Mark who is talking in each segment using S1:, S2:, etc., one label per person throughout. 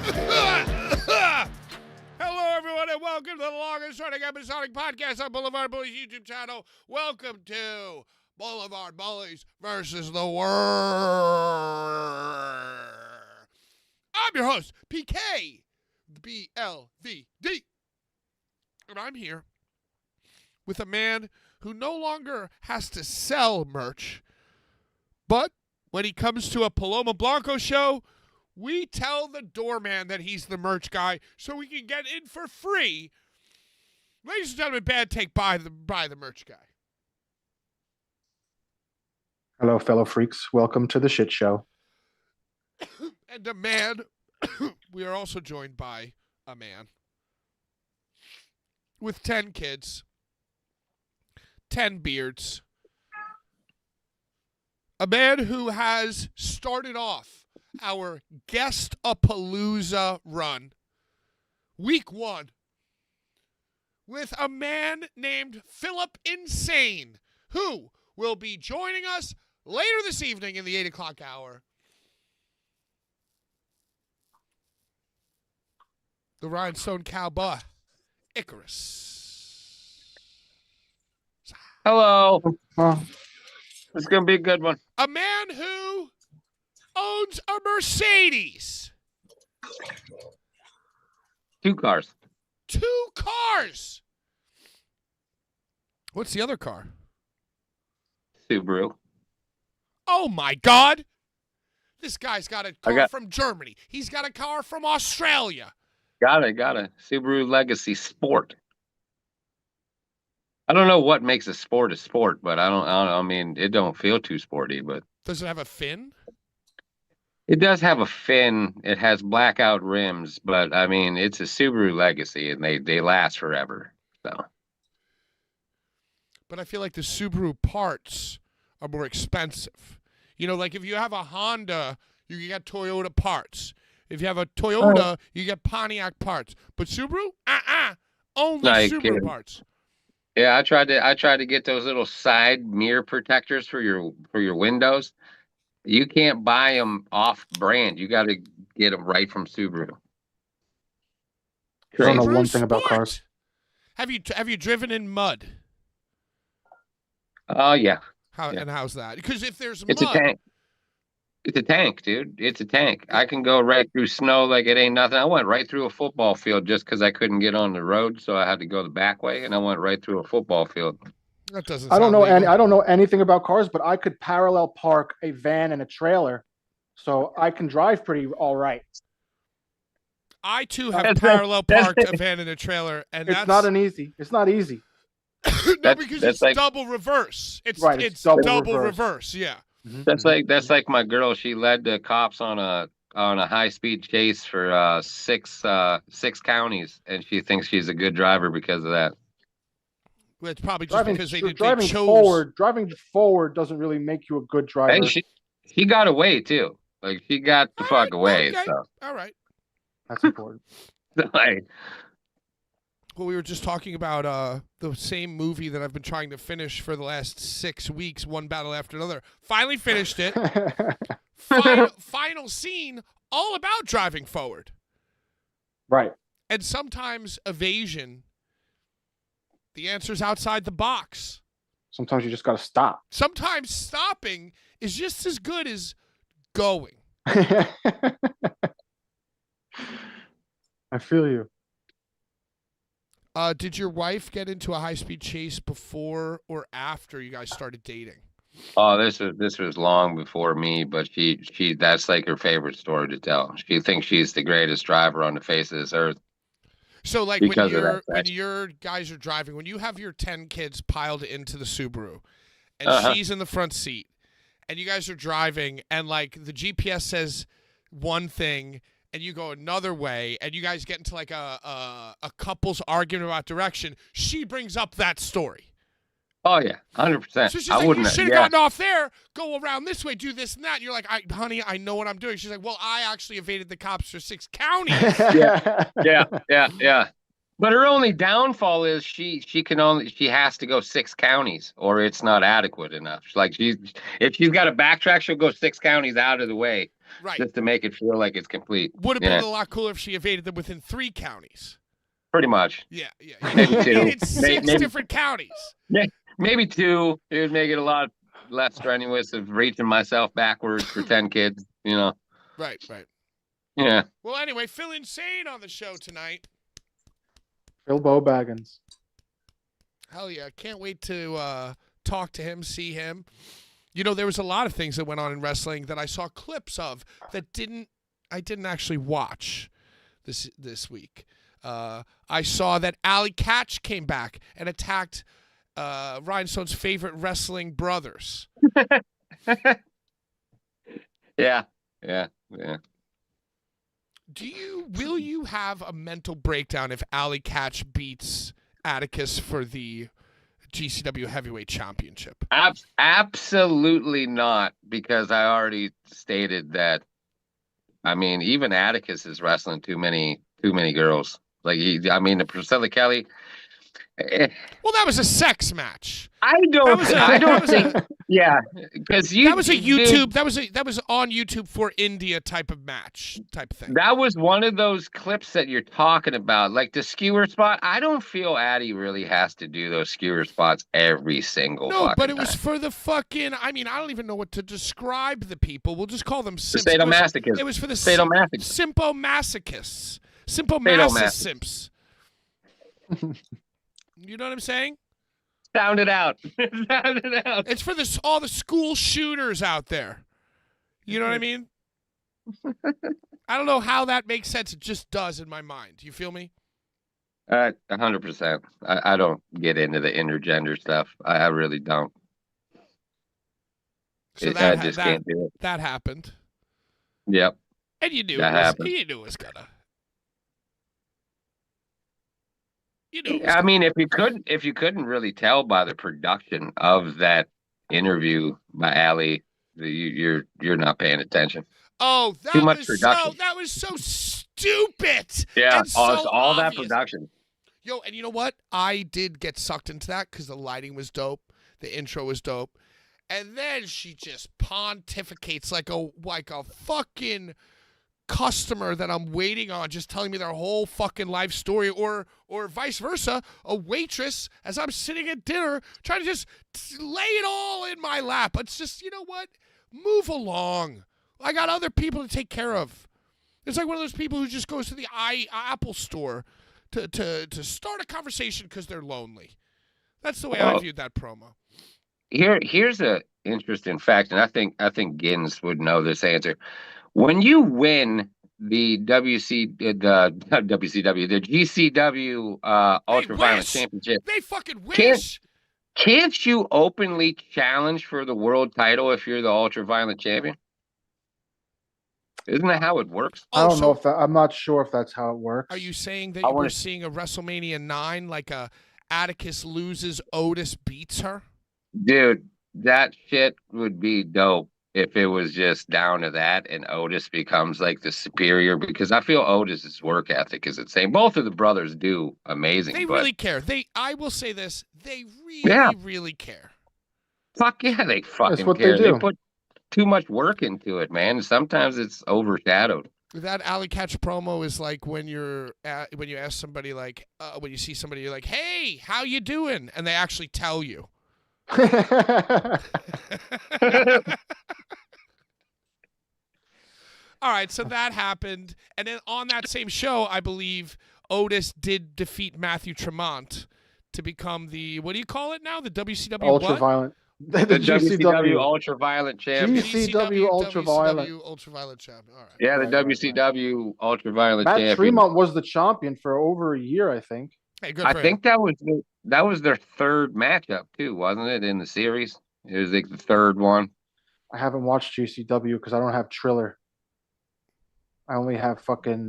S1: Hello, everyone, and welcome to the longest-running episodic podcast on Blvd Bullies YouTube channel. Welcome to Blvd Bullies versus the world. I'm your host, PK, Blvd, and I'm here with a man who no longer has to sell merch, but when he comes to a Paloma Blanco show, we tell the doorman that he's the merch guy so we can get in for free. Ladies and gentlemen, Bad Take by the merch guy.
S2: Hello, fellow freaks. Welcome to the shit show.
S1: And a man, we are also joined by a man with 10 kids, 10 beards. A man who has started off our Guest-a-Palooza run, week 1, with a man named Philip Insane, who will be joining us later this evening in the 8 o'clock hour. The Rhinestone Cowboy, Icarus.
S3: Hello.
S2: Well,
S3: It's going to be a good one.
S1: A man who owns a Mercedes.
S3: 2 cars.
S1: 2 cars. What's the other car?
S3: Subaru.
S1: Oh, my God. This guy's got a car
S3: got-
S1: from Germany. He's got a car from Australia.
S3: Got it. Subaru Legacy Sport. I don't know what makes a sport, but I mean, it don't feel too sporty, but
S1: Does it have a fin?
S3: it does have a fin. It has blackout rims, but I mean, it's a Subaru Legacy and they last forever. So
S1: But I feel like the Subaru parts are more expensive. You know, like if you have a Honda, you can get Toyota parts. If you have a Toyota, you get Pontiac parts. But Subaru, only
S3: No, you
S1: Subaru
S3: kidding.
S1: parts.
S3: yeah, I tried to get those little side mirror protectors for your windows. You can't buy them off brand. You got to get them right from Subaru.
S2: I don't know
S1: Subaru
S2: one thing about
S1: Sport.
S2: cars.
S1: Have you driven in mud?
S3: Oh yeah.
S1: And
S3: Yeah.
S1: how's that? Because if there's
S3: It's
S1: mud,
S3: a tank. It's a tank, dude. It's a tank. I can go right through snow like it ain't nothing. I went right through a football field just because I couldn't get on the road, so I had to go the back way, and I went right through a football field.
S1: that doesn't.
S2: I don't
S1: sound
S2: know
S1: legal.
S2: I don't know anything about cars, but I could parallel park a van and a trailer, so I can drive pretty all right.
S1: I too have
S3: That's-
S1: parallel
S3: that's-
S1: parked a van and a trailer, and
S2: It's
S1: that's
S2: not easy.
S1: no, because
S3: that's
S1: it's
S3: like-
S1: double reverse. It's
S2: Right,
S1: it's
S2: it's
S1: double,
S2: double
S1: reverse. Yeah.
S3: That's like my girl. She led the cops on a high speed chase for 6 counties, and she thinks she's a good driver because of that.
S1: Well, it's probably just
S2: driving
S1: because they
S2: driving
S1: chose.
S2: driving forward doesn't really make you a good driver.
S3: Hey, she got away too. Like she got the fuck away.
S1: Okay.
S3: So
S1: All right.
S2: That's important.
S3: like,
S1: Well, we were just talking about the same movie that I've been trying to finish for the last 6 weeks, one battle after another. Finally finished it. Final scene, all about driving forward.
S2: Right.
S1: And sometimes evasion, the answer's outside the box.
S2: Sometimes you just got to stop.
S1: Sometimes stopping is just as good as going.
S2: I feel you.
S1: Did your wife get into a high-speed chase before or after you guys started dating?
S3: oh, this was long before me, but she that's like her favorite story to tell. She thinks she's the greatest driver on the face of this earth.
S1: So, like,
S3: Because of that
S1: when
S3: fact.
S1: your guys are driving, when you have your 10 kids piled into the Subaru, and
S3: Uh-huh.
S1: she's in the front seat, and you guys are driving, and, like, the GPS says one thing, and you go another way, and you guys get into, like, a couple's argument about direction, she brings up that story.
S3: Oh yeah, 100%.
S1: So she's
S3: I
S1: like,
S3: wouldn't.
S1: you should have
S3: Yeah,
S1: gotten off there, go around this way, do this and that. And you're like, honey, I know what I'm doing. She's like, well, I actually evaded the cops for 6 counties.
S3: yeah. But her only downfall is she has to go 6 counties or it's not adequate enough. If she's got to backtrack, she'll go 6 counties out of the way
S1: Right.
S3: just to make it feel like it's complete.
S1: Would have
S3: Yeah,
S1: been a lot cooler if she evaded them within 3 counties.
S3: pretty much.
S1: Yeah.
S3: Maybe
S1: You
S3: 2.
S1: needed 6
S3: Maybe,
S1: different counties.
S3: maybe 2. It would make it a lot less strenuous of reaching myself backwards for 10 kids,
S1: Right.
S3: Yeah.
S1: Well, anyway, Phil Insane on the show tonight.
S2: Phil Baggins.
S1: Hell yeah. Can't wait to talk to him, see him. There was a lot of things that went on in wrestling that I saw clips of that I didn't actually watch this week. I saw that Allie Katch came back and attacked Rhinestone's favorite wrestling brothers.
S3: Yeah.
S1: Will you have a mental breakdown if Allie Katch beats Atticus for the GCW Heavyweight Championship?
S3: Absolutely not, because I already stated that. I mean, even Atticus is wrestling too many girls. Like Priscilla Kelly.
S1: Well, that was a sex match.
S3: I don't think. Yeah, because
S1: that was a YouTube. That was on YouTube for India type of thing.
S3: That was one of those clips that you're talking about, like the skewer spot. I don't feel Addie really has to do those skewer spots every single.
S1: No, but it
S3: time.
S1: was for the fucking. I don't even know what to describe the people. We'll just call them simps.
S3: Sadomasochists.
S1: It was for the
S3: sadomasochists.
S1: Simpomasochists. Simpomasochists simps. You know what I'm saying?
S3: Sound it out. Sound it out.
S1: It's for all the school shooters out there. You know what I mean? I don't know how that makes sense. It just does in my mind. You feel me?
S3: 100%. I don't get into the intergender stuff. I really don't.
S1: So
S3: I just can't do it.
S1: That happened.
S3: Yep.
S1: And you knew
S3: happened.
S1: You knew it was gonna.
S3: I mean, if you couldn't really tell by the production of that interview by Allie, you're not paying attention.
S1: Oh,
S3: too much production.
S1: That was so stupid.
S3: Yeah,
S1: and
S3: all that production.
S1: Yo, and you know what? I did get sucked into that because the lighting was dope, the intro was dope, and then she just pontificates like a fucking customer that I'm waiting on, just telling me their whole fucking life story, or vice versa, a waitress as I'm sitting at dinner trying to just lay it all in my lap. It's just, you know what? Move along. I got other people to take care of. It's like one of those people who just goes to the Apple store to start a conversation because they're lonely. That's the way I viewed that promo.
S3: Here's a interesting fact, and I think Gins would know this answer. When you win the GCW Ultraviolet Championship,
S1: they fucking wish.
S3: Can't you openly challenge for the world title if you're the Ultraviolet champion? Isn't that how it works?
S2: I don't know if I'm not sure if that's how it works.
S1: Are you saying that we're seeing a WrestleMania 9 like a Atticus loses, Otis beats her?
S3: Dude, that shit would be dope if it was just down to that and Otis becomes like the superior, because I feel Otis's work ethic is insane. Both of the brothers do amazing.
S1: They really care. I will say this, they really care.
S3: Fuck yeah, they fucking
S2: That's what
S3: care.
S2: they do.
S3: They put too much work into it, man. Sometimes it's overshadowed.
S1: That Allie Katch promo is like when you ask somebody like when you see somebody, you're like, hey, how you doing? And they actually tell you. All right, so that happened. And then on that same show, I believe Otis did defeat Matthew Tremont to become the, what do you call it now? The WCW
S2: Ultraviolet.
S3: The WCW Ultraviolet champion.
S2: GCW Ultraviolet.
S1: WCW Ultraviolet champion. All right.
S3: Yeah, the WCW Ultraviolet champion.
S2: Matt Tremont was the champion for over a year, I think.
S1: Hey, good for
S3: I think that was their third matchup too, wasn't it, in the series? It was like the third one.
S2: I haven't watched GCW because I don't have Triller. I only have fucking.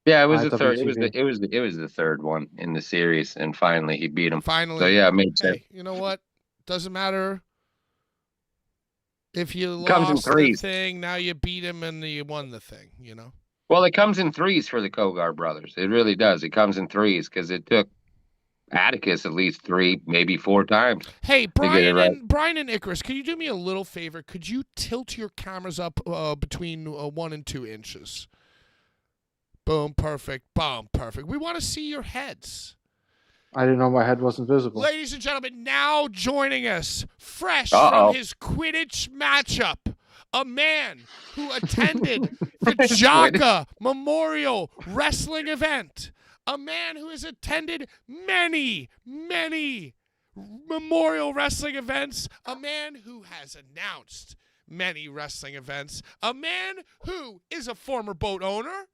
S3: Yeah, it was the third.
S2: IWTV.
S3: It was the third one in the series, and finally he beat him.
S1: Finally.
S3: So yeah, it made sense.
S1: Hey, you know what? Doesn't matter if you
S3: Comes in
S1: lost the
S3: threes.
S1: thing. Now you beat him and you won the thing. You know.
S3: Well, it comes in threes for the Kogar brothers. It really does. It comes in threes because it took Atticus at least 3, maybe 4 times.
S1: Hey,
S3: get it right.
S1: Brian and Icarus, can you do me a little favor? Could you tilt your cameras up between 1 and 2 inches? Boom, perfect. Boom, perfect. We want to see your heads.
S2: I didn't know my head wasn't visible.
S1: Ladies and gentlemen, now joining us, fresh
S3: Uh-oh.
S1: from his Quidditch matchup, a man who attended the Jaka Memorial Wrestling event, a man who has attended many, many Memorial Wrestling events, a man who has announced many wrestling events, a man who is a former boat owner.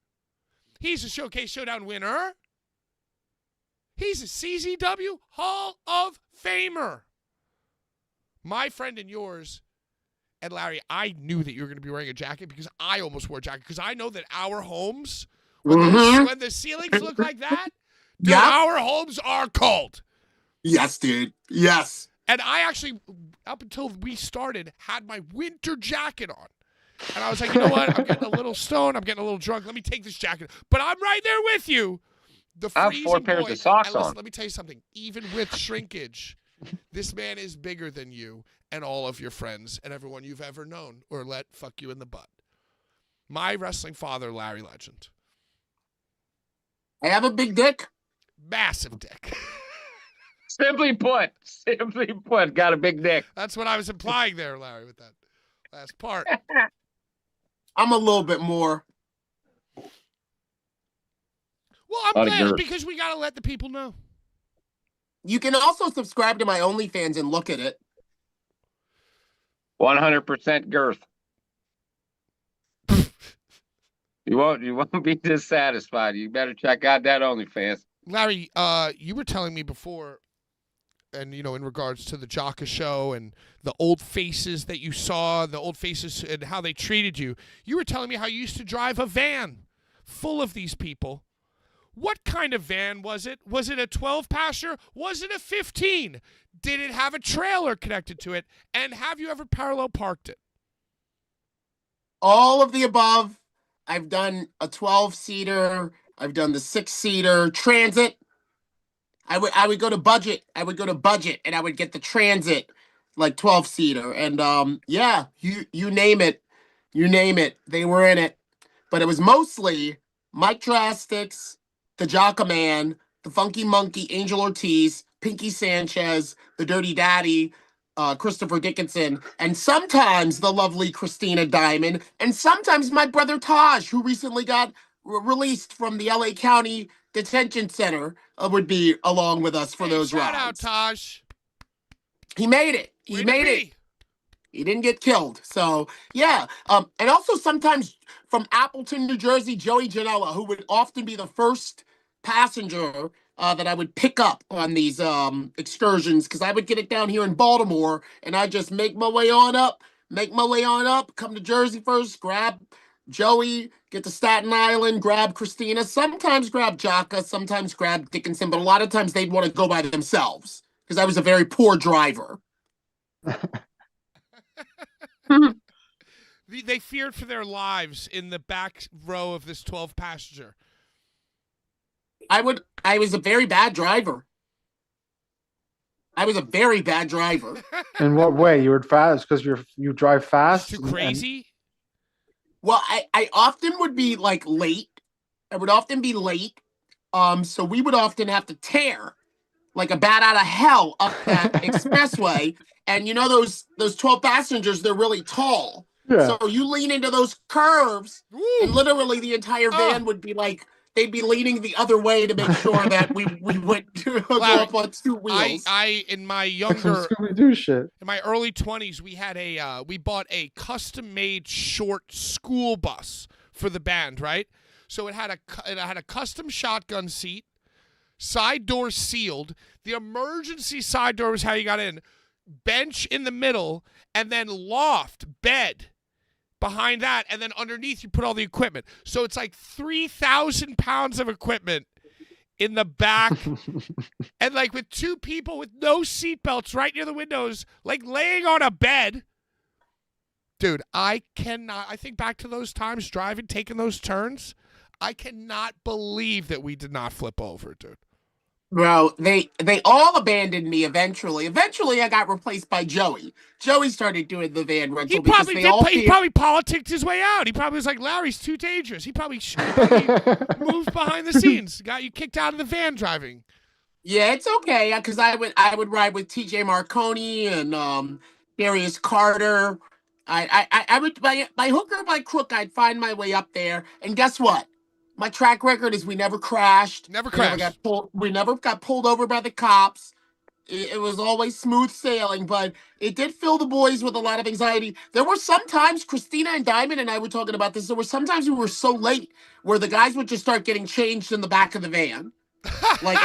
S1: He's a Showcase Showdown winner. He's a CZW Hall of Famer. My friend and yours, and Larry, I knew that you were going to be wearing a jacket because I almost wore a jacket because I know that our homes, when the ceilings look like that, dude, our homes are cold.
S4: Yes, dude. Yes.
S1: And I actually, up until we started, had my winter jacket on. And I was like, you know what? I'm getting a little stoned. I'm getting a little drunk. Let me take this jacket. But I'm right there with you. The
S3: I have
S1: freezing
S3: 4 pairs
S1: boy.
S3: of socks
S1: And listen,
S3: on.
S1: let me tell you something. Even with shrinkage, this man is bigger than you and all of your friends and everyone you've ever known or let fuck you in the butt. My wrestling father, Larry Legend.
S4: I have a big dick.
S1: Massive dick.
S3: Simply put, got a big dick.
S1: That's what I was implying there, Larry, with that last part.
S4: I'm a little bit more.
S1: Well, I'm glad because we got to let the people know.
S4: You can also subscribe to my OnlyFans and look at it.
S3: 100% girth. You won't be dissatisfied. You better check out that OnlyFans.
S1: Larry, you were telling me before, and in regards to the Jaka show and the old faces that you saw, the old faces and how they treated you. You were telling me how you used to drive a van full of these people. What kind of van was it? Was it a 12-passenger? Was it a 15? Did it have a trailer connected to it? And have you ever parallel parked it?
S4: All of the above. I've done a 12-seater. I've done the 6-seater transit. I would go to budget. I would go to budget, and I would get the transit, like 12-seater. And yeah, you name it, they were in it. But it was mostly Mike Drastics, the Jocka Man, the Funky Monkey, Angel Ortiz, Pinky Sanchez, the Dirty Daddy, Christopher Dickinson, and sometimes the lovely Christina Diamond, and sometimes my brother Taj, who recently got released from the LA County Detention Center, would be along with us for those rides.
S1: Shout out, Taj.
S4: He made it. He made it. He didn't get killed. So, yeah. And also sometimes from Appleton, New Jersey, Joey Janela, who would often be the first passenger that I would pick up on these excursions, because I would get it down here in Baltimore, and I just make my way on up, come to Jersey first, grab Joey, get to Staten Island, grab Christina, sometimes grab Jaka, sometimes grab Dickinson, but a lot of times they'd want to go by themselves, because I was a very poor driver.
S1: They feared for their lives in the back row of this 12-passenger.
S4: I was a very bad driver.
S2: In what way? You were fast because you drive fast?
S1: Too crazy?
S4: Well, I often would be like late. I would often be late. So we would often have to tear like a bat out of hell up that expressway. And those 12 passengers, they're really tall.
S2: Yeah.
S4: So you lean into those curves, and literally the entire van would be like, they'd be leaning the other way to make sure that we went to go up on 2 wheels.
S1: I in my
S2: Scooby-Doo shit.
S1: In my early 20s, we bought a custom-made short school bus for the band, right? So it had a custom shotgun seat, side door sealed. The emergency side door was how you got in. Bench in the middle, and then loft, bed behind that, and then underneath you put all the equipment. So it's like 3,000 pounds of equipment in the back, and like with 2 people with no seatbelts right near the windows, like laying on a bed. Dude, I think back to those times driving, taking those turns. I cannot believe that we did not flip over, dude.
S4: Bro, they all abandoned me eventually. Eventually, I got replaced by Joey. Joey started doing the van
S1: He
S4: rental because
S1: probably
S4: they
S1: did.
S4: all
S1: He
S4: feared.
S1: probably politicked his way out. He probably was like, Larry's too dangerous. He probably moved behind the scenes, got you kicked out of the van driving.
S4: Yeah, it's okay because I would ride with T.J. Marconi and Darius Carter. I would by hook or by crook I'd find my way up there. And guess what? My track record is we never crashed.
S1: Never
S4: We never
S1: crashed.
S4: got pulled over by the cops. It was always smooth sailing, but it did fill the boys with a lot of anxiety. There were some times Christina and Diamond and I were talking about this. There were sometimes we were so late where the guys would just start getting changed in the back of the van. Like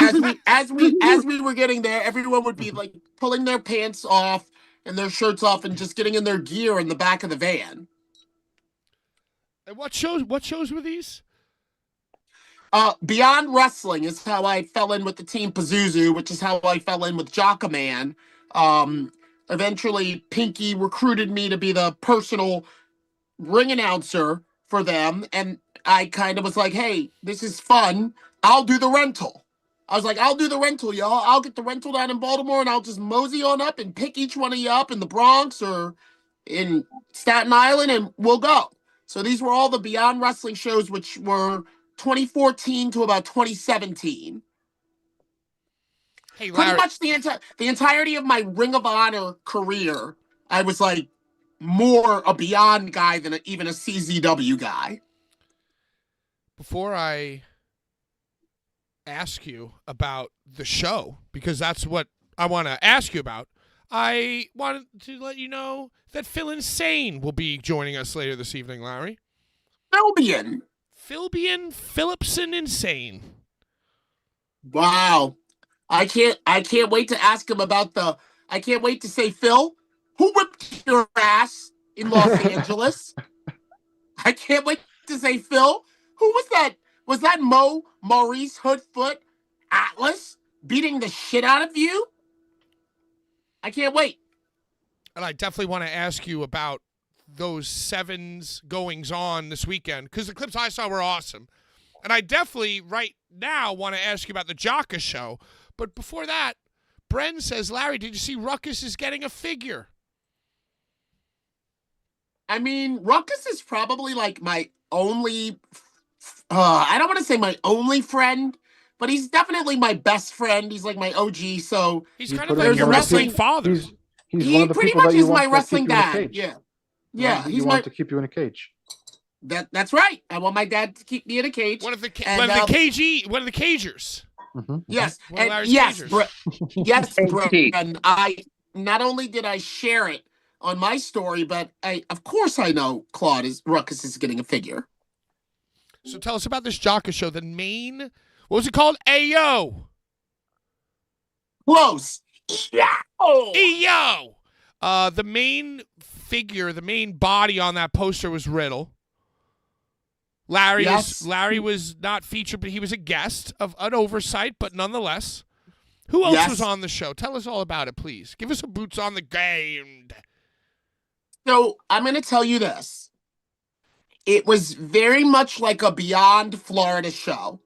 S4: as we were getting there, everyone would be like pulling their pants off and their shirts off and just getting in their gear in the back of the van.
S1: And what shows were these?
S4: Beyond Wrestling is how I fell in with the team Pazuzu, which is how I fell in with Jockaman. Eventually Pinky recruited me to be the personal ring announcer for them, and I kind of was like, hey, this is fun. I'll do the rental. I was like, I'll do the rental, y'all. I'll get the rental down in Baltimore, and I'll just mosey on up and pick each one of you up in the Bronx or in Staten Island, and we'll go. So these were all the Beyond Wrestling shows, which were 2014 to about 2017.
S1: Hey,
S4: Pretty
S1: Larry.
S4: much the entirety of my Ring of Honor career, I was like more a Beyond guy than even a CZW guy.
S1: Before I ask you about the show, because that's what I want to ask you about, I wanted to let you know that Phil Insane will be joining us later this evening, Larry.
S4: Philbian.
S1: Phillipson Insane.
S4: Wow. I can't wait to ask him about I can't wait to say, Phil, who whipped your ass in Los Angeles? I can't wait to say, Phil, who was that? Was that Maurice Hoodfoot Atlas beating the shit out of you? I can't wait.
S1: And I definitely want to ask you about those sevens goings on this weekend, because the clips I saw were awesome. And I definitely right now want to ask you about the Jocka show. But before that, Bren says, Larry, did you see Ruckus is getting a figure?
S4: I mean, Ruckus is probably like my only, I don't want to say my only friend, but he's definitely my best friend. He's like my OG. So
S1: He's
S2: You
S1: kind
S2: put
S1: of
S2: him
S1: like your
S2: in one of the
S1: wrestling
S2: people-
S1: father.
S2: He's
S4: he
S2: one of the
S4: pretty
S2: people
S4: much
S2: that you
S4: is my
S2: want to
S4: wrestling
S2: keep you in a
S4: dad.
S2: cage.
S4: Yeah.
S2: You
S4: Yeah.
S2: want-
S4: He's
S2: you
S4: my,
S2: want to keep you in a cage.
S4: that's right. I want my dad to keep me in a cage.
S1: One of the
S4: And,
S1: one of the cagers.
S4: Yes.
S1: One of
S4: And
S1: Larry's
S4: yes,
S1: cagers.
S4: yes,
S3: Hey,
S4: and I not only did I share it on my story, but of course I know Ruckus is getting a figure.
S1: So tell us about this Jocka show. The main, what was it called? Ayo.
S4: Close. Yeah.
S1: Ayo. The main figure, the main body on that poster was Riddle. Larry was not featured, but he was a guest of an oversight, but nonetheless. Who else was on the show? Tell us all about it, please. Give us a boots on the ground.
S4: So I'm going to tell you this. It was very much like a Beyond Florida show.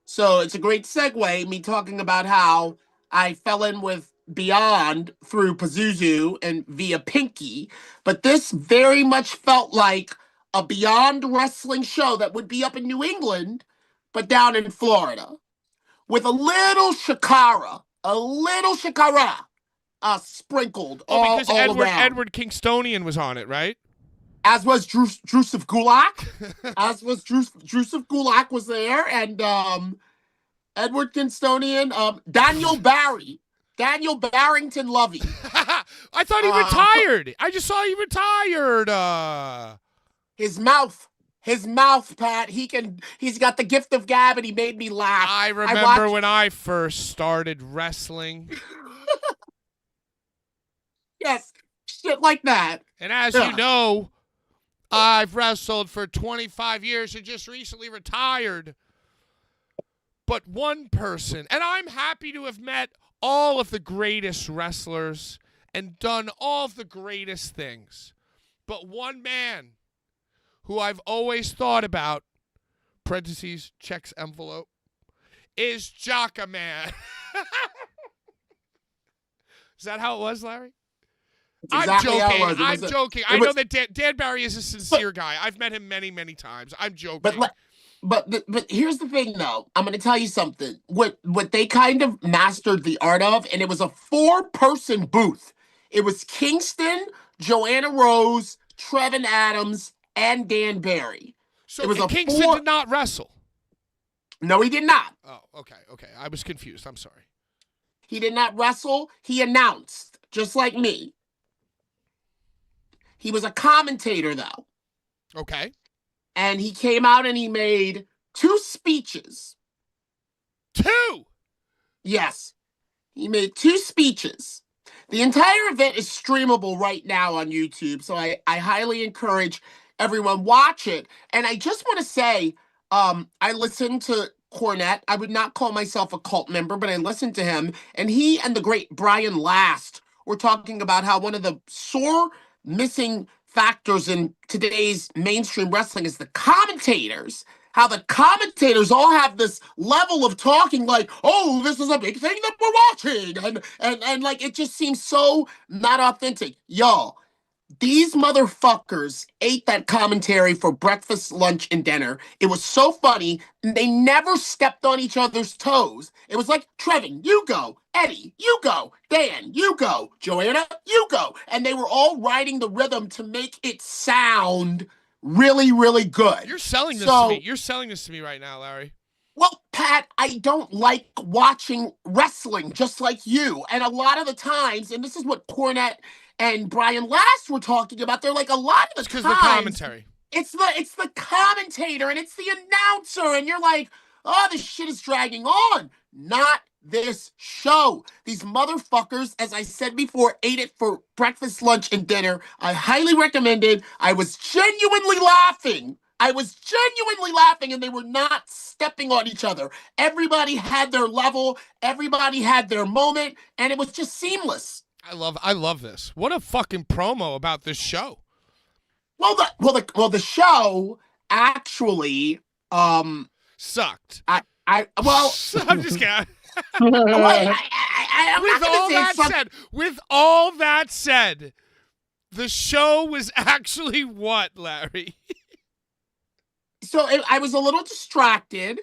S4: So it's a great segue, me talking about how I fell in with Beyond through Pazuzu and via Pinky. But this very much felt like a Beyond wrestling show that would be up in New England, but down in Florida. With a little shakara sprinkled all
S1: because
S4: around.
S1: Edward Kingstonian was on it, right?
S4: As was Drusuf Gulak. Drusuf Gulak was there, and Edward Kingstonian, Daniel Barrington Lovey.
S1: I thought he retired. I just saw he retired.
S4: His mouth, Pat. He's got the gift of gab, and he made me laugh.
S1: I remember when I first started wrestling.
S4: Yes, shit like that.
S1: And as you know, I've wrestled for 25 years and just recently retired. But one person, and I'm happy to have met all of the greatest wrestlers and done all of the greatest things. But one man who I've always thought about, parentheses, checks envelope, is Jocka Man. Is that how it was, Larry?
S4: That's exactly how it was.
S1: I'm joking. I know that Dan Barry is a sincere guy. I've met him many, many times. I'm joking.
S4: But here's the thing, though. I'm going to tell you something. What they kind of mastered the art of, and it was a 4-person booth. It was Kingston, Joanna Rose, Trevin Adams, and Dan Barry.
S1: So
S4: it was
S1: Kingston did not wrestle.
S4: No, he did not.
S1: Oh, okay. I was confused. I'm sorry.
S4: He did not wrestle. He announced, just like me. He was a commentator, though.
S1: Okay.
S4: And he came out and he made 2 speeches.
S1: 2?
S4: Yes. He made 2 speeches. The entire event is streamable right now on YouTube, so I highly encourage everyone watch it. And I just want to say, I listened to Cornette. I would not call myself a cult member, but I listened to him. And he and the great Brian Last were talking about how one of the sore missing factors in today's mainstream wrestling is the commentators. How the commentators all have this level of talking like, oh, this is a big thing that we're watching. And like, it just seems so not authentic. Y'all, these motherfuckers ate that commentary for breakfast, lunch, and dinner. It was so funny. They never stepped on each other's toes. It was like, Trevin, you go. Eddie, you go. Dan, you go. Joanna, you go. And they were all riding the rhythm to make it sound really, really good.
S1: You're selling this to me. You're selling this to me right now, Larry.
S4: Well, Pat, I don't like watching wrestling just like you. And a lot of the times, and this is what Cornette and Brian Last were talking about, they're like, a lot of the times,
S1: because the commentary.
S4: It's the commentator and it's the announcer, and you're like, oh, this shit is dragging on. Not this show. These motherfuckers, as I said before, ate it for breakfast, lunch, and dinner. I highly recommend it. I was genuinely laughing. And they were not stepping on each other. Everybody had their level. Everybody had their moment, and it was just seamless.
S1: I love this. What a fucking promo about this show.
S4: Well, the show actually
S1: sucked.
S4: I'm
S1: just kidding. With all that said, the show was actually what, Larry?
S4: So I was a little distracted.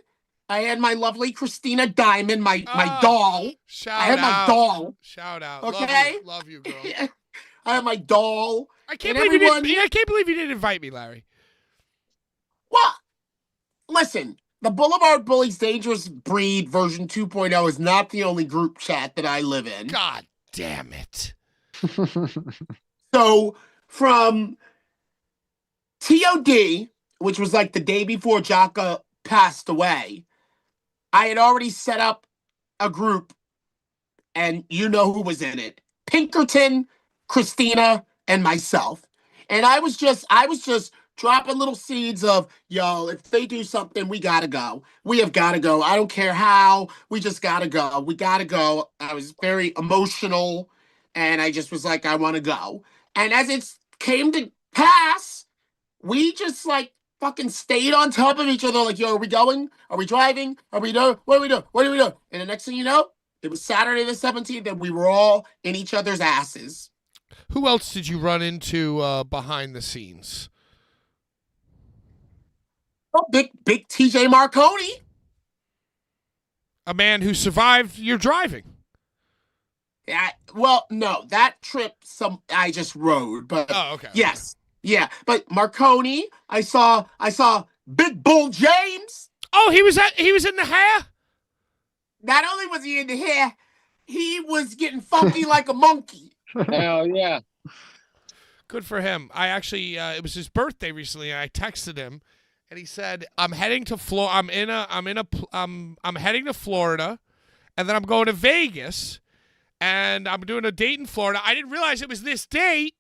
S4: I had my lovely Christina Diamond, my doll.
S1: Shout
S4: out.
S1: My doll. Shout out.
S4: Okay.
S1: Love you, girl.
S4: I have my doll.
S1: I can't believe you didn't invite me, Larry.
S4: Well, listen. The Blvd Bullies Dangerous Breed version 2.0 is not the only group chat that I live in.
S1: God damn it.
S4: So from TOD, which was like the day before Jocka passed away, I had already set up a group, and you know who was in it. Pinkerton, Christina, and myself. And I was just dropping little seeds of, yo, if they do something, we gotta go. We have gotta go. I don't care how. We just gotta go. We gotta go. I was very emotional, and I just was like, I want to go. And as it came to pass, we just like fucking stayed on top of each other. Like, yo, are we going? Are we driving? Are we doing? What are we doing? What are we doing? And the next thing you know, it was Saturday the 17th, and we were all in each other's asses.
S1: Who else did you run into behind the scenes?
S4: Oh, big TJ Marconi.
S1: A man who survived your driving.
S4: Yeah, well, no, that trip I just rode, but
S1: okay.
S4: Yes. Yeah, but Marconi, I saw Big Bull James.
S1: Oh, he was in the hair?
S4: Not only was he in the hair, he was getting funky like a monkey.
S3: Hell yeah.
S1: Good for him. I actually it was his birthday recently, and I texted him. And he said, "I'm heading to I'm heading to Florida, and then I'm going to Vegas, and I'm doing a date in Florida. I didn't realize it was this date."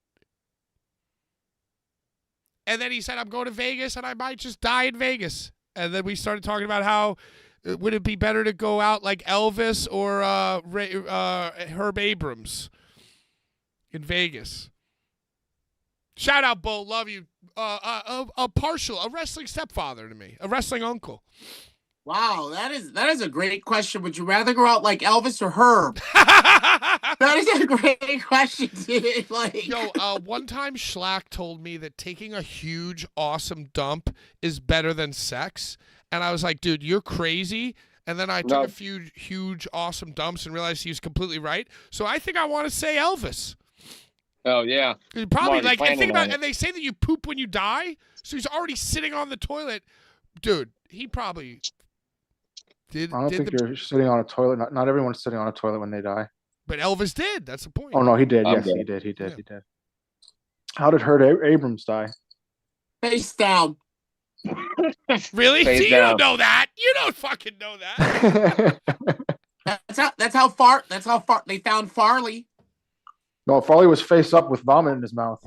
S1: And then he said, "I'm going to Vegas, and I might just die in Vegas." And then we started talking about how would it be better to go out like Elvis or Herb Abrams in Vegas. Shout out, Bull. Love you. A wrestling stepfather to me. A wrestling uncle.
S4: Wow, that is a great question. Would you rather go out like Elvis or Herb? That is a great question, dude. Like,
S1: Yo, one time Schlack told me that taking a huge, awesome dump is better than sex. And I was like, dude, you're crazy. And then I took
S3: No.
S1: a few huge, awesome dumps and realized he was completely right. So I think I want to say Elvis.
S3: Oh yeah.
S1: Probably
S3: already
S1: like, and
S3: planning
S1: think about,
S3: on it.
S1: and they say that you poop when you die. So he's already sitting on the toilet. Dude, he probably did.
S2: I don't think you're sitting on a toilet. Not everyone's sitting on a toilet when they die.
S1: But Elvis did. That's the point.
S2: Oh no, he did.
S3: I'm
S2: Yes,
S3: good.
S2: he did. He did.
S1: Yeah.
S2: He did. How did Hurt Abrams die?
S4: face down.
S1: Really?
S3: Face
S1: See, you
S3: down.
S1: don't know that. You don't fucking know that.
S4: That's how far they found Farley.
S2: No, Farley was face up with vomit in his mouth.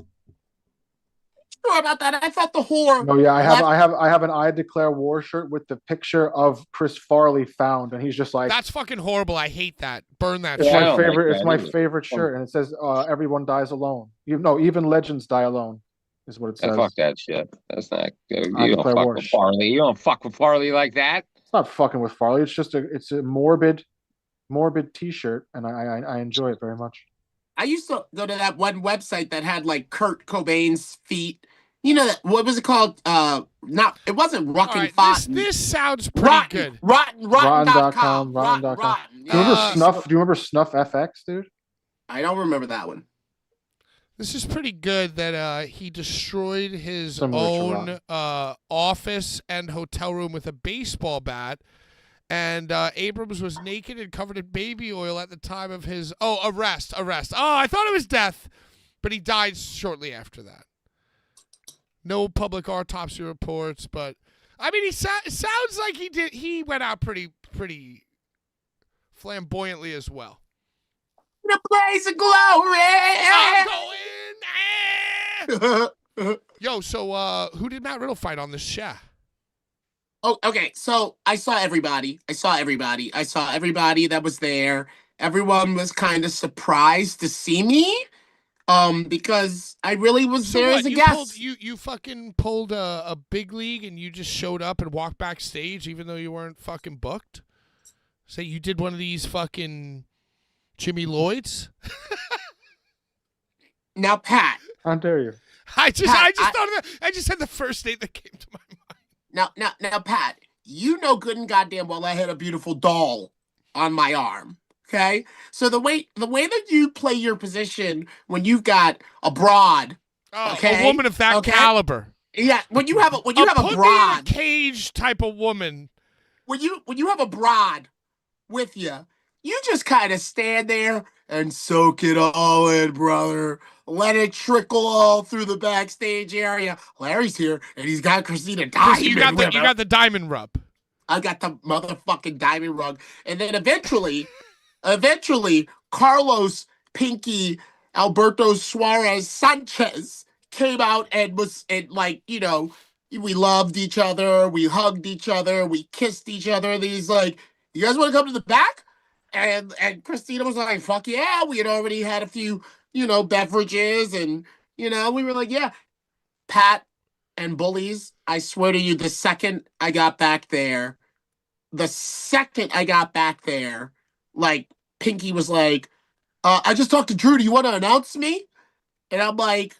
S4: Sure about that. I thought the whore.
S2: No, yeah, I have an I Declare War shirt with the picture of Chris Farley found, and he's just like,
S1: That's fucking horrible. I hate that. Burn that
S2: it's
S1: shit.
S3: I
S2: my
S3: don't like
S2: favorite. It's
S3: that
S2: my
S3: either.
S2: favorite shirt, and it says, "Everyone dies alone." Even legends die alone, is what it says.
S3: Fuck that shit. That's not. You
S2: I
S3: don't
S2: declare
S3: fuck
S2: war.
S3: with Farley. You don't fuck with Farley like that.
S2: It's not fucking with Farley. It's a morbid T-shirt, and I enjoy it very much.
S4: I used to go to that one website that had like Kurt Cobain's feet. You know that, what was it called? It wasn't
S1: All
S4: Ruckin'
S1: right,
S4: Fountain.
S1: this sounds pretty good.
S4: Rotten.com.
S2: Rotten.com.
S4: Rotten.
S2: Do you remember Snuff? Do you remember Snuff FX, dude?
S4: I don't remember that one.
S1: This is pretty good that he destroyed his
S2: Similar to
S1: own office and hotel room with a baseball bat. And Abrams was naked and covered in baby oil at the time of his arrest. Oh, I thought it was death, but he died shortly after that. No public autopsy reports, but I mean, it sounds like he went out pretty flamboyantly as well.
S4: The blaze of glory.
S1: I'm going. Yo, so who did Matt Riddle fight on this show?
S4: Oh, okay. So I saw everybody. I saw everybody that was there. Everyone was kind of surprised to see me. Because I really was
S1: So
S4: there
S1: what,
S4: as a
S1: you
S4: guest.
S1: You fucking pulled a big league and you just showed up and walked backstage even though you weren't fucking booked? Say you did one of these fucking Jimmy Lloyds?
S4: Now, Pat.
S2: How dare you?
S1: I just thought of that. I just had the first name that came to my mind.
S4: Now, Pat. You know good and goddamn well I had a beautiful doll on my arm. Okay, so the way that you play your position when you've got a broad,
S1: A woman of that caliber.
S4: Yeah, when you have a
S1: put me in a
S4: broad
S1: cage type of woman.
S4: When you have a broad with you, you just kind of stand there and soak it all in, brother. Let it trickle all through the backstage area. Larry's here, and he's got Christina Diamond.
S1: You got the diamond rub.
S4: I got the motherfucking diamond rug, and then eventually, Carlos Pinky Alberto Suarez Sanchez came out and we loved each other, we hugged each other, we kissed each other. And he's like, "You guys want to come to the back?" And Christina was like, "Fuck yeah!" We had already had a few, beverages, and we were like, "Yeah." Pat and Bullies, I swear to you, the second I got back there, like Pinky was like, "I just talked to Drew. Do you want to announce me?" And I'm like,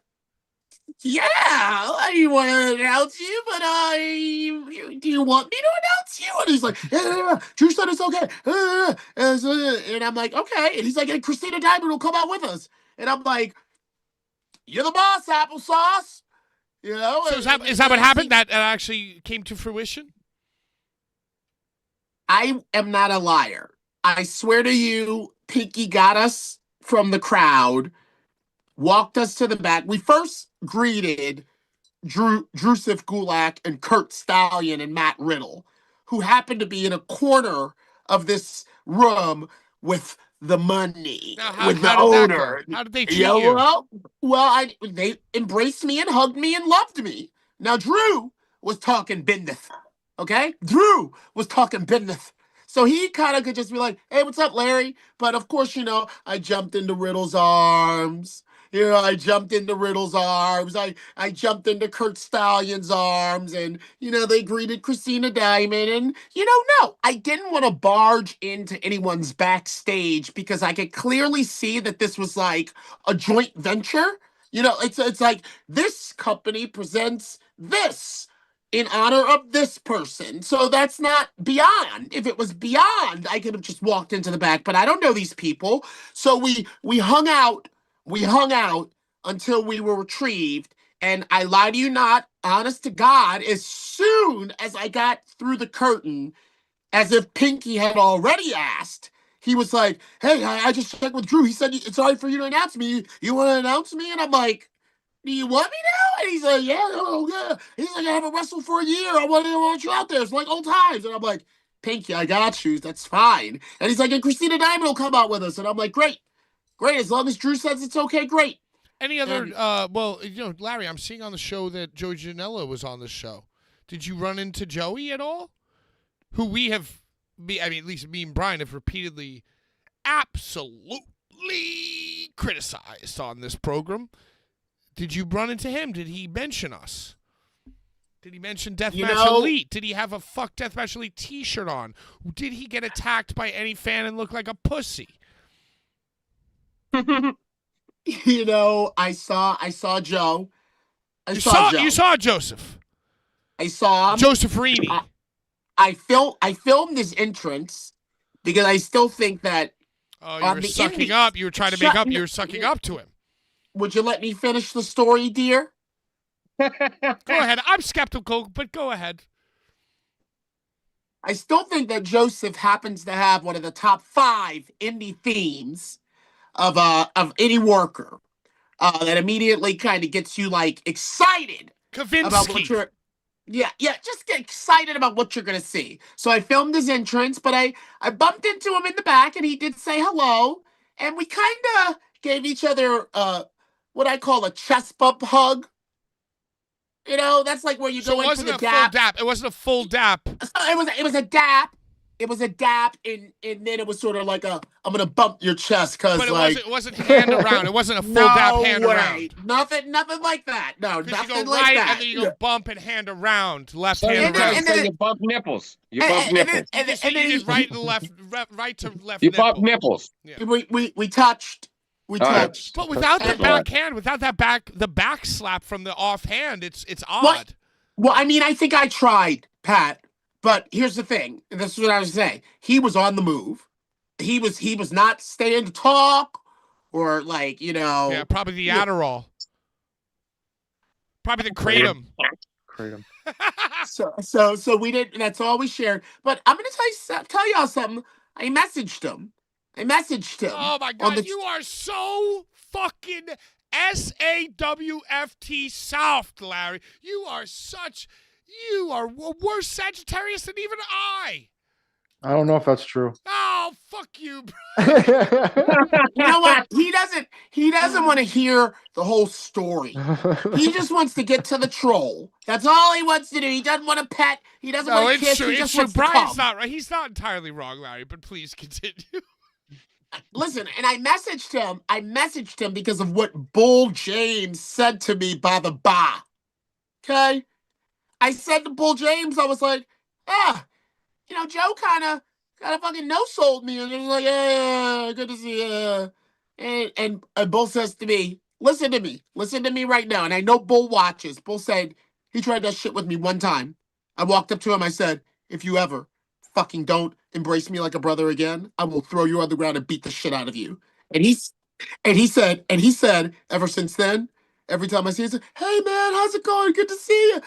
S4: "Yeah, I want to announce you, but do you want me to announce you?" And he's like, "Yeah. Drew said it's okay." And I'm like, "Okay." And he's like, "And Christina Diamond will come out with us." And I'm like, "You're the boss, applesauce."
S1: So is that what happened? That actually came to fruition?
S4: I am not a liar. I swear to you, Pinky got us from the crowd, walked us to the back. We first greeted Drusif Gulak and Kurt Stallion and Matt Riddle, who happened to be in a corner of this room with the money, with the owner.
S1: How did they treat you?
S4: Well, they embraced me and hugged me and loved me. Now, Drew was talking business, okay? Drew was talking business. So he kind of could just be like, "Hey, what's up, Larry?" But of course, I jumped into Riddle's arms. I jumped into Riddle's arms. I jumped into Kurt Stallion's arms, and they greeted Christina Diamond. And no, I didn't want to barge into anyone's backstage because I could clearly see that this was like a joint venture. It's like this company presents this in honor of this person. So that's not Beyond. If it was Beyond, I could have just walked into the back, but I don't know these people. So we hung out. We hung out until we were retrieved. And I lie to you not, honest to God, as soon as I got through the curtain, as if Pinky had already asked, he was like, hey, I just checked with Drew. He said it's all right for you to announce me. You want to announce me? And I'm like, do you want me now? And he's like, yeah, oh, yeah. He's like, I haven't wrestled for a year. I want you out there. It's like old times. And I'm like, Pinky, I got you. That's fine. And he's like, and Christina Diamond will come out with us. And I'm like, great. As long as Drew says it's okay, great.
S1: Any other, Larry, I'm seeing on the show that Joey Janela was on the show. Did you run into Joey at all? Who we have, at least me and Brian have repeatedly absolutely criticized on this program. Did you run into him? Did he mention us? Did he mention Deathmatch Elite? Did he have a Fuck Deathmatch Elite t-shirt on? Did he get attacked by any fan and look like a pussy?
S4: I saw Joe.
S1: You saw Joseph.
S4: I saw him.
S1: Joseph Rini.
S4: I filmed his entrance because I still think that.
S1: Oh, you were sucking up. You were trying to make up. You were sucking up to him.
S4: Would you let me finish the story, dear?
S1: Go ahead. I'm skeptical, but go ahead.
S4: I still think that Joseph happens to have one of the top 5 indie themes of any worker that immediately kind of gets you like excited about what you're. Yeah, just get excited about what you're gonna see. So I filmed his entrance, but I bumped into him in the back, and he did say hello, and we kind of gave each other what I call a chest bump hug. That's like where you go in for the dap.
S1: It wasn't a full dap.
S4: So it was a dap. It was a dap, and then it was sort of like I'm gonna bump your chest because
S1: it wasn't hand around. It wasn't a full dap hand around.
S4: Nothing like that. No, nothing
S1: you go
S4: like
S1: right,
S4: that.
S1: And then you go bump and hand around, left
S3: So
S1: hand around.
S3: and then you bump nipples. You bump nipples.
S1: And then you did right and left, right to left.
S3: You
S1: nipple.
S3: bump nipples.
S4: Yeah. We touched. We touched.
S1: But without the backhand, without the back slap from the offhand, it's odd.
S4: Well, I mean, I think I tried, Pat. But here's the thing. And this is what I was saying. He was on the move. He was not staying to talk or like,
S1: Yeah, probably the Adderall. Probably the Kratom.
S2: Kratom.
S4: So we didn't. That's all we shared. But I'm gonna tell y'all something. I messaged him.
S1: Oh my God, you are so fucking SAWFT soft, Larry. You are worse Sagittarius than even I.
S2: I don't know if that's true.
S1: Oh, fuck you, bro.
S4: You know what? He doesn't want to hear the whole story. He just wants to get to the troll. That's all he wants to do. He doesn't want to pet. He doesn't want to kiss.
S1: True.
S4: He
S1: It's
S4: just
S1: true.
S4: wants to
S1: Brian's
S4: come.
S1: not right. He's not entirely wrong, Larry, but please continue.
S4: Listen, and I messaged him because of what Bull James said to me by the bar. Okay? I said to Bull James, I was like, Joe kind of fucking no-sold me. And he was like, yeah, good to see you. And Bull says to me, listen to me right now. And I know Bull watches. Bull said, he tried that shit with me one time. I walked up to him, I said, if you ever fucking don't embrace me like a brother again, I will throw you on the ground and beat the shit out of you. And he said, ever since then, every time I see him, he said, hey man, how's it going? Good to see you.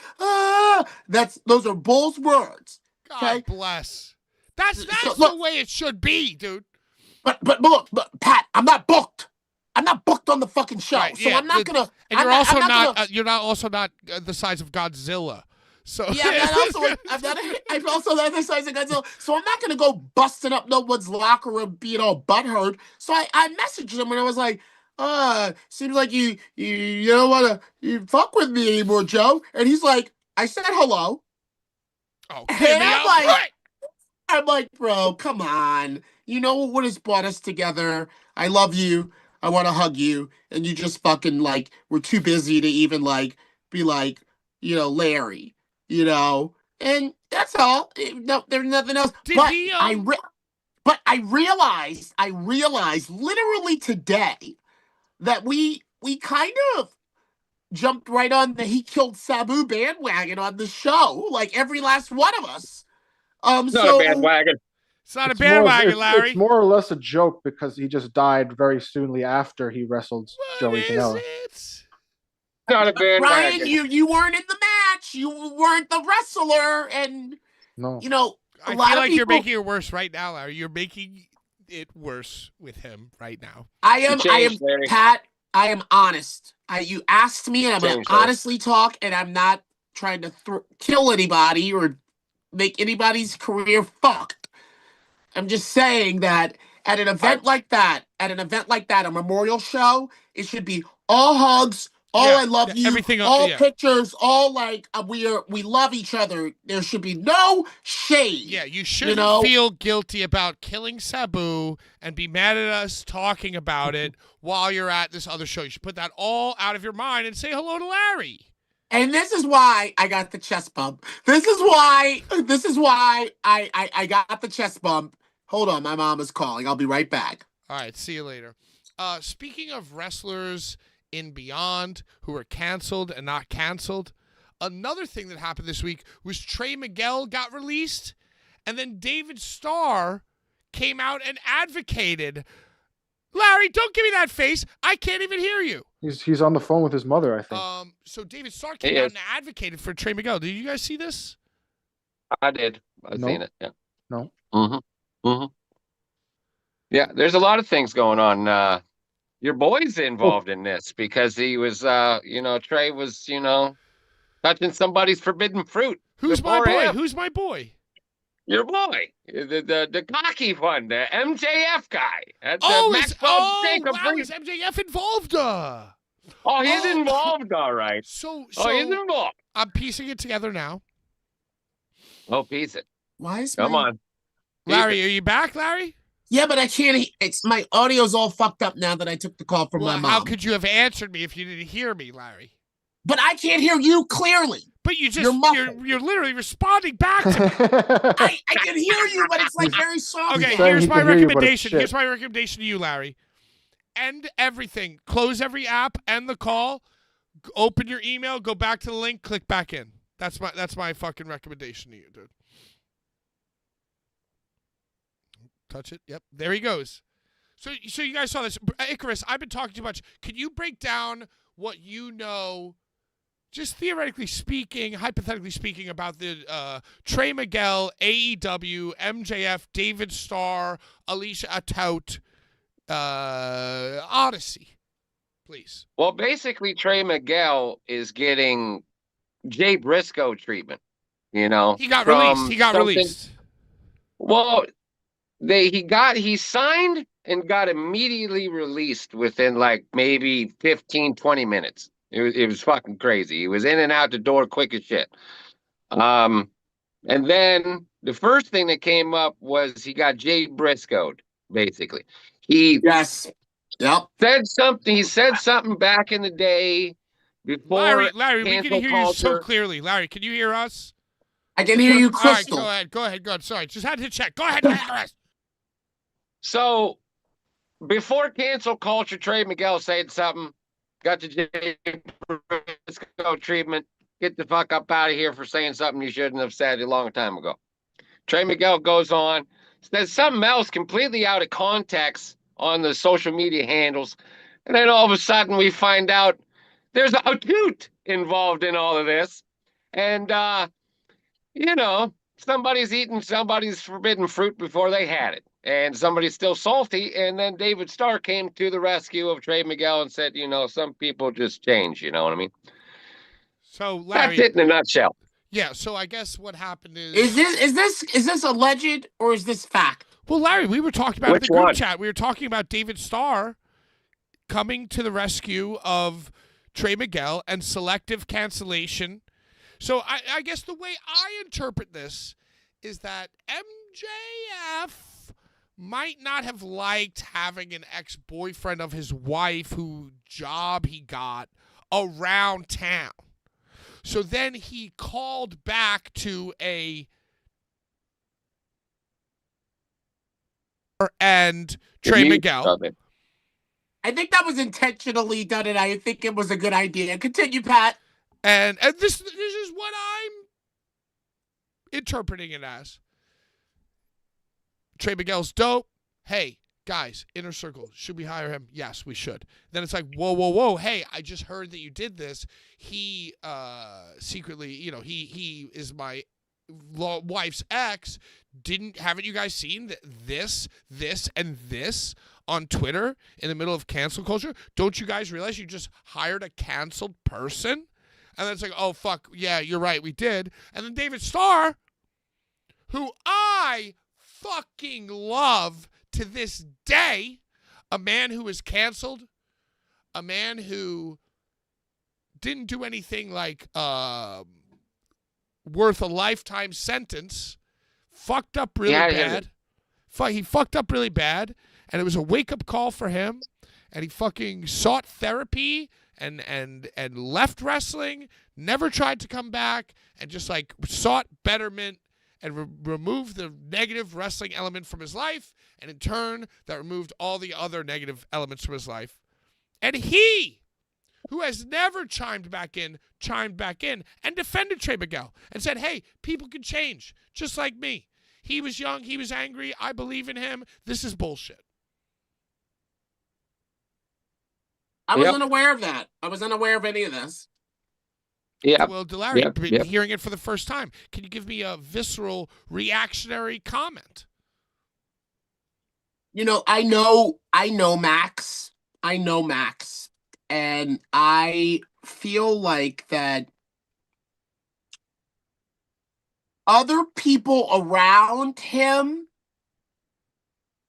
S4: Those are Bull's words. Okay?
S1: God bless. That's
S4: look,
S1: the way it should be, dude.
S4: But look, Pat, I'm not booked. I'm not booked on the fucking show,
S1: right,
S4: so
S1: yeah,
S4: I'm not gonna.
S1: And you're also not. You're not also not the size of Godzilla. So
S4: yeah, I'm also the other size of Godzilla. So I'm not gonna go busting up no one's locker room, being all butthurt. So I messaged him and I was like, seems like you don't wanna fuck with me anymore, Joe. And he's like, I said hello.
S1: Oh,
S4: and I'm like, bro, come on. You know what has brought us together? I love you. I want to hug you, and you just fucking like were too busy to even like be like, Larry, and that's all. No, there's nothing else.
S1: Did
S4: But
S1: he,
S4: I realized literally today that we kind of jumped right on the he killed Sabu bandwagon on the show, like every last one of us.
S3: Not a
S4: So
S3: bandwagon.
S1: It's not a
S2: It's more,
S1: bandwagon,
S2: it's,
S1: Larry.
S2: it's more or less a joke because he just died very soonly after he wrestled
S1: What
S2: Joey
S1: is
S2: Janela.
S1: it?
S3: Not a
S4: Ryan,
S3: bandwagon.
S4: you weren't in the match. You weren't the wrestler, and
S2: No.
S4: a
S1: I
S4: lot
S1: feel
S4: of
S1: like
S4: people.
S1: you're making it worse right now, Larry. You're making it worse with him right now.
S4: I am,
S3: changed, Larry.
S4: Pat. I am honest. You asked me, and I'm going
S3: Changed,
S4: to
S3: Larry.
S4: honestly talk, and I'm not trying to kill anybody or make anybody's career fucked. I'm just saying that at an event like that, a memorial show, it should be all hugs, all
S1: Yeah,
S4: I love you,
S1: everything,
S4: all
S1: yeah.
S4: pictures, all like we love each other. There should be no shade.
S1: Yeah, you shouldn't feel guilty about killing Sabu and be mad at us talking about it while you're at this other show. You should put that all out of your mind and say hello to Larry.
S4: And this is why I got the chest bump. This is why I got the chest bump. Hold on, my mom is calling. I'll be right back.
S1: All right, see you later. Speaking of wrestlers in Beyond who were canceled and not canceled, another thing that happened this week was Trey Miguel got released, and then David Starr came out and advocated. Larry, don't give me that face. I can't even hear you.
S2: He's on the phone with his mother, I think.
S1: So David Starr came out and advocated for Trey Miguel. Did you guys see this?
S3: I did. I've
S2: No.
S3: seen it. Yeah.
S2: No.
S3: Yeah, there's a lot of things going on. Your boy's involved in this because he was, Trey was, touching somebody's forbidden fruit.
S1: Who's my
S3: before
S1: boy?
S3: him.
S1: Who's my boy?
S3: Your boy, the cocky one, the MJF guy. That's
S1: Wow,
S3: Jacob
S1: is MJF involved?
S3: He's involved, all right.
S1: So
S3: he's involved.
S1: I'm piecing it together now.
S3: Oh, piece it.
S4: Why is
S3: Come on.
S1: Larry, are you back, Larry?
S4: Yeah, but I can't. It's my audio's all fucked up now that I took the call from my mom.
S1: How could you have answered me if you didn't hear me, Larry?
S4: But I can't hear you clearly.
S1: But you're literally responding back to me.
S4: I can hear you, but it's like very soft.
S1: Okay,
S2: He's saying
S1: here's
S2: he
S1: my
S2: can hear you, but it's
S1: recommendation.
S2: shit.
S1: Here's my recommendation to you, Larry. End everything. Close every app. End the call. Open your email. Go back to the link. Click back in. That's my fucking recommendation to you, dude. Touch it. Yep. There he goes. So you guys saw this. Icarus, I've been talking too much. Can you break down what you know, just theoretically speaking, hypothetically speaking, about the Trey Miguel, AEW, MJF, David Starr, Alicia Atout, Odyssey, please?
S3: Well, basically, Trey Miguel is getting Jay Briscoe treatment.
S1: He got released. He got released.
S3: Well, he signed and got immediately released within like maybe 15, 20 minutes. It was fucking crazy. He was in and out the door quick as shit. And then the first thing that came up was he got Jay Briscoed, basically.
S4: Yes. Yep.
S3: He said something back in the day before
S1: Larry, we can hear you so clearly. Larry, can you hear us?
S4: I can hear you crystal.
S1: All right, go ahead. Sorry, just had to check. Go ahead.
S3: So, before cancel culture, Trey Miguel said something, got the Jay Briscoe treatment, get the fuck up out of here for saying something you shouldn't have said a long time ago. Trey Miguel goes on, says something else completely out of context on the social media handles, and then all of a sudden we find out there's a toot involved in all of this, and somebody's eating somebody's forbidden fruit before they had it. And somebody's still salty. And then David Starr came to the rescue of Trey Miguel and said, some people just change. You know what I mean?
S1: So, Larry,
S3: that's it in a nutshell.
S1: Yeah. So I guess what happened
S4: is this alleged or is this fact?
S1: Well, Larry, we were talking about it in the group chat. We were talking about David Starr coming to the rescue of Trey Miguel and selective cancellation. So I guess the way I interpret this is that MJF might not have liked having an ex-boyfriend of his wife who job he got around town. So then he called back to and Trey Miguel.
S4: I think that was intentionally done, and I think it was a good idea. Continue, Pat.
S1: And this is what I'm interpreting it as. Trey Miguel's dope. Hey, guys, Inner Circle, should we hire him? Yes, we should. Then it's like, whoa. Hey, I just heard that you did this. He secretly, he is my wife's ex. Haven't you guys seen this, and this on Twitter in the middle of cancel culture? Don't you guys realize you just hired a canceled person? And then it's like, oh, fuck, yeah, you're right, we did. And then David Starr, who I fucking love to this day, a man who was canceled, a man who didn't do anything like worth a lifetime sentence, fucked up really bad. He fucked up really bad, and it was a wake-up call for him, and he fucking sought therapy and left wrestling, never tried to come back, and just like sought betterment and removed the negative wrestling element from his life, and in turn, that removed all the other negative elements from his life. And he, who has never chimed back in and defended Trey Miguel and said, hey, people can change, just like me. He was young, he was angry, I believe in him. This is bullshit.
S4: I was unaware of that. I was unaware of any of this.
S3: Yeah.
S1: Well, Larry, hearing it for the first time, can you give me a visceral, reactionary comment?
S4: I know Max. And I feel like that other people around him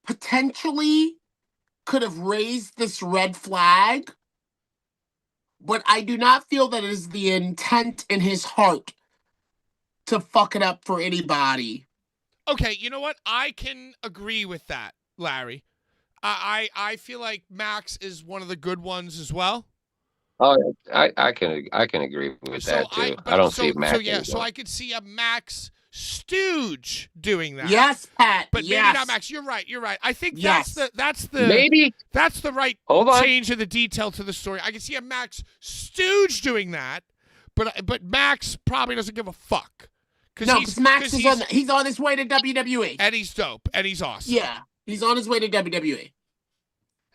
S4: potentially could have raised this red flag, but I do not feel that it is the intent in his heart to fuck it up for anybody.
S1: Okay, you know what? I can agree with that, Larry. I feel like Max is one of the good ones as well.
S3: Oh, I can agree with that too. I don't see Max.
S1: So I could see a Max stooge doing that.
S4: Yes, Pat.
S1: But maybe not Max. You're right. I think that's the right change in the detail to the story. I can see a Max stooge doing that, but Max probably doesn't give a fuck.
S4: Because Max he's on his way to WWE.
S1: And he's dope. And he's awesome.
S4: Yeah. He's on his way to WWE.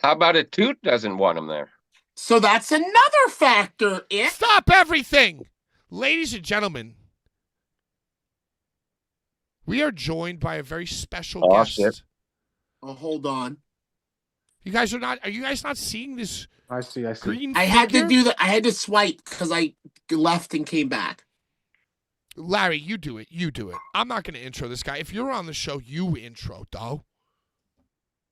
S3: How about a Toot doesn't want him there?
S4: So that's another factor.
S1: Stop everything! Ladies and gentlemen, we are joined by a very special guest.
S3: Shit.
S4: Oh, hold on.
S1: Are you guys not seeing this?
S2: I see.
S1: Green
S4: I had to do that. I had to swipe because I left and came back.
S1: Larry, you do it. I'm not going to intro this guy. If you're on the show, you intro, though.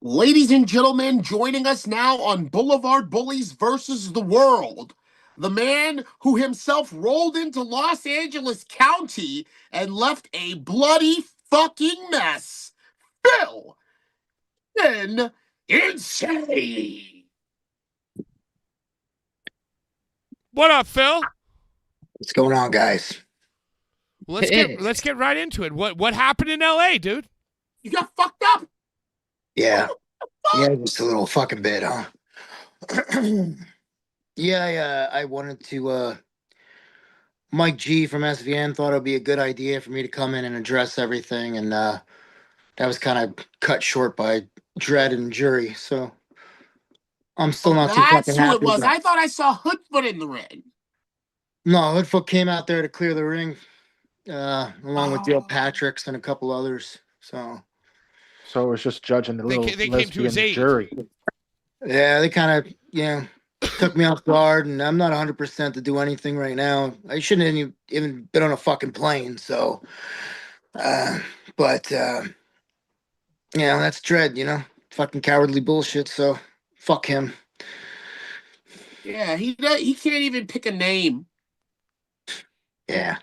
S4: Ladies and gentlemen, joining us now on Blvd Bullies versus the World, the man who himself rolled into Los Angeles County and left a bloody fucking mess, Phil Insane.
S1: What up, Phil?
S5: What's going on, guys?
S1: Well, let's get right into it. What happened in LA, dude?
S4: You got fucked up.
S5: Yeah. Yeah, just a little fucking bit, huh? I wanted to Mike G from SVN thought it would be a good idea for me to come in and address everything, and that was kind of cut short by Dredd and Jury, so I'm still not too fucking happy.
S4: That's who it was. I thought I saw Hoodfoot in the ring.
S5: No, Hoodfoot came out there to clear the ring, along with Dale Patricks and a couple others, so
S2: it was just judging the little
S1: they came to his aid.
S2: jury.
S5: Yeah, they kind of, took me off guard, and I'm not 100% to do anything right now. I shouldn't have even been on a fucking plane, so, that's Dredd, fucking cowardly bullshit, so fuck him.
S4: Yeah, he can't even pick a name.
S5: Yeah.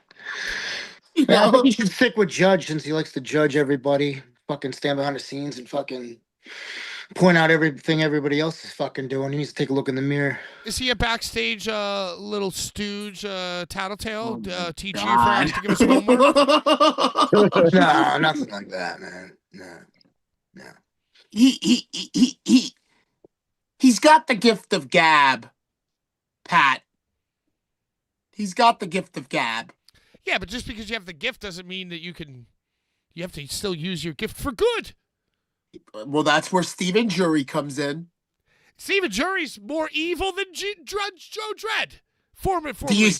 S5: I think he should stick with Judge since he likes to judge everybody. fucking stand behind the scenes and fucking point out everything everybody else is fucking doing. He needs to take a look in the mirror.
S1: Is he a backstage little stooge, tattletale, teaching you
S4: God.
S1: to give us homework?
S5: No, nothing like that, man. No.
S4: He's got the gift of gab, Pat. He's got the gift of gab.
S1: Yeah, but just because you have the gift doesn't mean that you have to still use your gift for good.
S4: Well, that's where Stephen Jury comes in.
S1: Stephen Jury's more evil than Joe Dredd.
S4: Do you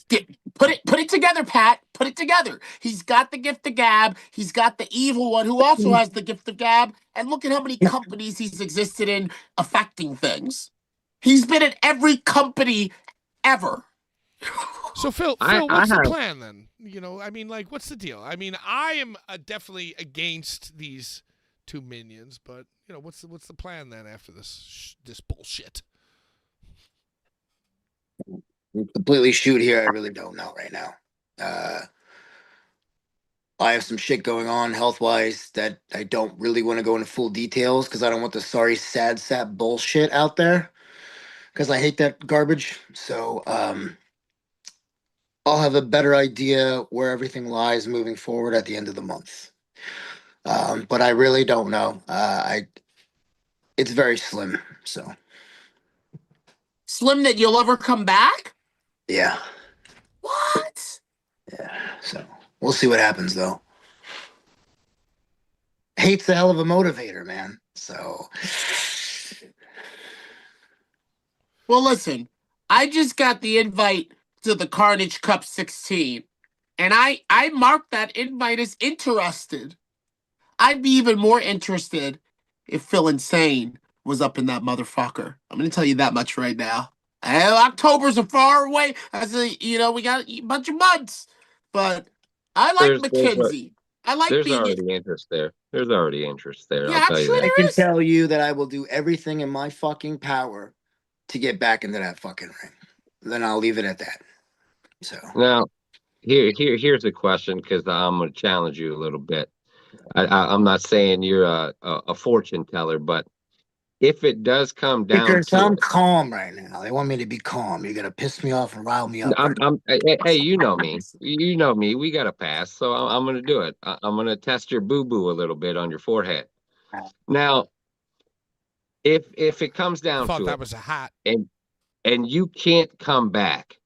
S4: put it together, Pat? Put it together. He's got the gift of gab. He's got the evil one who also has the gift of gab. And look at how many companies he's existed in affecting things. He's been at every company ever.
S1: So Phil, what's the plan then? You know, I mean, like, what's the deal? I mean, I am definitely against these two minions, but you know, what's the plan then after this bullshit?
S5: Completely shoot here. I really don't know right now. I have some shit going on health-wise that I don't really want to go into full details because I don't want the sorry sad sap bullshit out there because I hate that garbage. So I'll have a better idea where everything lies moving forward at the end of the month. But I really don't know. It's very slim. So
S4: Slim that you'll ever come back?
S5: yeah.
S4: What?
S5: Yeah. So we'll see what happens though. Hate's a hell of a motivator, man. So
S4: Well, listen, I just got the invite to the Carnage Cup 16, and I marked that invite as interested. I'd be even more interested if Phil Insane was up in that motherfucker. I'm going to tell you that much right now. October's a far away. We got a bunch of months, but I like McKenzie. I like
S3: There's
S4: being.
S3: already interest there. There's already interest there.
S4: Yeah,
S3: I'll
S4: I'm
S3: tell you
S4: sure
S3: that.
S5: I
S4: there
S5: can
S4: is.
S5: tell you that I will do everything in my fucking power to get back into that fucking ring. Then I'll leave it at that. So
S3: Now, here's a question because I'm going to challenge you a little bit. I'm not saying you're a fortune teller, but if it does come down
S5: because
S3: to
S5: I'm
S3: it,
S5: calm right now. They want me to be calm. You're gonna piss me off and rile me up.
S3: hey, you know me. You know me. We got a pass, so I'm going to do it. I'm going to test your boo-boo a little bit on your forehead. Now, if it comes
S1: I
S3: down
S1: thought
S3: to
S1: that
S3: it,
S1: was a hat.
S3: and you can't come back,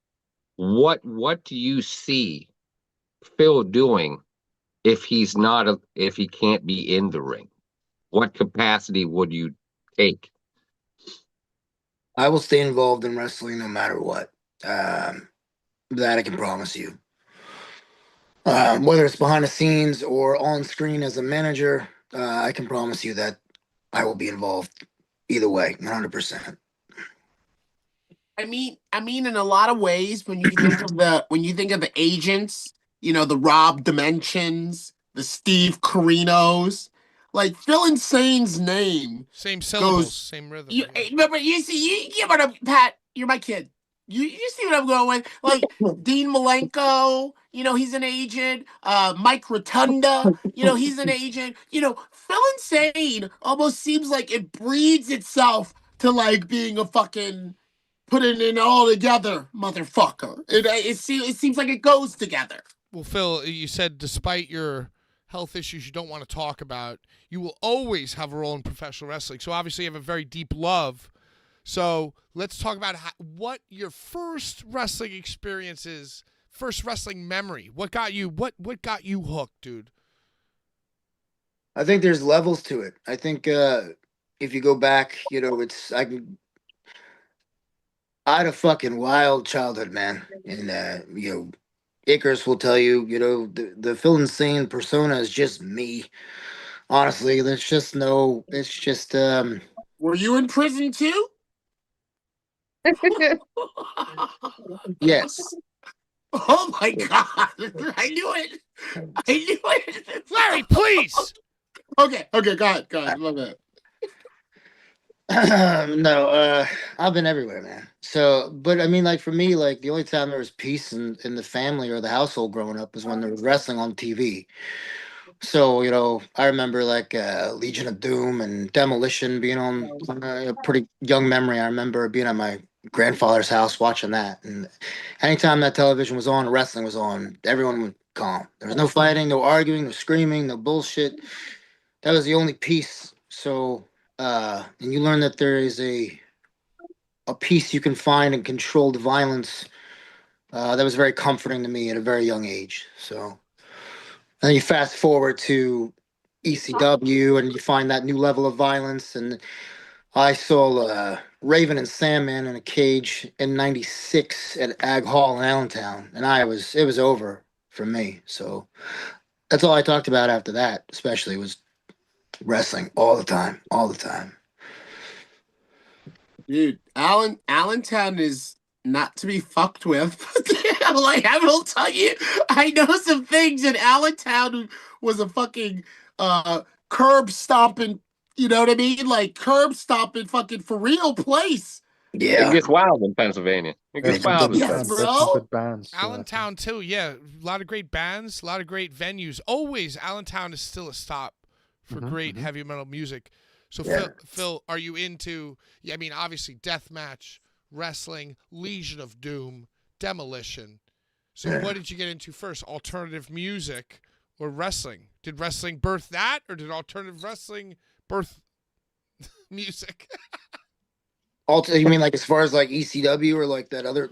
S3: what do you see Phil doing if if he can't be in the ring? What capacity would you take?
S5: I will stay involved in wrestling no matter what. That I can promise you. Whether it's behind the scenes or on screen as a manager, I can promise you that I will be involved either way, 100%.
S4: I mean, in a lot of ways, when you think of the agents, the Rob Dimensions, the Steve Carinos, like Phil Insane's name.
S1: Same syllables,
S4: Goes-
S1: same rhythm.
S4: You
S1: yeah.
S4: remember? You see, you what up, Pat? You're my kid. You see what I'm going with? Like Dean Malenko, he's an agent. Mike Rotunda, he's an agent. Phil Insane almost seems like it breeds itself to like being a fucking putting it all together, motherfucker. It seems like it goes together.
S1: Well, Phil, you said despite your health issues you don't want to talk about, you will always have a role in professional wrestling. So obviously you have a very deep love. So let's talk about what your first wrestling experience is, first wrestling memory. What got you hooked, dude?
S5: I think there's levels to it. I think if you go back, I had a fucking wild childhood, man. And Icarus will tell you, the Phil Insane persona is just me. Honestly, it's just
S4: Were you in prison too?
S5: yes.
S4: Oh my god! I knew it.
S1: Larry, please.
S4: Okay, go ahead. Love it.
S5: No, I've been everywhere, man. So, but I mean, like for me, like the only time there was peace in the family or the household growing up was when there was wrestling on TV. So, I remember like Legion of Doom and Demolition being on a pretty young memory. I remember being at my grandfather's house watching that. And anytime that television was on, wrestling was on, everyone would calm. There was no fighting, no arguing, no screaming, no bullshit. That was the only peace. So, and you learn that there is a peace you can find in controlled violence. That was very comforting to me at a very young age. So, and then you fast forward to ECW and you find that new level of violence. And I saw Raven and Sandman in a cage in '96 at Ag Hall in Allentown. And it was over for me. So that's all I talked about after that, especially was wrestling all the time, all the time.
S4: Dude, Allentown is not to be fucked with. Like, I will tell you, I know some things in Allentown was a fucking curb stomping, you know what I mean? Like curb stomping fucking for real place.
S3: It
S5: Yeah.
S3: gets wild in Pennsylvania. It
S2: There's
S3: gets
S2: some
S3: wild
S2: good
S3: in
S4: Yes,
S2: bands.
S3: Pennsylvania.
S2: There's some
S4: bro.
S2: good bands.
S1: Allentown too, yeah. A lot of great bands, a lot of great venues. Always, Allentown is still a stop for great heavy metal music. So,
S5: Yeah.
S1: Phil, are you into? Yeah, I mean, obviously, deathmatch, wrestling, Legion of Doom, Demolition. So,
S5: Yeah.
S1: what did you get into first? Alternative music or wrestling? Did wrestling birth that, or did alternative wrestling birth music?
S5: Also, you mean like as far as like ECW or like that other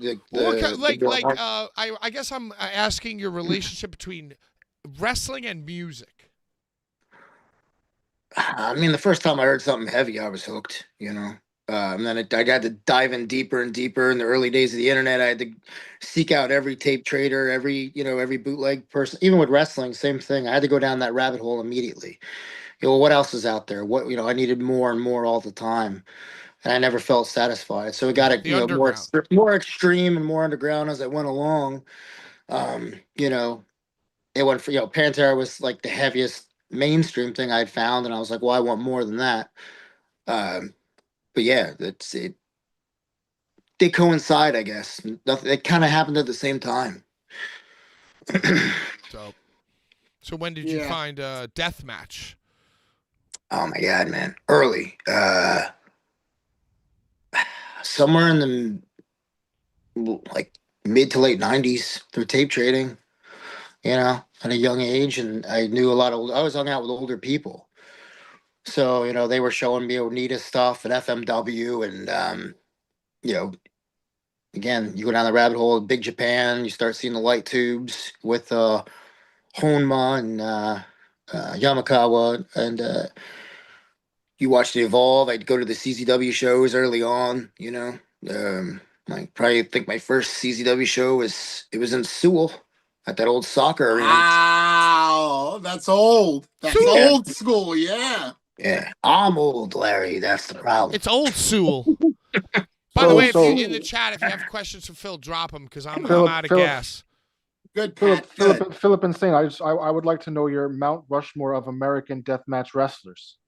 S1: I guess I'm asking your relationship between wrestling and music.
S5: I mean, the first time I heard something heavy, I was hooked, And then I got to dive in deeper and deeper. In the early days of the internet, I had to seek out every tape trader, every bootleg person. Even with wrestling, same thing. I had to go down that rabbit hole immediately. What else is out there? I needed more and more all the time, and I never felt satisfied. So it got
S1: The underground.
S5: more extreme and more underground as I went along. It went for Pantera was like the heaviest mainstream thing I'd found, and I was like, well, I want more than that. But yeah, that's it. They coincide, I guess. It kind of happened at the same time.
S1: So when did you find deathmatch?
S5: Oh my god, man! Early, somewhere in the like mid to late '90s through tape trading. At a young age, and I knew a lot of. I was hung out with older people, so they were showing me Onita stuff and FMW, and again, you go down the rabbit hole of Big Japan, you start seeing the light tubes with Honma and Yamakawa, and you watch the evolve. I'd go to the CZW shows early on, I probably think my first CZW show was in Sewell at that old soccer arena.
S4: Wow, that's old. That's old school, yeah.
S5: Yeah, I'm old, Larry. That's the problem.
S1: It's old Sewell. By the way, if you in the chat, if you have questions for Phil, drop them because I'm out of gas.
S4: Good, Pat.
S2: Philip and Singh, I would like to know your Mount Rushmore of American deathmatch wrestlers.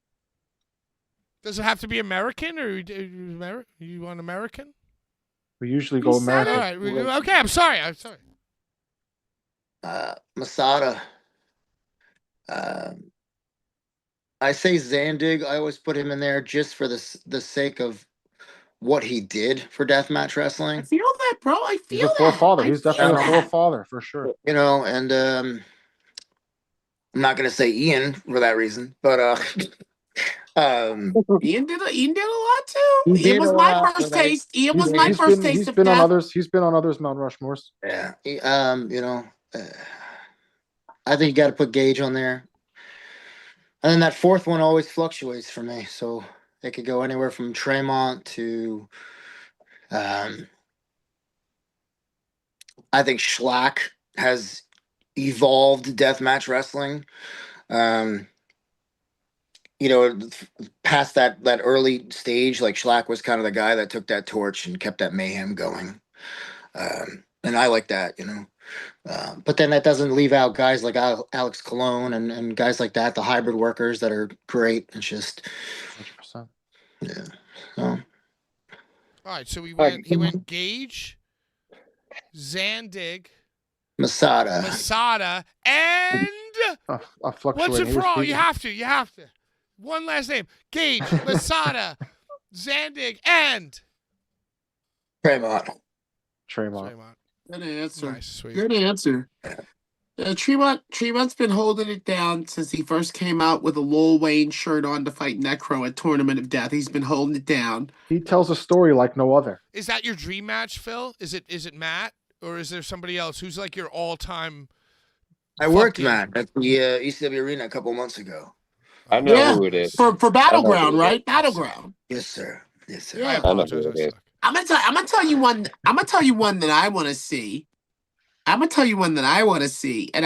S1: Does it have to be American, or you want American?
S2: We usually go American.
S1: All right. Okay, I'm sorry.
S5: Masada. I say Zandig. I always put him in there just for the sake of what he did for deathmatch wrestling.
S4: I feel that, bro. I feel
S2: He's a forefather. He's definitely a forefather for sure.
S5: And I'm not gonna say Ian for that reason, but
S4: Ian did a lot too. Ian was my first taste. Ian was my first taste of death.
S2: He's been on others Mount Rushmores.
S5: Yeah. I think you got to put Gage on there. And then that fourth one always fluctuates for me. So it could go anywhere from Tremont to, I think Schlack has evolved deathmatch wrestling. Past that early stage, like Schlack was kind of the guy that took that torch and kept that mayhem going. And I like that, but then that doesn't leave out guys like Alex Colon and guys like that, the hybrid workers that are great. It's just
S2: 100%.
S5: Yeah. All
S1: right, so he went Gage, Zandig,
S5: Masada,
S1: and
S2: A
S1: Once
S2: fluctuating.
S1: and for all,
S2: EST.
S1: you have to. You have to. One last name: Gage, Masada, Zandig, and
S5: Tremont.
S2: Tremont.
S1: Draymond.
S4: Good answer.
S1: Nice, sweet.
S4: Good answer. Tremont's been holding it down since he first came out with a Lil Wayne shirt on to fight Necro at Tournament of Death. He's been holding it down.
S2: He tells a story like no other.
S1: Is that your dream match, Phil? Is it Matt, or is there somebody else who's like your all-time?
S5: I worked
S1: fucking-
S5: Matt at the ECW Arena a couple months ago.
S3: I know
S4: Yeah.
S3: who it is.
S4: For Battleground,
S3: I know.
S4: right? Battleground.
S5: Yes, sir. Yes, sir.
S4: Yeah.
S1: I
S3: I know
S1: apologize.
S3: who it
S1: I
S3: is.
S1: suck.
S4: I'm gonna tell you one. I'm gonna tell you one that I want to see. And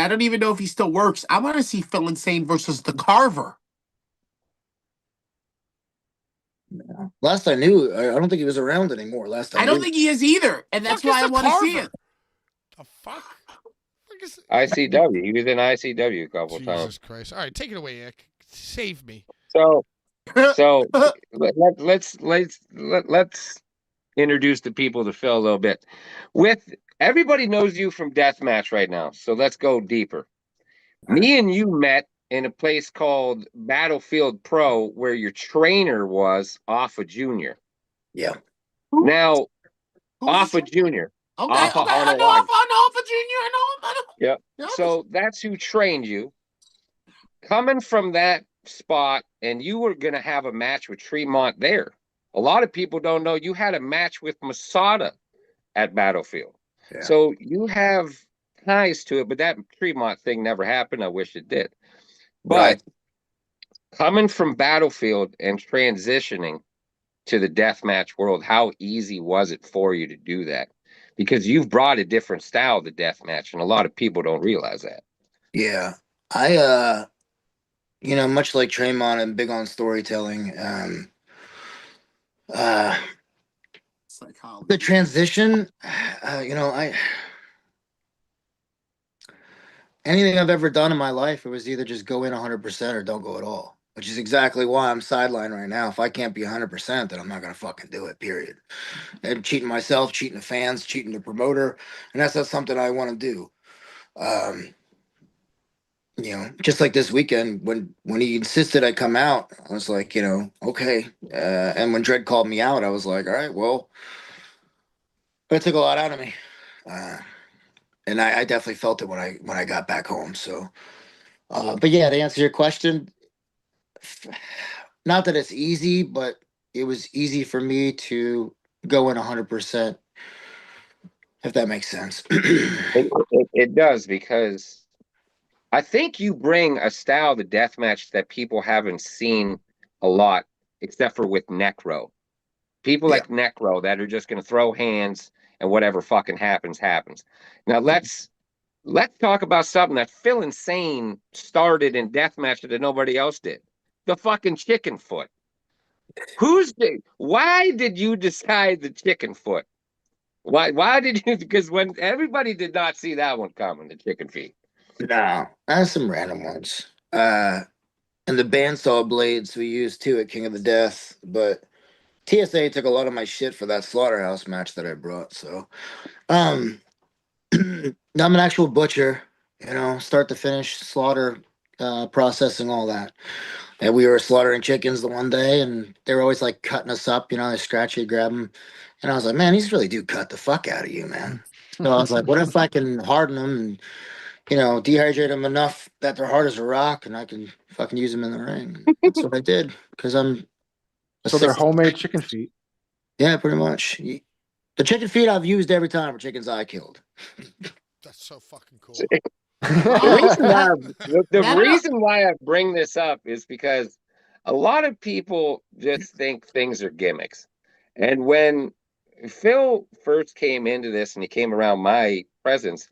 S4: I don't even know if he still works. I want to see Phil Insane versus the Carver.
S5: Last I knew, I don't think he was around anymore. Last
S4: I don't think he is either, and that's
S1: Fuck is
S4: why I
S1: the
S4: want to see
S1: Carver?
S4: it.
S1: The fuck? Fuck is
S3: ICW. He was in ICW a couple
S1: Jesus
S3: times.
S1: Christ! All right, take it away, Ick. Save me.
S3: So let's introduce the people to Phil a little bit. With everybody knows you from Deathmatch right now, so let's go deeper. Me and you met in a place called Battlefield Pro, where your trainer was Alpha Junior.
S5: Yeah.
S3: Now,
S4: Who's
S3: Alpha
S4: the-
S3: Junior.
S4: Okay,
S3: Alpha
S4: okay. I
S3: Arnold
S4: know
S3: Wine.
S4: Alpha Junior. I know.
S3: Yep.
S4: Yeah.
S3: So that's who trained you. Coming from that spot, and you were going to have a match with Tremont there. A lot of people don't know you had a match with Masada at Battlefield.
S5: Yeah.
S3: So you have ties to it, but that Tremont thing never happened. I wish it did. But
S5: Right.
S3: coming from Battlefield and transitioning to the deathmatch world, how easy was it for you to do that? Because you've brought a different style to deathmatch, and a lot of people don't realize that.
S5: Yeah. Much like Tremont, I'm big on storytelling.
S4: Psychology.
S5: The transition, anything I've ever done in my life, it was either just go in 100% or don't go at all, which is exactly why I'm sidelined right now. If I can't be 100%, then I'm not going to fucking do it, period. I'm cheating myself, cheating the fans, cheating the promoter, and that's not something I want to do. Just like this weekend when he insisted I come out, I was like, okay. And when Dredd called me out, I was like, all right, well, that took a lot out of me. And I definitely felt it when I got back home. So, but yeah, to answer your question, not that it's easy, but it was easy for me to go in 100%, if that makes sense.
S3: It does, because I think you bring a style to deathmatch that people haven't seen a lot, except for with Necro. People like Necro that are just going to throw hands and whatever fucking happens, happens. Now let's talk about something that Phil Insane started in deathmatch that nobody else did. The fucking chicken foot. Why did you decide the chicken foot? Why did you? Because when everybody did not see that one coming, the chicken feet.
S5: No, that's some random ones. And the bandsaw blades we used too at King of the Death, but TSA took a lot of my shit for that slaughterhouse match that I brought. So, I'm an actual butcher, start to finish, slaughter, processing, all that. And we were slaughtering chickens the one day, and they were always like cutting us up, they scratch you, grab them. And I was like, man, these really do cut the fuck out of you, man. So I was like, what if I can harden them and, dehydrate them enough that they're hard as a rock and I can fucking use them in the ring. And that's what I did, because I'm
S2: So they're homemade chicken feet.
S5: Yeah, pretty much. The chicken feet I've used every time for chickens I killed.
S1: That's so fucking cool.
S3: The reason why I bring this up is because a lot of people just think things are gimmicks. And when Phil first came into this and he came around my presence,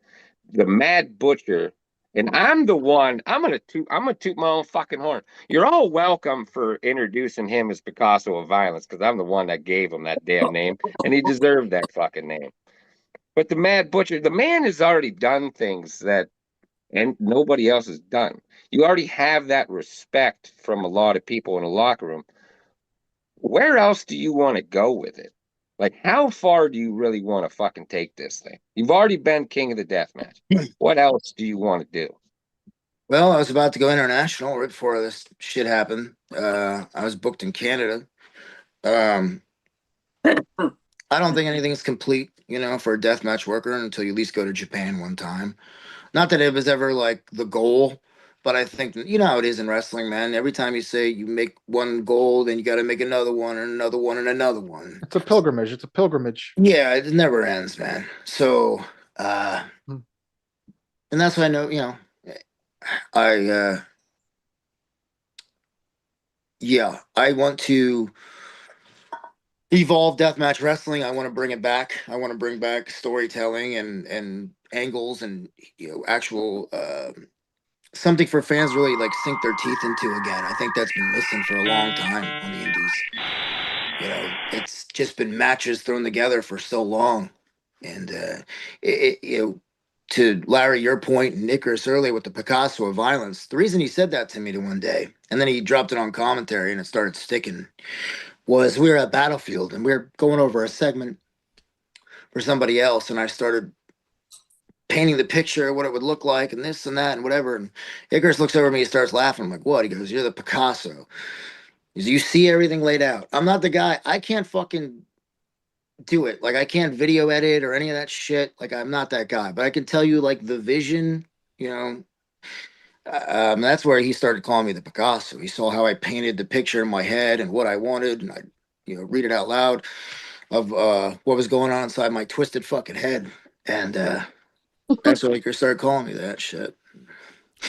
S3: the Mad Butcher, and I'm gonna toot my own fucking horn. You're all welcome for introducing him as Picasso of Violence, because I'm the one that gave him that damn name, and he deserved that fucking name. But the Mad Butcher, the man has already done things that and nobody else has done. You already have that respect from a lot of people in the locker room. Where else do you want to go with it? Like, how far do you really want to fucking take this thing? You've already been King of the Deathmatch. What else do you want to do?
S5: Well, I was about to go international right before this shit happened. I was booked in Canada. Um, I don't think anything is complete, for a deathmatch worker until you at least go to Japan one time. Not that it was ever like the goal, but I think you know how it is in wrestling, man. Every time you say you make one goal, then you got to make another one and another one and another one.
S2: It's a pilgrimage. It's a pilgrimage.
S5: Yeah, it never ends, man. So,
S2: Hmm.
S5: and that's why I know, I yeah, I want to evolve deathmatch wrestling. I want to bring it back. I want to bring back storytelling and angles and actual something for fans to really like sink their teeth into again. I think that's been missing for a long time on the indies. It's just been matches thrown together for so long, and to Larry, your point, and Nickers earlier with the Picasso of violence. The reason he said that to me the one day, and then he dropped it on commentary, and it started sticking, was we were at Battlefield and we were going over a segment for somebody else, and I started painting the picture of what it would look like and this and that and whatever. And Icarus looks over at me, he starts laughing. I'm like, what? He goes, you're the Picasso. He goes, you see everything laid out. I'm not the guy. I can't fucking do it. Like, I can't video edit or any of that shit. Like, I'm not that guy. But I can tell you, like, the vision, that's where he started calling me the Picasso. He saw how I painted the picture in my head and what I wanted, and I, read it out loud of what was going on inside my twisted fucking head. And that's when he started calling me that shit.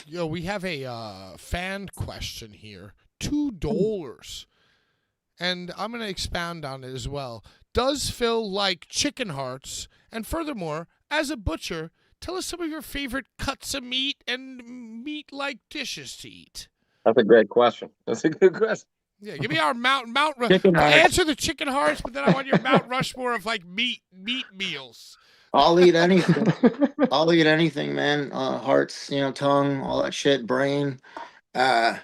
S1: Yo, we have a fan question here. $2. And I'm going to expound on it as well. Does Phil like chicken hearts? And furthermore, as a butcher, tell us some of your favorite cuts of meat and meat-like dishes to eat.
S3: That's a great question. That's a good question.
S1: Yeah, give me our Mount
S5: Chicken hearts.
S1: Answer the chicken hearts, but then I want your Mount Rushmore of like meat meals.
S5: I'll eat anything. I'll eat anything, man. Hearts, tongue, all that shit, brain.
S2: You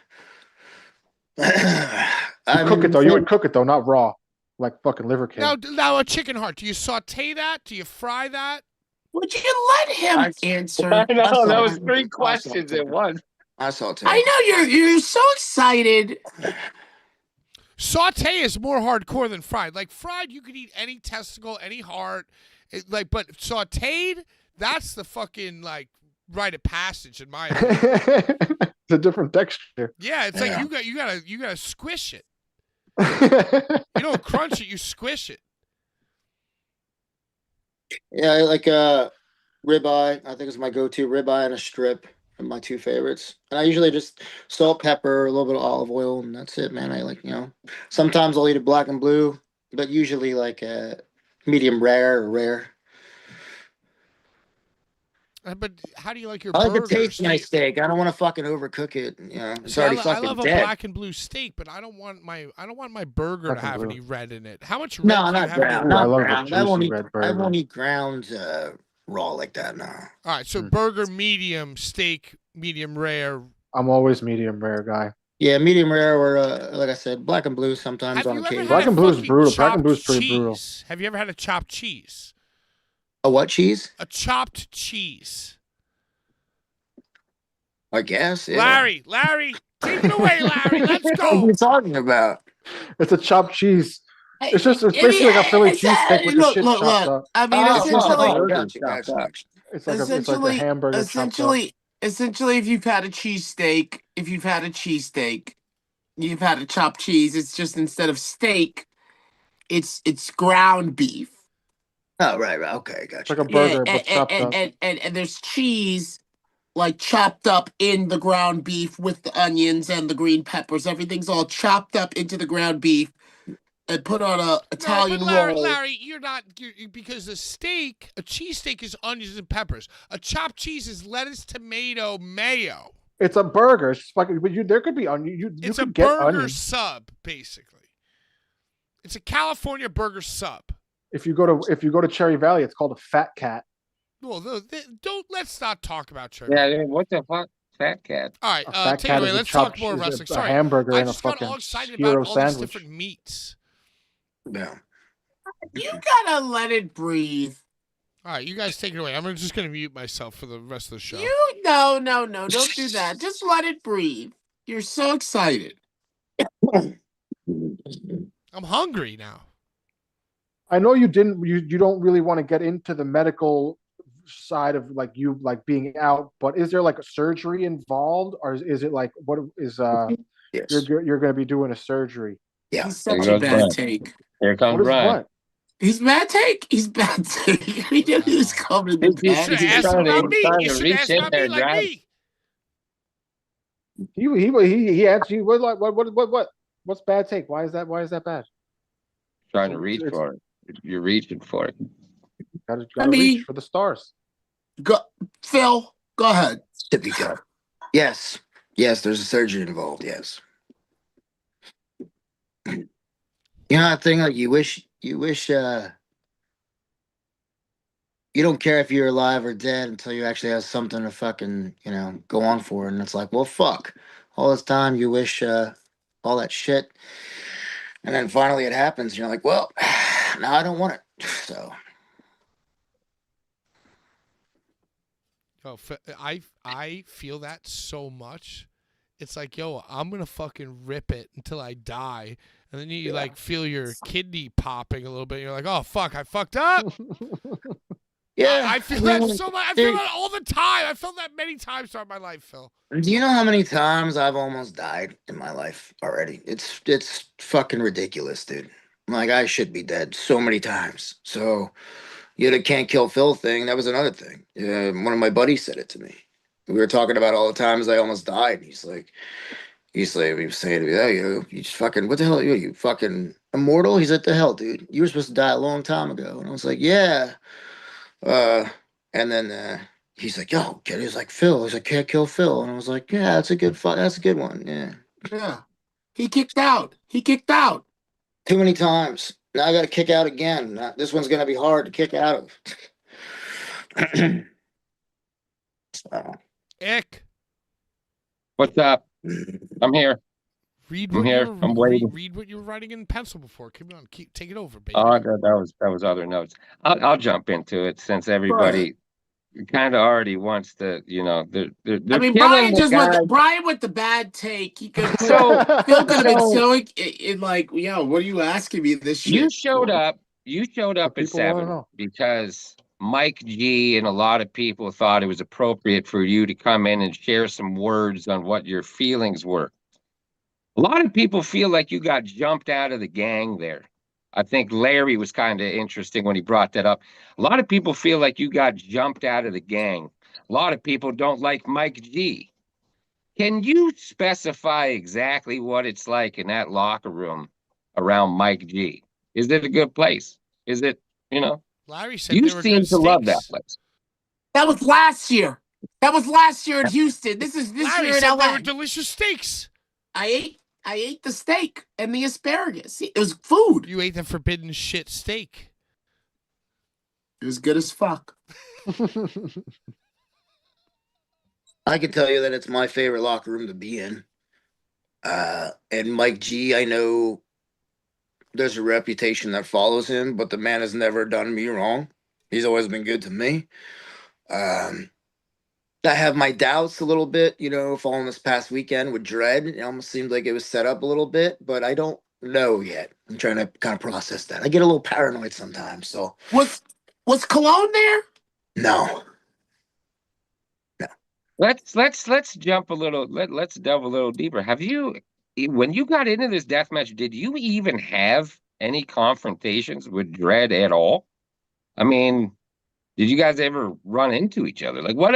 S2: cook it though. You would cook it though, not raw, like fucking liver cake.
S1: Now a chicken heart. Do you saute that? Do you fry that?
S4: Would you let him answer?
S3: I know that was 3 questions at once.
S5: I saute.
S4: I know you're so excited.
S1: Saute is more hardcore than fried. Like fried, you could eat any testicle, any heart. But sauteed, that's the fucking like rite of passage in my opinion.
S2: It's a different texture.
S1: Yeah, it's like you gotta squish it. You don't crunch it, you squish it.
S5: Yeah, I like ribeye. I think it's my go-to ribeye and a strip. Are my 2 favorites. And I usually just salt, pepper, a little bit of olive oil, and that's it, man. I like, sometimes I'll eat it black and blue, but usually like medium rare or rare.
S1: But how do you like your
S5: I like
S1: burgers?
S5: a tasty nice steak. I don't want to fucking overcook it. It's already fucking
S1: I love
S5: dead.
S1: a black and blue steak, but I don't want my burger
S2: Black
S1: to have
S2: and blue.
S1: any red in it. How much red
S5: No,
S1: do you
S5: not
S1: have
S5: brown.
S1: in
S5: Not
S2: I love a
S5: brown. I won't
S2: juicy
S5: eat.
S2: red
S5: I
S2: burger.
S5: won't eat ground raw like that. No.
S1: All right, so burger medium, steak medium rare.
S2: I'm always medium rare guy.
S5: Yeah, medium rare or like I said, black and blue sometimes
S1: Have
S5: on
S1: you ever
S5: occasion.
S1: had
S2: Black
S1: a
S2: and blue is
S1: fucking
S2: brutal. Black and
S1: chopped
S2: blue is pretty
S1: cheese?
S2: brutal.
S1: Have you ever had a chopped cheese?
S5: A what cheese?
S1: A chopped cheese.
S5: I guess. Yeah.
S1: Larry, take it away, Larry. Let's
S5: What are
S1: go.
S5: you talking about?
S2: It's a chopped cheese. It's basically like a Philly cheesesteak with the shit chopped up.
S4: I mean,
S5: Oh,
S4: essentially,
S5: gotcha.
S2: It's like a hamburger chopped up.
S4: Essentially, if you've had a cheesesteak, you've had a chopped cheese. It's just instead of steak, it's ground beef.
S5: Oh, right. Okay,
S2: It's
S5: gotcha.
S2: like a burger, but chopped up.
S4: And there's cheese like chopped up in the ground beef with the onions and the green peppers. Everything's all chopped up into the ground beef and put on a Italian roll.
S1: Larry, you're because a cheesesteak is onions and peppers. A chopped cheese is lettuce, tomato, mayo.
S2: It's a burger. It's fucking. But there could be onion. You
S1: It's
S2: could
S1: a
S2: get
S1: burger
S2: onions.
S1: sub, basically. It's a California burger sub.
S2: If you go to Cherry Valley, it's called a Fat Cat.
S1: Well, let's not talk about Cherry.
S3: Yeah, dude, what the fuck? Fat cat.
S1: All right,
S2: A fat
S1: take it
S2: cat
S1: away.
S2: is a
S1: Let's talk
S2: chopped
S1: more
S2: cheese,
S1: wrestling.
S2: a
S1: Sorry,
S2: hamburger
S1: I
S2: and a
S1: just got
S2: fucking
S1: all excited
S2: hero
S1: about all these
S2: sandwich.
S1: different meats.
S5: Yeah.
S4: You gotta let it breathe.
S1: All right, you guys take it away. I'm just gonna mute myself for the rest of the show.
S4: No, don't do that. Just let it breathe. You're so excited.
S1: I'm hungry now.
S2: I know you didn't. You don't really want to get into the medical side of like you like being out, but is there like a surgery involved, or is it like what is
S5: Yes.
S2: you're going to be doing a surgery?
S5: Yeah.
S4: He's
S3: There
S4: such
S3: goes
S4: a bad
S3: Brian.
S4: take.
S3: Here comes
S2: What is
S3: Brian.
S2: what?
S4: He's bad take. He's bad take. He knew he was coming to
S3: He's
S4: bad
S1: You should
S3: He's
S1: ask
S3: trying to-
S1: about
S3: he's
S1: me.
S3: trying
S1: You
S3: to
S1: should
S3: reach
S1: ask
S3: in
S1: about
S3: there
S1: me
S3: and
S1: like
S3: grab-
S1: me.
S2: He answered you. What's bad take? Why is that bad?
S3: Trying to reach for it. You're reaching for it.
S2: Gotta
S4: I mean-
S2: reach for the stars.
S4: Go, Phil, go ahead.
S5: Tippy cup. Yes. Yes, there's a surgery involved, yes. You know that thing like you wish you don't care if you're alive or dead until you actually have something to fucking, go on for. And it's like, well, fuck. All this time you wish all that shit. And then finally it happens. And you're like, well, now I don't want it. So
S1: Oh, I feel that so much. It's like, yo, I'm gonna fucking rip it until I die, and then you like feel your kidney popping a little bit. You're like, oh fuck, I fucked up.
S5: yeah.
S1: I feel that so much. I feel that all the time. I felt that many times throughout my life, Phil.
S5: Do you know how many times I've almost died in my life already? It's fucking ridiculous, dude. Like I should be dead so many times. So the can't kill Phil thing, that was another thing. One of my buddies said it to me. We were talking about all the times I almost died. And he was saying to me, oh, you just fucking, what the hell are you? You fucking immortal? He's like, the hell, dude? You were supposed to die a long time ago. And I was like, yeah. And then he's like, yo, kid. He's like, Phil. He's like, can't kill Phil. And I was like, yeah, that's a good one. Yeah.
S4: Yeah. He kicked out.
S5: Too many times. Now I got to kick out again. This one's going to be hard to kick out of. So,
S1: Ick.
S3: What's up? I'm here.
S1: Read
S3: I'm
S1: what
S3: here.
S1: you were,
S3: I'm waiting.
S1: read what you were writing in pencil before. Come on, take it over, baby.
S3: Oh, that was other notes. I'll jump into it since everybody kind of already wants to, they're
S4: I mean,
S3: killing
S4: Brian
S3: the
S4: just
S3: guy.
S4: Brian with the bad take. He could
S3: So
S4: Phil could have been so in like, yo, what are you asking me this shit?
S3: you showed up at
S2: People wanna
S3: 7
S2: know.
S3: because Mike G and a lot of people thought it was appropriate for you to come in and share some words on what your feelings were. A lot of people feel like you got jumped out of the gang there. I think Larry was kind of interesting when he brought that up. A lot of people feel like you got jumped out of the gang. A lot of people don't like Mike G. Can you specify exactly what it's like in that locker room around Mike G? Is it a good place? Is it,
S1: Larry said
S3: you
S1: they were
S3: seem
S1: good
S3: to love that
S1: steaks.
S3: place.
S4: That was last year. In Houston. This is this
S1: Larry
S4: year in
S1: said
S4: LA.
S1: they were delicious steaks.
S4: I ate the steak and the asparagus. It was food.
S1: You ate the forbidden shit steak.
S4: It was good as fuck.
S5: I can tell you that it's my favorite locker room to be in. And Mike G, I know there's a reputation that follows him, but the man has never done me wrong. He's always been good to me. I have my doubts a little bit, following this past weekend with Dread. It almost seemed like it was set up a little bit, but I don't know yet. I'm trying to kind of process that. I get a little paranoid sometimes. So
S4: Was Cologne there?
S5: no.
S3: Let's jump a little. Let's delve a little deeper. Have you, when you got into this death match, did you even have any confrontations with Dread at all? I mean, did you guys ever run into each other? Like, what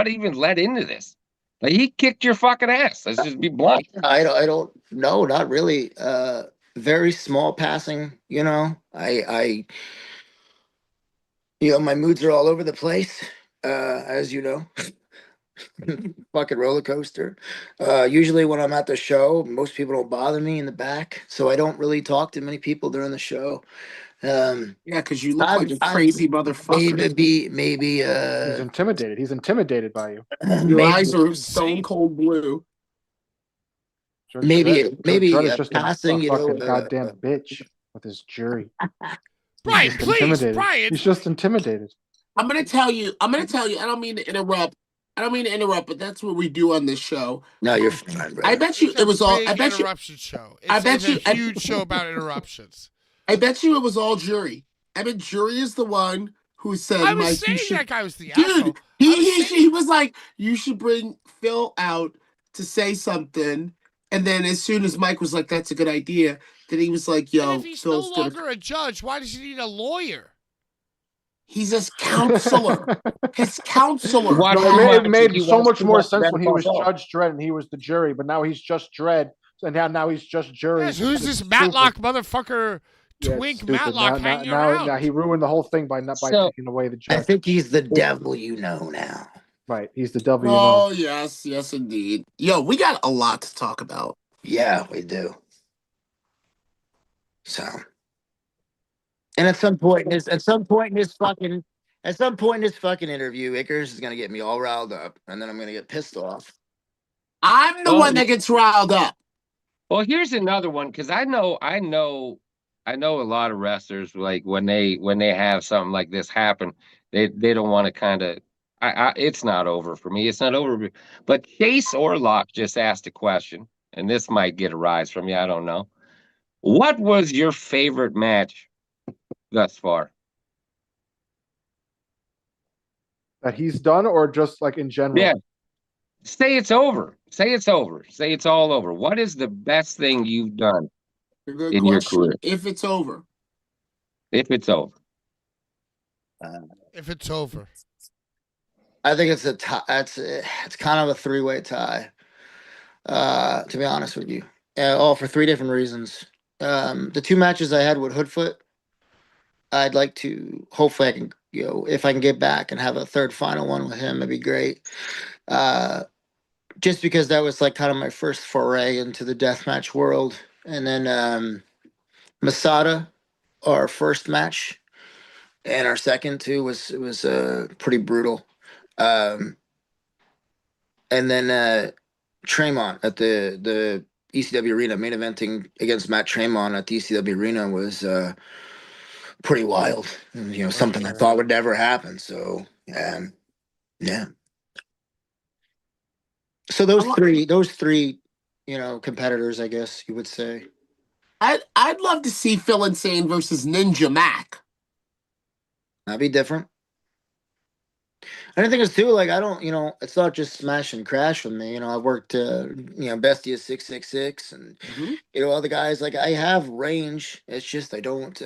S3: even led into this? Like, he kicked your fucking ass. Let's just be blunt.
S5: I don't know, not really. Very small passing, I my moods are all over the place, as you know. Fucking roller coaster. Usually when I'm at the show, most people don't bother me in the back, so I don't really talk to many people during the show.
S4: Yeah, because you look
S5: I'm-
S4: like a crazy motherfucker.
S5: Maybe
S2: He's intimidated. He's intimidated by you.
S4: Your eyes are
S1: Insane.
S4: stone cold blue.
S5: Maybe
S2: Dread is just
S5: passing,
S2: a fucking goddamn bitch with his jury.
S1: Brian,
S2: He's
S1: please,
S2: intimidated.
S1: Brian.
S2: He's just intimidated.
S4: I'm gonna tell you. I don't mean to interrupt. But that's what we do on this show.
S5: No, you're fine,
S4: I
S5: brother.
S4: bet you
S1: It's
S4: it
S1: a
S4: was all.
S1: big interruption show.
S4: I
S1: It's
S4: bet
S1: a
S4: you.
S1: huge show about interruptions.
S4: I bet you it was all Jury. I bet Jury is the one who said,
S1: I was
S4: "Mike, you
S1: saying
S4: should."
S1: that guy was the
S4: Dude,
S1: asshole. I was saying-
S4: he was like, "You should bring Phil out to say something." And then as soon as Mike was like, "That's a good idea," then he was like,
S1: and
S4: "Yo,
S1: if he's
S4: Phil's
S1: no
S4: gonna."
S1: longer a judge, why does he need a lawyer?
S4: He's his counselor. His counselor.
S3: Watch
S2: No,
S3: too
S2: it
S3: much.
S2: made
S3: He
S2: so
S3: watched
S2: much
S3: too
S2: more
S3: much
S2: sense
S3: Better
S2: when he
S3: Call
S2: was
S3: Saul.
S2: Judge Dredd and he was the jury, but now he's just Dredd, and now he's just jury.
S1: Yes, who's
S2: It's
S1: this
S2: stupid.
S1: Matlock motherfucker,
S2: Yeah, it's
S1: twink
S2: stupid.
S1: Matlock hanging
S2: now
S1: around?
S2: he ruined the whole thing by
S3: So
S2: taking away the
S5: I
S2: judge.
S5: think he's the devil you know now.
S2: Right, he's the W.
S4: Oh yes, yes indeed. Yo, we got a lot to talk about.
S5: Yeah, we do. So, and at some point in this fucking interview, Icarus is gonna get me all riled up, and then I'm gonna get pissed off.
S4: I'm the one that gets riled up.
S3: Well, here's another one because I know a lot of wrestlers like when they have something like this happen, they don't want to kind of. It's not over for me. It's not over. But Chase Orlock just asked a question, and this might get a rise from you. I don't know. What was your favorite match thus far?
S2: That he's done, or just like in general.
S3: Yeah. Say it's over. Say it's over. Say it's all over. What is the best thing you've done
S4: Good
S3: in your
S4: question.
S3: career?
S4: If it's over.
S3: If it's over.
S1: If it's over.
S5: I think it's a tie. It's kind of a three-way tie. To be honest with you, all for three different reasons. The two matches I had with Hoodfoot, I'd like to. Hopefully, I can. If I can get back and have a third final one with him, it'd be great. Just because that was like kind of my first foray into the deathmatch world, and then Masada, our first match, and our second too was pretty brutal. And then Tremont at the ECW Arena, main eventing against Matt Tremont at the ECW Arena was pretty wild. And, something I thought would never happen. So yeah. So those three, competitors, I guess you would say.
S4: I'd love to see Phil Insane versus Ninja Mac.
S5: That'd be different. And I think it's too, like, I don't, it's not just smash and crash with me. I worked, Bestia 666 and, other guys. Like, I have range. It's just I don't.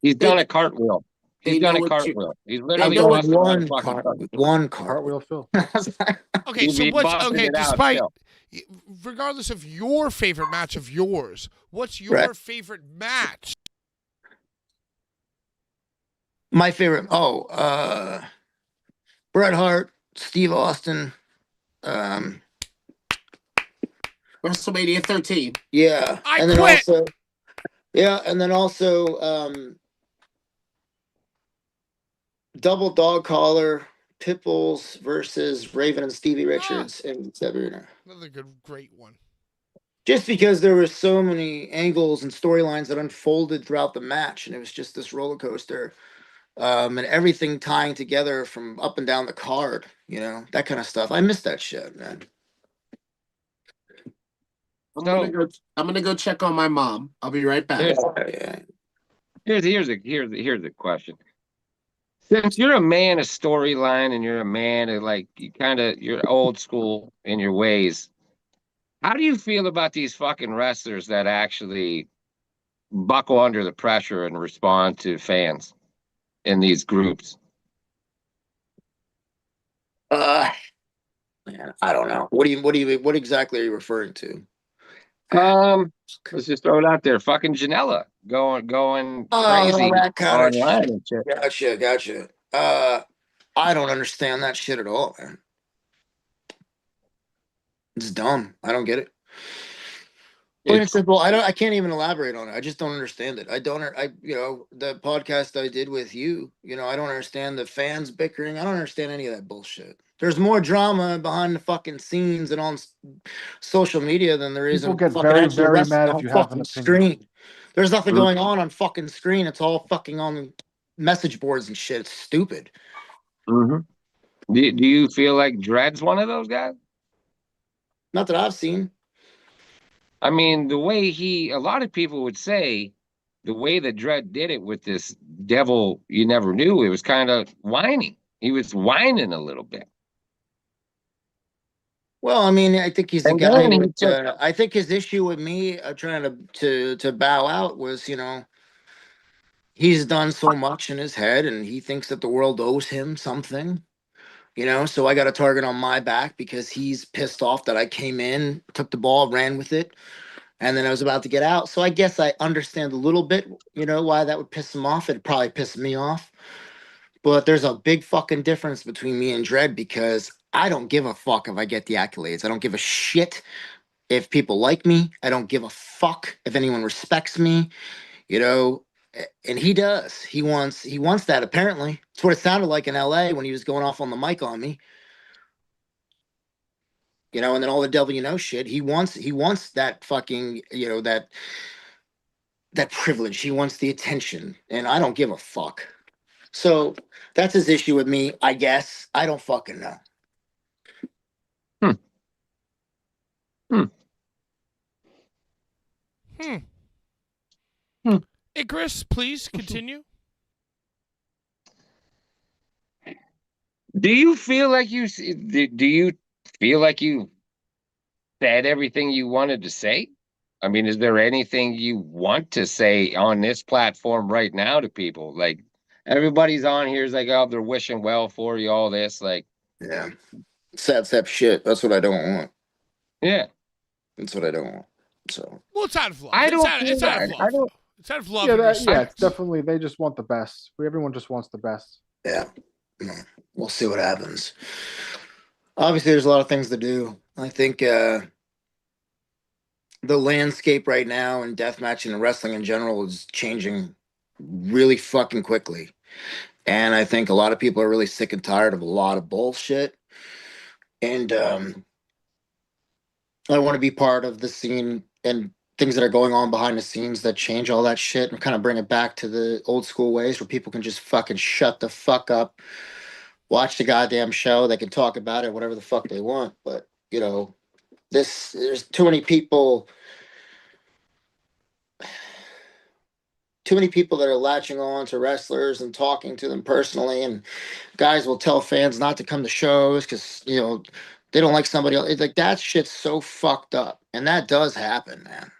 S3: He's done a cartwheel. He's done a cartwheel. He's literally busted
S5: one
S2: cartwheel, Phil.
S1: Okay, so despite, regardless of your favorite match of yours, what's your favorite match?
S5: My favorite, Bret Hart, Steve Austin,
S4: WrestleMania 13.
S5: Yeah,
S1: and then quit.
S5: Also, double dog collar, Pitbulls versus Raven and Stevie Richards in Sabrina.
S1: Another great one.
S5: Just because there were so many angles and storylines that unfolded throughout the match, and it was just this roller coaster. And everything tying together from up and down the card, that kind of stuff. I miss that shit, man.
S4: I'm gonna go check on my mom. I'll be right back.
S3: Here's a question. Since you're a man of storyline and you're a man of you're old school in your ways, how do you feel about these fucking wrestlers that actually buckle under the pressure and respond to fans in these groups?
S5: Man, I don't know. What exactly are you referring to?
S3: Let's just throw it out there. Fucking Janela going crazy online and shit.
S5: Gotcha. I don't understand that shit at all, man. It's dumb. I don't get it. Plain and simple. I can't even elaborate on it. I just don't understand it. The podcast I did with you, I don't understand the fans bickering. I don't understand any of that bullshit. There's more drama behind the fucking scenes and on social media than there is.
S2: People get very, very mad if you have an opinion.
S5: Screen. There's nothing going on fucking screen. It's all fucking on message boards and shit. It's stupid.
S3: Mm-hmm. Do you feel like Dred's one of those guys?
S5: Not that I've seen.
S3: I mean, the way a lot of people would say the way that Dred did it with this devil you never knew, it was kind of whining. He was whining a little bit.
S5: Well, I mean, I think he's a
S3: And
S5: guy
S3: then he took,
S5: that, I think his issue with me trying to bow out was, he's done so much in his head and he thinks that the world owes him something, so I got a target on my back because he's pissed off that I came in, took the ball, ran with it, and then I was about to get out. So I guess I understand a little bit, why that would piss him off. It'd probably piss me off. But there's a big fucking difference between me and Dredd because I don't give a fuck if I get the accolades. I don't give a shit if people like me. I don't give a fuck if anyone respects me, you know. And he does. He wants that apparently. It's what it sounded like in LA when he was going off on the mic on me. And then all the devil shit. He wants that fucking, that privilege. He wants the attention. And I don't give a fuck. So that's his issue with me, I guess. I don't fucking know.
S3: hmm. Hmm.
S1: Hmm.
S3: Hmm.
S1: Icarus, please continue.
S3: Do you feel like you said everything you wanted to say? I mean, is there anything you want to say on this platform right now to people? Like everybody's on here is like, oh, they're wishing well for you, all this, like,
S5: Yeah. Sad sap shit. That's what I don't want.
S3: yeah.
S5: That's what I don't want. So
S1: Well, it's out of love.
S3: I
S1: It's
S3: don't
S1: out,
S3: feel
S1: it's out of
S3: that.
S1: love. Though. It's out of love
S2: Yeah,
S1: and
S2: yeah,
S1: respect.
S2: it's definitely they just want the best. Everyone just wants the best.
S5: yeah. We'll see what happens. Obviously there's a lot of things to do. I think the landscape right now in deathmatching and wrestling in general is changing really fucking quickly. And I think a lot of people are really sick and tired of a lot of bullshit. And I want to be part of the scene and things that are going on behind the scenes that change all that shit and kind of bring it back to the old school ways where people can just fucking shut the fuck up, watch the goddamn show. They can talk about it, whatever the fuck they want. But, there's too many people that are latching on to wrestlers and talking to them personally. And guys will tell fans not to come to shows because, they don't like somebody else. It's like that shit's so fucked up. And that does happen, man.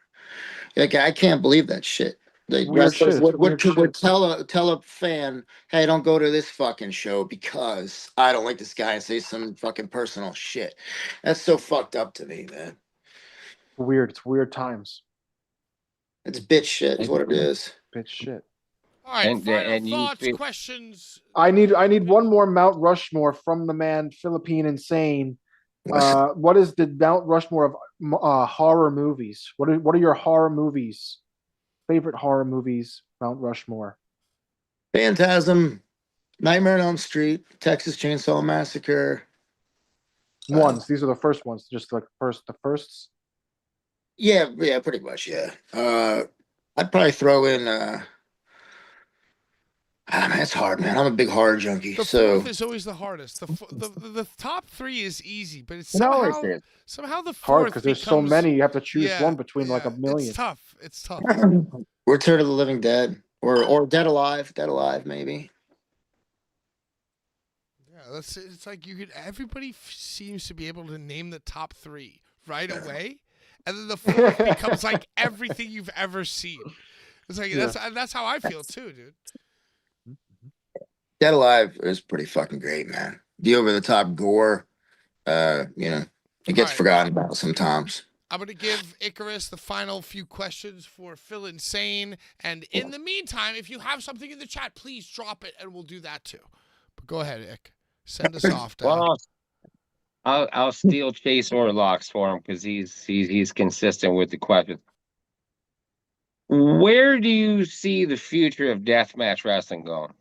S5: Like I can't believe that shit. The
S2: Weird
S5: wrestlers
S2: shit. It's weird
S5: would
S2: shit.
S5: tell a fan, hey, don't go to this fucking show because I don't like this guy and say some fucking personal shit. That's so fucked up to me, man.
S2: Weird. It's weird times.
S5: It's bitch shit is what it is.
S2: Bitch shit.
S1: All right, final
S3: and you
S1: thoughts,
S3: feel
S1: questions.
S2: I need one more Mount Rushmore from the man Philippine Insane. What is the Mount Rushmore of horror movies? What are your horror movies? Favorite horror movies? Mount Rushmore.
S5: Phantasm, Nightmare on Elm Street, Texas Chainsaw Massacre.
S2: Ones. These are the first ones. Just like the firsts.
S5: Yeah, pretty much, yeah. I'd probably throw in man, it's hard, man. I'm a big horror junkie.
S1: The
S5: So
S1: fourth is always the hardest. The top three is easy, but it's
S3: No,
S1: somehow
S3: it is.
S1: somehow the
S2: Hard
S1: fourth
S2: because there's so
S1: becomes-
S2: many. You have to choose
S1: yeah,
S2: one between like a
S1: yeah,
S2: million.
S1: It's tough. It's tough.
S5: Return of the Living Dead. Or Dead Alive. Dead Alive, maybe.
S1: Yeah, it's like everybody seems to be able to name the top three right away, and then the fourth becomes like everything you've ever seen. It's like that's how I feel too, dude.
S5: Dead Alive is pretty fucking great, man. The over the top gore, it gets
S1: Alright.
S5: forgotten about sometimes.
S1: I'm going to give Icarus the final few questions for Phil Insane. And in the meantime, if you have something in the chat, please drop it and we'll do that too. But go ahead, Ick. Send us off.
S3: Well, I'll steal Chase Orlocks for him because he's consistent with the question. Where do you see the future of deathmatch wrestling going?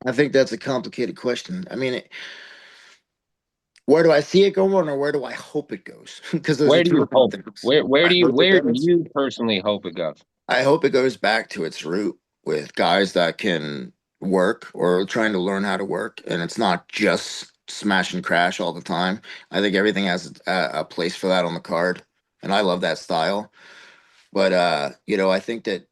S5: I think that's a complicated question. I mean, Where do I see it going, or where do I hope it goes? Because those are
S3: Where do
S5: two
S3: you
S5: different
S3: hope?
S5: things.
S3: Where
S5: I
S3: do you
S5: hope it
S3: where do
S5: goes.
S3: you personally hope it goes?
S5: I hope it goes back to its root with guys that can work or trying to learn how to work, and it's not just smash and crash all the time. I think everything has a place for that on the card, and I love that style. But I think that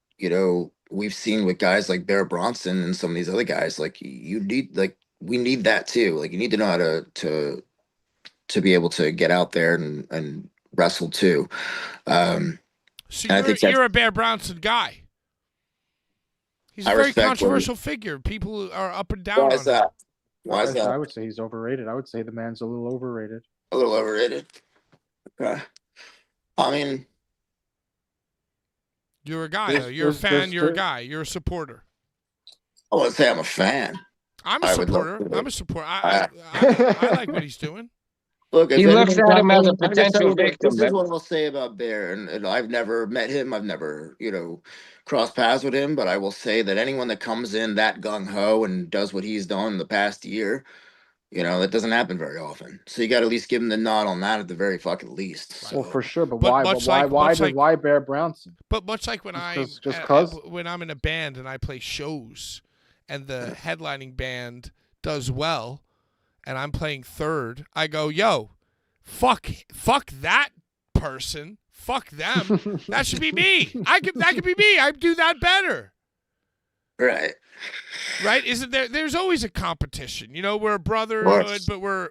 S5: we've seen with guys like Bear Bronson and some of these other guys, like you need we need that too. Like you need to know how to be able to get out there and wrestle too.
S1: So
S5: And I think that's
S1: you're a Bear Bronson guy. He's a
S5: I
S1: very
S5: respect what he-
S1: controversial figure. People are up and down
S5: why
S1: on
S5: is
S1: him.
S5: that? Why is
S2: I
S5: that?
S2: would say he's overrated. I would say the man's a little overrated.
S5: A little overrated. Okay. I mean,
S1: You're a guy,
S2: There's-
S1: though. You're a
S2: there's-
S1: fan.
S2: there's-
S1: You're a
S2: there-
S1: guy. You're a supporter.
S5: I wouldn't say I'm a fan.
S1: I'm a
S5: I would love
S1: supporter.
S5: to.
S1: I'm a supporter. I like what he's doing.
S5: Look, if
S3: He looks
S5: anyone
S3: at him as a
S5: I'm gonna
S3: potential
S5: tell you
S3: victim,
S5: This is
S3: but-
S5: what I'll say about Bear, and I've never met him. I've never, crossed paths with him. But I will say that anyone that comes in that gung ho and does what he's done in the past year, that doesn't happen very often. So you got to at least give him the nod on that at the very fucking least. So,
S2: Well, for sure, but
S1: But
S2: why?
S1: much
S2: But why?
S1: like-
S2: Why?
S1: much like-
S2: Why Bear Bronson?
S1: But much like when
S2: Just
S1: when I'm in a band and I play shows, and the headlining band does well, and I'm playing third, I go, yo, fuck that person, fuck them. That should be me. That could be me. I do that better.
S5: right.
S1: Right? Isn't there? There's always a competition. We're a brotherhood, but we're.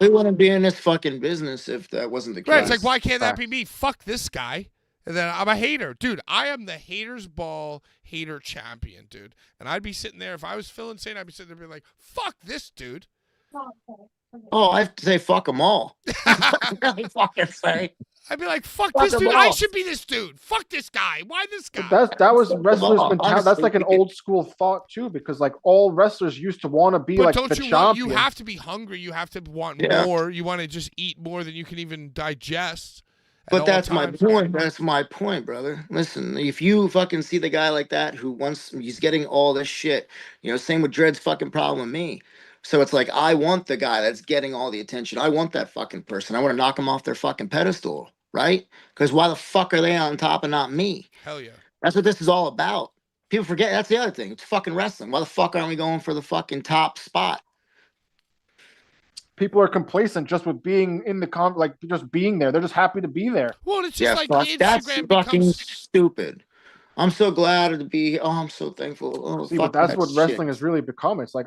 S5: We wouldn't be in this fucking business if that wasn't the case.
S1: Right? It's like, why can't that be
S2: Facts.
S1: me? Fuck this guy. And then I'm a hater, dude. I am the haters ball hater champion, dude. And I'd be sitting there if I was Phil Insane. I'd be sitting there being like, fuck this dude.
S5: Oh, I have to say, fuck them all. Really fucking say.
S1: I'd be like, fuck
S5: Fuck
S1: this
S5: them
S1: dude. I
S5: all.
S1: should be this dude. Fuck this guy. Why this guy?
S2: That was wrestlers'
S5: on,
S2: mentality. That's like an
S5: honestly.
S2: old school thought too, because like all wrestlers used to want to be
S1: But
S2: like
S1: don't
S2: the
S1: you
S2: champion.
S1: want? You have to be hungry. You have to want
S5: Yeah.
S1: more. You want to just eat more than you can even digest. at
S5: But
S1: all
S5: that's my
S1: times.
S5: point. That's my point, brother. Listen, if you fucking see the guy like that who wants, he's getting all this shit, same with Dred's fucking problem with me. So it's like, I want the guy that's getting all the attention. I want that fucking person. I want to knock them off their fucking pedestal, right? Because why the fuck are they on top and not me?
S1: Hell yeah.
S5: That's what this is all about. People forget that's the other thing. It's fucking wrestling. Why the fuck aren't we going for the fucking top spot?
S2: People are complacent just with being in the like just being there. They're just happy to be there.
S1: Well, it's
S5: Yeah,
S1: just like
S5: fuck, that's
S1: Instagram
S5: fucking
S1: becomes.
S5: stupid. I'm so glad to be. Oh, I'm so thankful. Oh,
S2: See,
S5: fuck
S2: but that's
S5: that
S2: what
S5: shit.
S2: wrestling has really become. It's like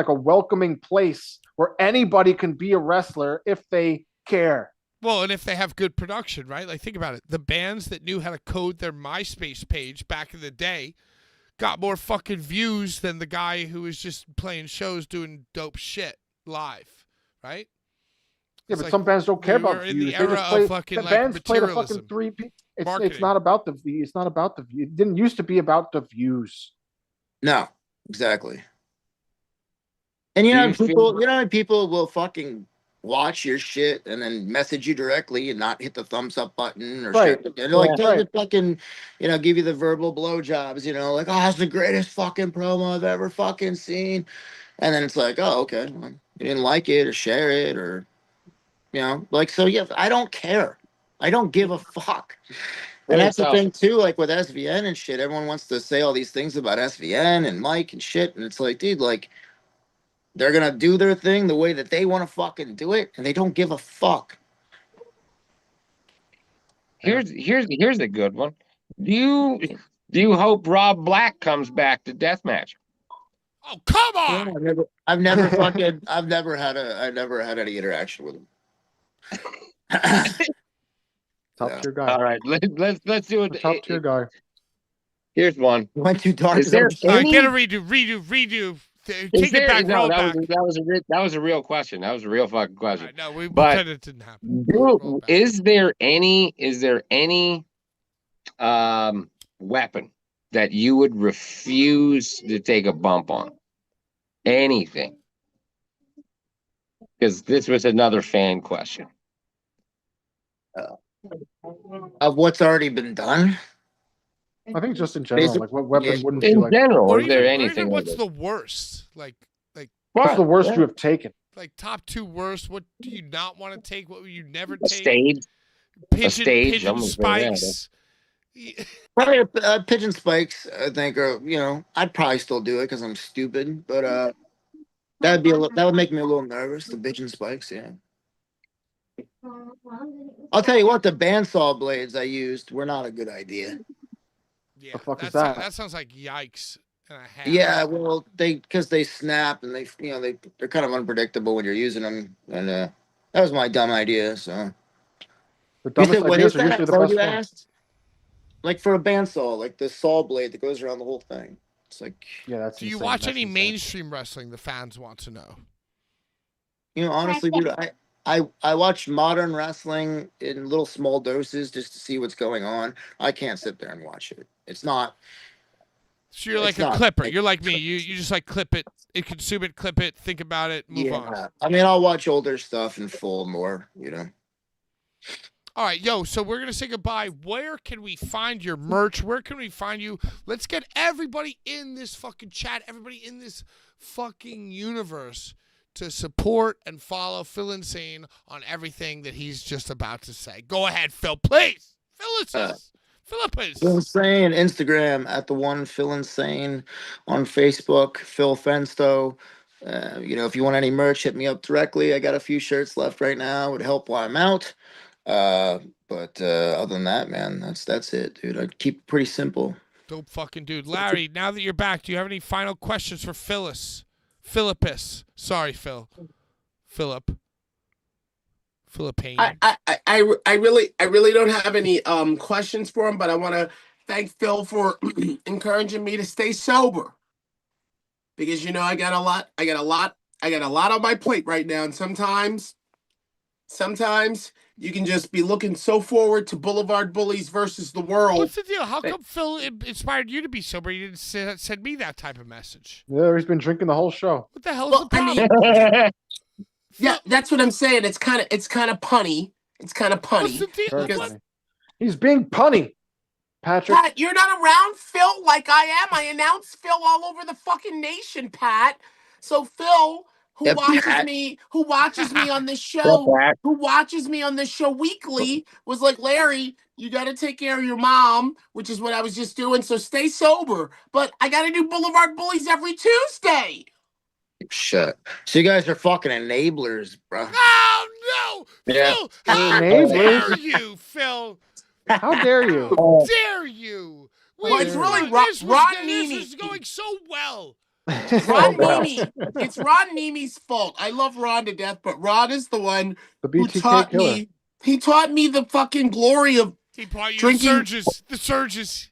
S2: a welcoming place where anybody can be a wrestler if they care.
S1: Well, and if they have good production, right? Like, think about it. The bands that knew how to code their MySpace page back in the day got more fucking views than the guy who was just playing shows doing dope shit live, right?
S2: Yeah,
S1: It's
S2: but
S1: like
S2: some bands don't care
S1: we were
S2: about
S1: in
S2: views.
S1: the
S2: They
S1: era
S2: just
S1: of
S2: play.
S1: fucking,
S2: The
S1: like,
S2: bands play the
S1: materialism.
S2: fucking three. It's
S1: Marketing.
S2: not about the views. It's not about the views. It didn't used to be about the views.
S5: No, exactly. And
S3: Do you feel-
S5: people will fucking watch your shit and then message you directly and not hit the thumbs up button or
S2: Right.
S5: shit. And they're like,
S2: Yeah.
S5: tell you
S2: Right.
S5: fucking, give you the verbal blowjobs, like, oh, it's the greatest fucking promo I've ever fucking seen. And then it's like, oh, okay, well, you didn't like it or share it or, so yeah, I don't care. I don't give a fuck. And that's the thing too, like with SVN and shit, everyone wants to say all these things about SVN and Mike and shit. And it's like, dude, like, they're gonna do their thing the way that they want to fucking do it, and they don't give a fuck.
S3: Here's a good one. Do you hope Rob Black comes back to deathmatch?
S1: Oh, come on!
S5: I've never had any interaction with him.
S2: Top
S5: Yeah.
S2: tier guy.
S3: All right, let's do it.
S2: Top tier guy.
S3: Here's one.
S5: Went too dark.
S3: Is there
S1: All right,
S3: any-
S1: get a redo. Take
S3: Is
S1: it
S3: there-
S1: back,
S3: no,
S1: roll
S3: that
S1: back.
S3: was a real question. That was a real fucking
S1: All
S3: question.
S1: right, no, we
S3: But-
S1: pretended it didn't happen. Roll back.
S3: Is there any weapon that you would refuse to take a bump on? Anything? Because this was another fan question.
S5: Of what's already been done.
S2: I think just in general, like what weapon
S5: Yeah.
S2: wouldn't you
S3: In
S2: like?
S3: general,
S1: Or
S3: is there
S1: even
S3: anything?
S1: what's
S3: like
S1: the worst? Like
S2: What's the worst
S3: Yeah.
S2: you have taken?
S1: Like top 2 worst. What do you not want to take? What would you never
S3: A
S1: take?
S3: stage. stage,
S1: Pigeon
S3: almost there, yeah.
S1: spikes.
S5: Probably pigeon spikes. I think, or I'd probably still do it because I'm stupid. But that would make me a little nervous. The pigeon spikes, yeah. I'll tell you what, the bandsaw blades I used were not a good idea.
S1: Yeah,
S2: The fuck is
S1: that?
S2: that?
S1: That sounds like yikes and a half.
S5: Yeah, well, because they snap and they're kind of unpredictable when you're using them, and that was my dumb idea. So
S2: The
S5: you
S2: dumbest
S5: said, what
S2: ideas
S5: is
S2: are
S5: that?
S2: usually
S5: Is
S2: the
S5: that what
S2: best
S5: you
S2: ones.
S5: asked? Like for a bandsaw, like the saw blade that goes around the whole thing. It's like,
S2: Yeah, that's
S1: Do you
S2: insane.
S1: watch
S2: That's
S1: any
S2: insane.
S1: mainstream wrestling? The fans want to know.
S5: honestly, dude, I watch modern wrestling in little small doses just to see what's going on. I can't sit there and watch it. It's not.
S1: So you're
S5: It's
S1: like a
S5: not
S1: clipper.
S5: like-
S1: You're like me. You just like clip it, consume it, clip it, think about it, move on.
S5: Yeah, I mean, I'll watch older stuff in full more.
S1: All right, yo, so we're going to say goodbye. Where can we find your merch? Where can we find you? Let's get everybody in this fucking chat, everybody in this fucking universe to support and follow Phil Insane on everything that he's just about to say. Go ahead, Phil, please. Philippus.
S5: Phil Insane, Instagram at the one Phil Insane, on Facebook, Phil Fensto. If you want any merch, hit me up directly. I got a few shirts left right now. It would help while I'm out. But other than that, man, that's it, dude. I keep it pretty simple.
S1: Dope fucking dude. Larry, now that you're back, do you have any final questions for Philippus? Sorry, Phil. Philippine.
S4: I really don't have any questions for him, but I want to thank Phil for encouraging me to stay sober, because I got a lot on my plate right now, and sometimes you can just be looking so forward to Blvd Bullies versus the world.
S1: What's the deal? How come Phil inspired you to be sober? You didn't send me that type of message.
S2: Yeah, he's been drinking the whole show.
S1: What the hell is
S4: Well,
S1: the
S4: I
S1: problem?
S4: mean, yeah, that's what I'm saying. It's kind of punny. It's kind of
S1: What's
S4: punny.
S1: the deal?
S2: Very
S1: What?
S2: funny. He's being punny, Patrick.
S4: Pat, you're not around Phil like I am. I announce Phil all over the fucking nation, Pat. So Phil, who
S5: Yeah,
S4: watches
S5: Pat.
S4: me on this
S3: Yeah,
S4: show,
S3: Pat.
S4: who watches me on this show weekly, was like, Larry, you got to take care of your mom, which is what I was just doing. So stay sober. But I got to do Blvd Bullies every Tuesday.
S5: Shut. So you guys are fucking enablers, bro.
S1: Oh no,
S3: Yeah.
S1: Phil! How
S2: Enablers?
S1: dare you, Phil?
S2: How dare you?
S1: How dare you?
S4: Well, it's really Ron
S1: This
S4: Nemi.
S1: was going so well.
S4: Ron
S2: Well,
S4: Nemi. It's Ron Nemi's fault. I love Ron to death, but Ron is the one
S2: the
S4: who
S2: BTK
S4: taught
S2: killer.
S4: me. He taught me the fucking glory of,
S1: He brought you
S4: Drinking-
S1: the surges.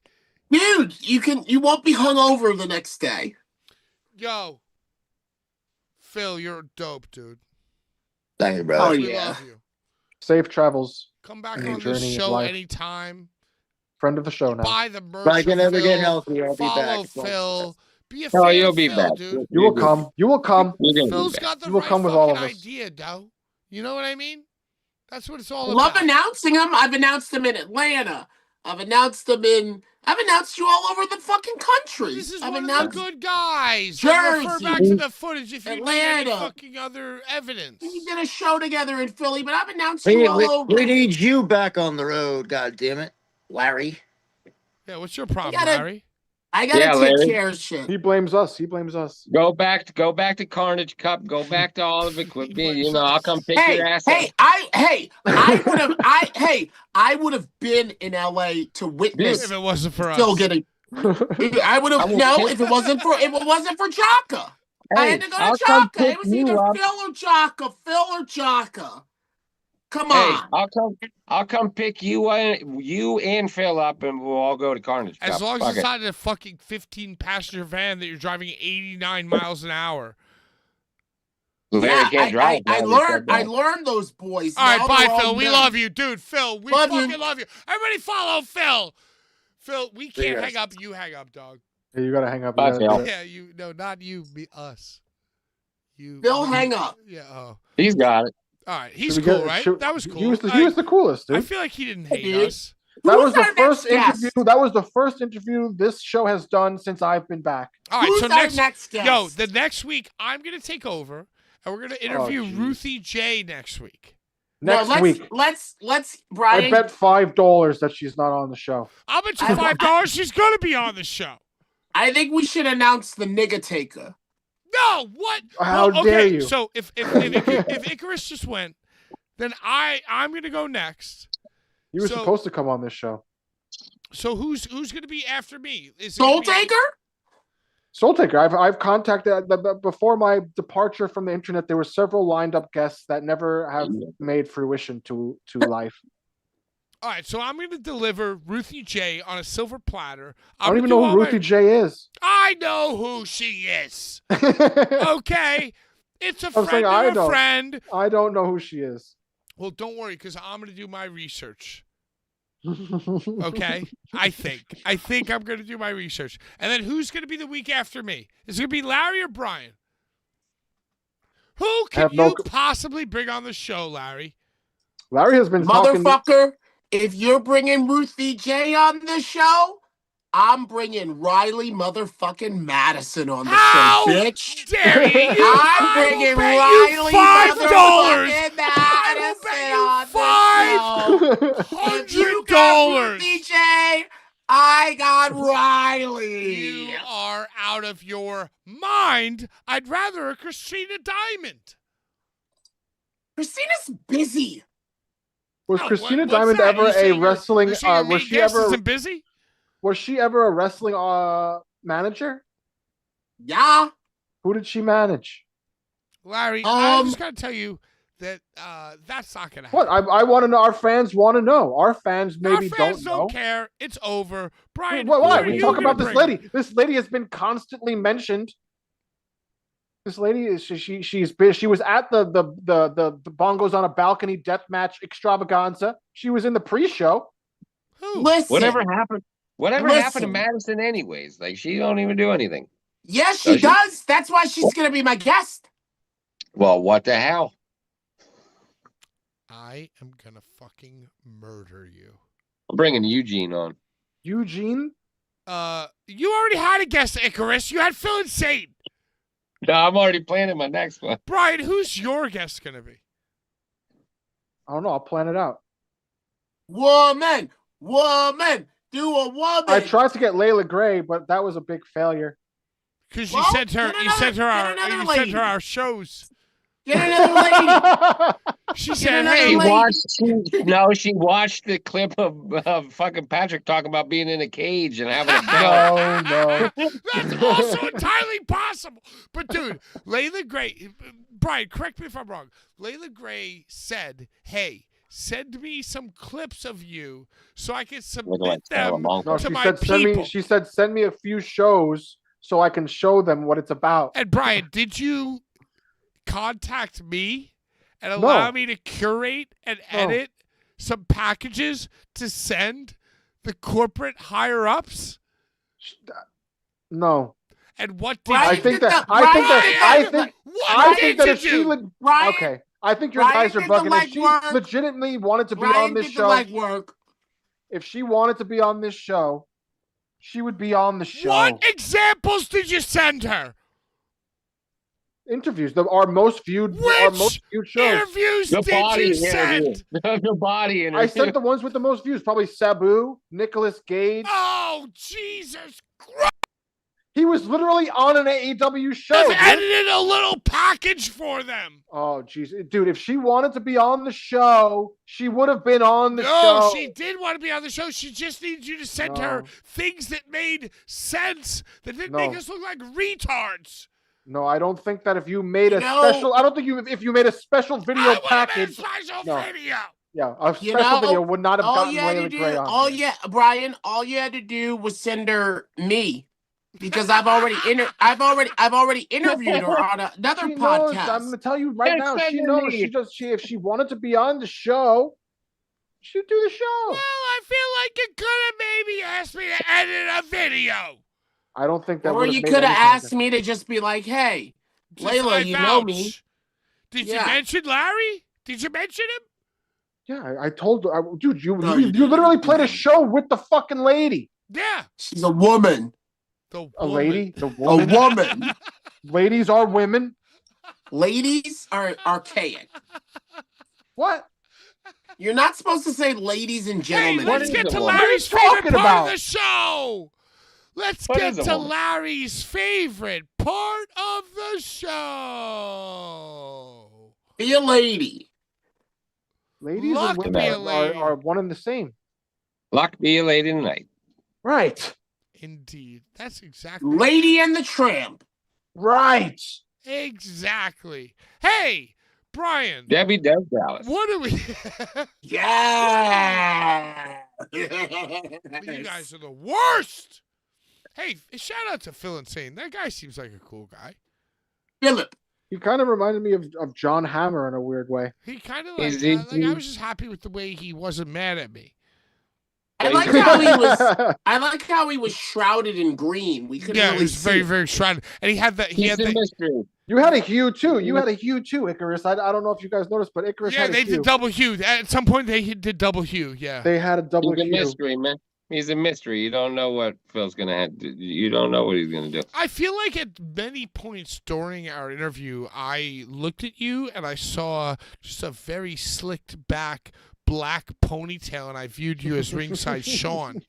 S4: dude. You won't be hungover the next day.
S1: Yo, Phil, you're dope, dude.
S5: Thank you, brother.
S4: Oh,
S1: We
S4: yeah.
S1: love you.
S2: Safe travels.
S1: Come back
S2: In your
S1: on this
S2: journey of
S1: show
S2: life.
S1: anytime.
S2: Friend of the show now.
S1: Buy the merch.
S5: If I
S1: from
S5: can ever
S1: Phil.
S5: get healthy, I'll be
S1: Follow
S5: back.
S1: Phil. Be a
S3: Oh,
S1: fan
S3: you'll
S1: of
S3: be
S1: Phil,
S3: back.
S1: dude.
S2: You will come. You will come.
S3: You're gonna be
S1: Phil's
S3: back.
S1: got the
S2: You will
S1: right
S2: come with all
S1: fucking
S2: of us.
S1: idea, though. You know what I mean? That's what it's all
S4: Love
S1: about.
S4: announcing him. I've announced him in Atlanta. I've announced you all over the fucking country.
S1: This is
S4: I've
S1: one of the
S4: announced
S1: good guys. And refer
S4: Jersey.
S1: back to the footage if you need any
S4: Atlanta.
S1: fucking other evidence.
S4: We did a show together in Philly, but I've announced you all over.
S5: We need you back on the road, god damn it, Larry.
S1: Yeah, what's your problem,
S4: gotta-
S1: Larry?
S4: I gotta
S3: Yeah,
S4: take
S3: Larry.
S4: care of shit.
S2: He blames us. He blames us.
S3: Go back to Carnage Cup. Go back to all of it. Quit being, I'll come pick your ass up.
S4: I would have been in LA to witness
S1: If it wasn't for us.
S4: Phil getting. I would have if it wasn't for Jaka. I had to go
S3: I'll
S4: to
S3: come
S4: Jaka. It
S3: pick
S4: was
S3: you
S4: either
S3: up.
S4: Phil or Jaka. Come
S3: Hey,
S4: on.
S3: I'll come pick you and Phil up, and we'll all go to Carnage Cup.
S1: As long as
S3: Fuck
S1: it's
S3: it.
S1: not in a fucking 15-passenger van that you're driving 89 miles an hour.
S3: Larry can't drive.
S4: I
S3: man, he said that.
S4: learned those boys.
S1: All right,
S4: Now
S1: bye,
S4: they're all
S1: Phil. We
S4: men.
S1: love you. Dude, Phil, we
S4: Love
S1: fucking
S4: you.
S1: love you. Everybody follow Phil. Phil, we can't
S3: ya.
S1: hang up. You hang up, dog.
S2: Hey, you gotta hang up. You
S3: Bye,
S2: gotta
S3: Phil.
S2: do it.
S1: Yeah, you. No, not you. Me, us. You.
S4: Phil,
S1: you-
S4: hang up.
S1: Yeah. Oh.
S3: He's got it.
S1: All right.
S2: Should
S1: He's
S2: we
S1: cool,
S2: get-
S1: right?
S2: should-
S1: That was cool.
S2: He was the coolest,
S1: I
S2: dude.
S1: feel like he didn't hate
S4: dude.
S1: us.
S2: That
S4: Who's
S2: was the
S4: our
S2: first
S4: next guest?
S2: interview. That was the first interview this show has done since I've been back.
S1: All right.
S4: Who's
S1: So
S4: our
S1: next
S4: next guest?
S1: Yo, the next week I'm gonna take over, and we're gonna interview
S2: geez.
S1: Ruthie J next week.
S2: Next week.
S4: Let's Brian.
S2: I bet $5 that she's not on the show.
S1: I'll bet you $5 she's gonna be on the show.
S4: I think we should announce the nigga taker.
S1: No, what?
S2: How dare you?
S1: So if Icarus just went, then I'm gonna go next.
S2: You were supposed to come on this show.
S1: So who's gonna be after me? Is
S4: Soul Taker?
S2: Soul Taker. I've contacted before my departure from the internet. There were several lined up guests that never have made fruition to life.
S1: All right, so I'm going to deliver Ruthie J on a silver platter.
S2: I don't even know who Ruthie J is.
S1: I know who she is. Okay, it's a friend of a friend.
S2: I don't know who she is.
S1: Well, don't worry, because I'm going to do my research. Okay, I think I'm going to do my research, and then who's going to be the week after me? Is it going to be Larry or Brian? Who can you possibly bring on the show, Larry?
S2: Larry has been
S4: motherfucker. If you're bringing Ruthie J on the show, I'm bringing Riley motherfucking Madison on the show, bitch.
S1: Dare you?
S4: I'm bringing Riley
S1: $5.
S4: Madison on the show. If you got Ruthie J, I got Riley.
S1: You are out of your mind. I'd rather a Christina Diamond.
S4: Christina's busy.
S2: Was Christina Diamond ever a wrestling? Was she ever
S1: busy?
S2: Was she ever a wrestling manager?
S4: Yeah.
S2: Who did she manage?
S1: Larry, I just gotta tell you that that's not gonna happen.
S2: What? I want to know. Our fans want to know. Our fans maybe
S1: don't
S2: know.
S1: Care. It's over. Brian,
S2: why? We talk about this lady. This lady has been constantly mentioned. This lady she was at the Bongos on a Balcony deathmatch extravaganza. She was in the pre-show.
S1: Who?
S4: Listen,
S3: Whatever happened to Madison anyways? Like, she don't even do anything.
S4: Yes, she does. That's why she's gonna be my guest.
S3: Well, what the hell?
S1: I am gonna fucking murder you.
S3: I'm bringing Eugene on.
S2: Eugene?
S1: You already had a guest, Icarus. You had Phil and Satan.
S3: No, I'm already planning my next one.
S1: Brian, who's your guest gonna be?
S2: I don't know. I'll plan it out.
S4: Woman, do a woman.
S2: I tried to get Layla Gray, but that was a big failure.
S1: Because you sent her our shows.
S4: Get another lady.
S1: She said,
S3: "Hey, she watched the clip of fucking Patrick talking about being in a cage and having a
S2: no.
S1: That's also entirely possible. But dude, Layla Gray, Brian, correct me if I'm wrong. Layla Gray said, "Hey, send me some clips of you so I can submit them to my people."
S2: She said, "Send me a few shows so I can show them what it's about."
S1: And Brian, did you contact me and allow me to curate and edit some packages to send the corporate higher ups?
S2: No.
S1: And what did
S2: I
S1: you
S2: think
S1: do?
S2: that if she okay. I think your guys are bugging. If she legitimately wanted to be on this show, if she wanted to be on this show, she would be on the show.
S1: What examples did you send her?
S2: Interviews, our most viewed shows.
S1: Interviews did you send?
S3: The body interview.
S2: I sent the ones with the most views. Probably Sabu, Nicolas Gage.
S1: Oh, Jesus Christ!
S2: He was literally on an AEW show.
S1: I've edited a little package for them.
S2: Oh, jeez. Dude, if she wanted to be on the show, she would have been on the show.
S1: No, she did want to be on the show. She just needs you to send her things that made sense, that didn't make us look like retards.
S2: No, I don't think that if you made a special, I don't think if you made a special video package.
S1: Video.
S2: Yeah, a special video would not have gotten Layla Gray on.
S4: Brian, all you had to do was send her me. Because I've already interviewed her on another podcast.
S2: I'm gonna tell you right now, she knows. If she wanted to be on the show, she'd do the show.
S1: Well, I feel like you could have maybe asked me to edit a video.
S2: I don't think that.
S4: Or you could have asked me to just be like, "Hey, Layla, you know me."
S1: Did you mention Larry? Did you mention him?
S2: Yeah, I told her, dude. You literally played a show with the fucking lady.
S1: Yeah,
S4: she's a woman.
S2: A lady? A woman?
S4: A woman.
S2: Ladies are women.
S4: Ladies are archaic.
S2: What?
S4: You're not supposed to say ladies and
S1: Hey,
S4: gentlemen.
S1: let's
S3: is
S1: get
S3: a
S1: to
S3: woman?
S1: Larry's
S2: What are you
S1: favorite
S2: talking
S1: part of
S2: about?
S1: the show. Let's
S3: What
S1: get
S3: is a
S1: to
S3: woman?
S1: Larry's favorite part of the show.
S4: Be a lady.
S2: Ladies
S1: Luck
S2: and
S3: be a
S2: women
S1: lady.
S2: are one and the same.
S3: Luck be a lady tonight.
S2: Right.
S1: Indeed. That's exactly
S4: Lady and the Tramp.
S2: Right.
S1: Exactly. Hey, Brian,
S3: Debbie does Dallas.
S1: what do we...
S4: Yeah.
S1: You guys are the worst. Hey, shout out to Phil Insane. That guy seems like a cool guy.
S4: Philip.
S2: He kind of reminded me of John Hammer in a weird way.
S1: He kind of
S3: Is
S1: like
S3: he-
S1: I was just happy with the way he wasn't mad at me.
S4: I like how he was. I like how he was shrouded in green. We couldn't
S1: Yeah,
S4: really
S1: it was very,
S4: see.
S1: very shrouded. And he had the
S3: He's a mystery.
S2: You had a hue too. You had a hue too, Icarus. I don't know if you guys noticed, but Icarus
S1: yeah,
S2: had a
S1: they
S2: hue.
S1: did double hue. At some point, they did double hue. Yeah.
S2: They had a double
S3: He's a
S2: hue.
S3: mystery, man. He's a mystery. You don't know what Phil's gonna have. You don't know what he's gonna do.
S1: I feel like at many points during our interview, I looked at you and I saw just a very slicked back black ponytail, and I viewed you as ringside Sean.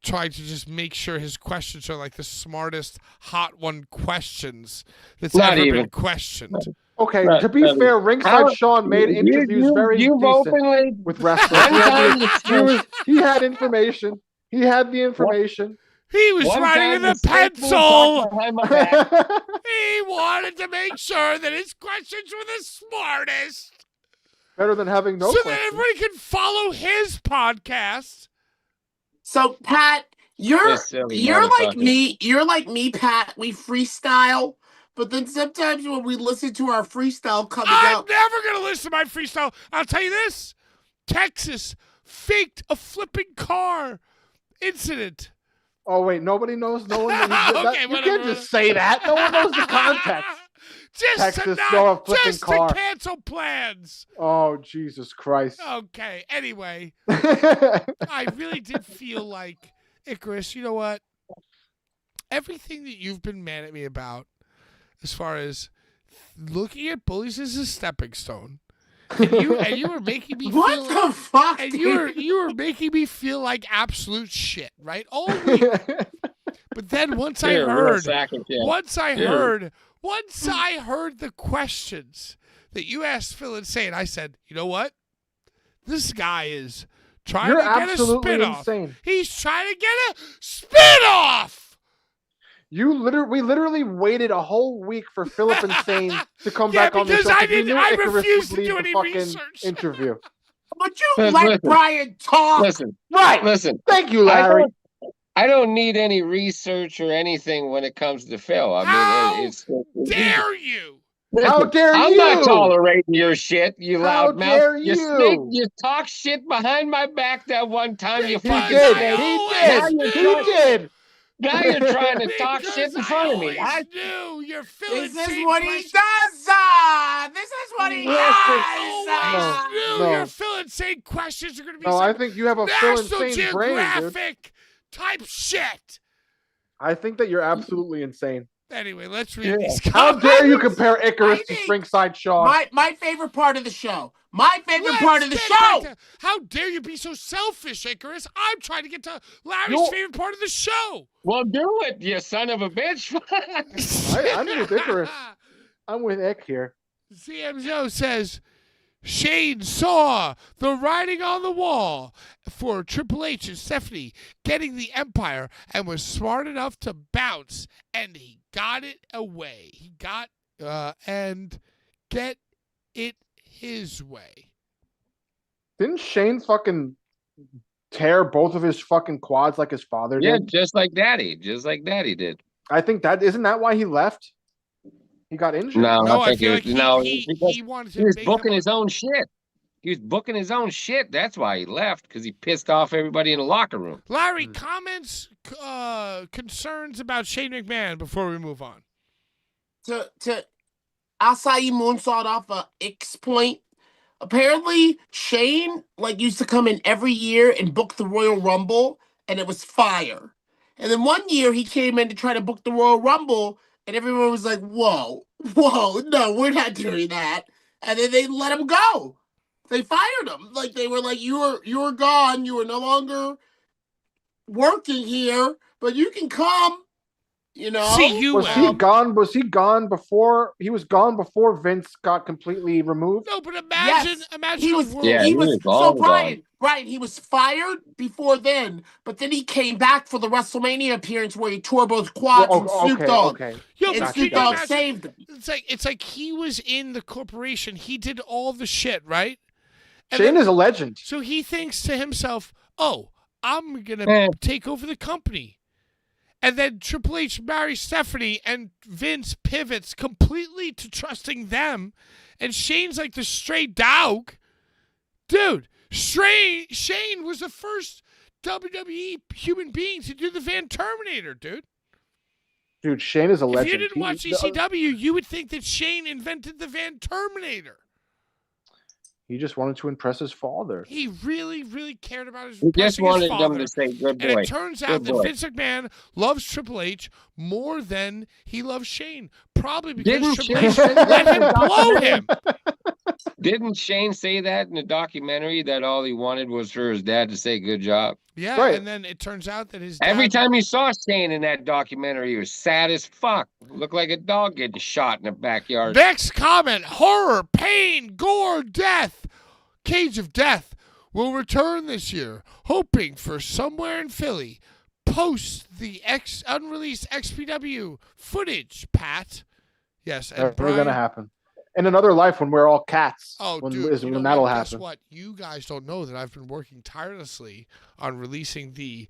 S1: Tried to just make sure his questions are like the smartest hot one questions that's
S3: Not
S1: ever
S3: even.
S1: been questioned.
S2: Okay,
S3: Not-
S2: to be
S3: not-
S2: fair, Ringside Sean made interviews very
S3: You've
S2: decent
S3: openly.
S2: with wrestlers. He had information. He had the information.
S1: He was
S3: One
S1: writing
S3: time
S1: with a
S3: mistakenly
S1: pencil.
S3: talked behind my back.
S1: He wanted to make sure that his questions were the smartest.
S2: Better than having no
S1: so that
S2: questions.
S1: everybody can follow his podcast.
S4: So Pat, you're
S3: This silly
S4: like
S3: motherfucker.
S4: me. You're like me, Pat. We freestyle, but then sometimes when we listen to our freestyle coming
S1: I'm
S4: out,
S1: never going to listen to my freestyle. I'll tell you this. Texas faked a flipping car incident.
S2: Oh wait, nobody knows. No one knows. That,
S1: Okay,
S2: you
S1: whatever.
S2: can't just say that. No one knows the context.
S1: Just
S2: Texas
S1: to
S2: saw a
S1: not,
S2: flipping
S1: just
S2: car.
S1: to cancel plans.
S2: Oh Jesus Christ!
S1: Okay, anyway. I really did feel like, Icarus, you know what? Everything that you've been mad at me about, as far as looking at bullies as a stepping stone, and you were making me
S4: what
S1: feel,
S4: the fuck?
S1: and
S4: dude?
S1: you were making me feel like absolute shit, right? All week. But then once I
S3: You're a real
S1: heard,
S3: sack of shit.
S1: once I
S3: Yeah.
S1: heard the questions that you asked Phil Insane, I said, you know what? This guy is trying
S2: You're
S1: to get a
S2: absolutely
S1: spin-off.
S2: insane.
S1: He's trying to get a spin-off.
S2: We literally waited a whole week for Philip Insane to come
S1: Yeah,
S2: back on the
S1: because
S2: show.
S1: I
S2: 'cause we
S1: didn't-
S2: knew
S1: I
S2: Icarus
S1: refused
S2: would
S1: to
S2: lead
S1: do
S2: the
S1: any
S2: fucking
S1: research.
S2: interview.
S4: Would you
S3: Listen,
S4: let
S3: listen.
S4: Brian talk?
S3: Listen,
S2: Right.
S3: listen.
S2: Thank you, Larry.
S3: I don't need any research or anything when it comes to Phil. I
S1: How
S3: mean, it's
S1: Dare you?
S2: How dare
S3: I'm
S2: you?
S3: not tolerating your shit, you
S2: How
S3: loudmouth.
S2: dare
S3: You
S2: you?
S3: you talk shit behind my back that one time. You
S1: Because
S2: He
S3: fucking
S2: did.
S1: I
S2: He
S1: always
S2: did.
S1: knew.
S2: He did.
S3: Now you're trying to talk
S1: Because
S3: shit in front of me.
S1: I always knew you're feeling
S4: This is what he does. This is what he
S1: I
S4: does.
S1: always knew
S2: No.
S1: your Phil Insane questions are going to be
S2: No, I
S1: some
S2: think you have a Phil
S1: National
S2: Insane brain, dude.
S1: Geographic type shit.
S2: I think that you're absolutely insane.
S1: Anyway, let's read
S3: Yeah.
S1: these
S2: How dare you
S1: comments.
S2: compare Icarus
S4: I
S2: to
S4: think
S2: Ringside Sean?
S4: My favorite part of the show. My favorite
S1: Let's
S4: part of the
S1: get back
S4: show.
S1: to- how dare you be so selfish, Icarus? I'm trying to get to Larry's
S2: You're-
S1: favorite part of the show.
S3: Well, do it, you son of a bitch.
S2: I'm with Icarus. I'm with Ick here.
S1: CMZO says, Shane saw the writing on the wall for Triple H and Stephanie getting the Empire and was smart enough to bounce, and he got it away. He got and get it his way.
S2: Didn't Shane fucking tear both of his fucking quads like his father
S3: Yeah,
S2: did?
S3: just like Daddy did.
S2: I think that isn't that why he left? He got injured.
S3: No,
S1: No,
S3: I
S1: I
S3: think
S1: feel
S3: it
S1: like
S3: was, no,
S1: he
S3: because
S1: wanted
S3: he
S1: to
S3: was
S1: make
S3: booking
S1: them
S3: his own shit. He was booking his own shit. That's why he left, because he pissed off everybody in the locker room.
S1: Larry, comments, concerns about Shane McMahon before we move on.
S4: To Acai moonsault off a X point. Apparently, Shane used to come in every year and book the Royal Rumble, and it was fire. And then one year he came in to try to book the Royal Rumble, And everyone was like, whoa, no, we're not doing that. And then they let him go. They fired him. Like, they were like, you're gone. You are no longer working here, but you can come, you know?
S1: See, you
S2: Was he
S1: will.
S2: gone? Was he gone before? He was gone before Vince got completely removed.
S1: No, but imagine,
S4: Yes.
S1: imagine
S4: He
S1: a
S4: was,
S1: world.
S3: Yeah,
S4: he
S3: he
S4: was,
S3: was
S4: so
S3: all
S4: Brian, he was fired before then, but then he came back for the WrestleMania appearance where he tore both quads and Snoop
S2: Okay,
S4: Dogg.
S2: okay.
S1: Yo,
S4: And
S1: but
S2: Gotcha,
S4: Snoop
S1: can you
S4: Dogg
S2: gotcha.
S4: saved him.
S1: It's like he was in the corporation. He did all the shit, right? And
S2: Shane
S1: then-
S2: is a legend.
S1: So he thinks to himself, "Oh, I'm gonna
S3: Eh.
S1: take over the company." And then Triple H marries Stephanie, and Vince pivots completely to trusting them. And Shane's like the stray dog. Dude, Shane was the first WWE human being to do the Van Terminator, dude.
S2: Dude, Shane is a
S1: If
S2: legend.
S1: you didn't watch ECW, you would think that Shane invented the Van Terminator.
S2: He just wanted to impress his father.
S1: He really, really cared about his
S3: He just
S1: impressing his
S3: wanted them
S1: father.
S3: to say, "Good
S1: And
S3: boy."
S1: it turns
S3: Good
S1: out that
S3: boy.
S1: Vince McMahon loves Triple H more than he loves Shane. Probably because
S3: Didn't
S1: Triple
S3: Shane
S1: H
S3: say that
S1: let
S3: in
S1: him
S3: the
S1: blow
S3: documentary?
S1: him.
S3: Didn't Shane say that in the documentary that all he wanted was for his dad to say good job?
S1: Yeah,
S2: Right.
S1: and then it turns out that his
S3: Every
S1: dad...
S3: time you saw Shane in that documentary, he was sad as fuck. Looked like a dog getting shot in the backyard.
S1: Next comment, horror, pain, gore, death. Cage of Death will return this year, hoping for somewhere in Philly. Post the unreleased XPW footage, Pat. Yes, and
S2: Never
S1: Brian...
S2: gonna happen. In another life, when we're all cats,
S1: Oh,
S2: when
S1: dude, you know
S2: that'll
S1: what? Guess
S2: happen.
S1: what? You guys don't know that I've been working tirelessly on releasing the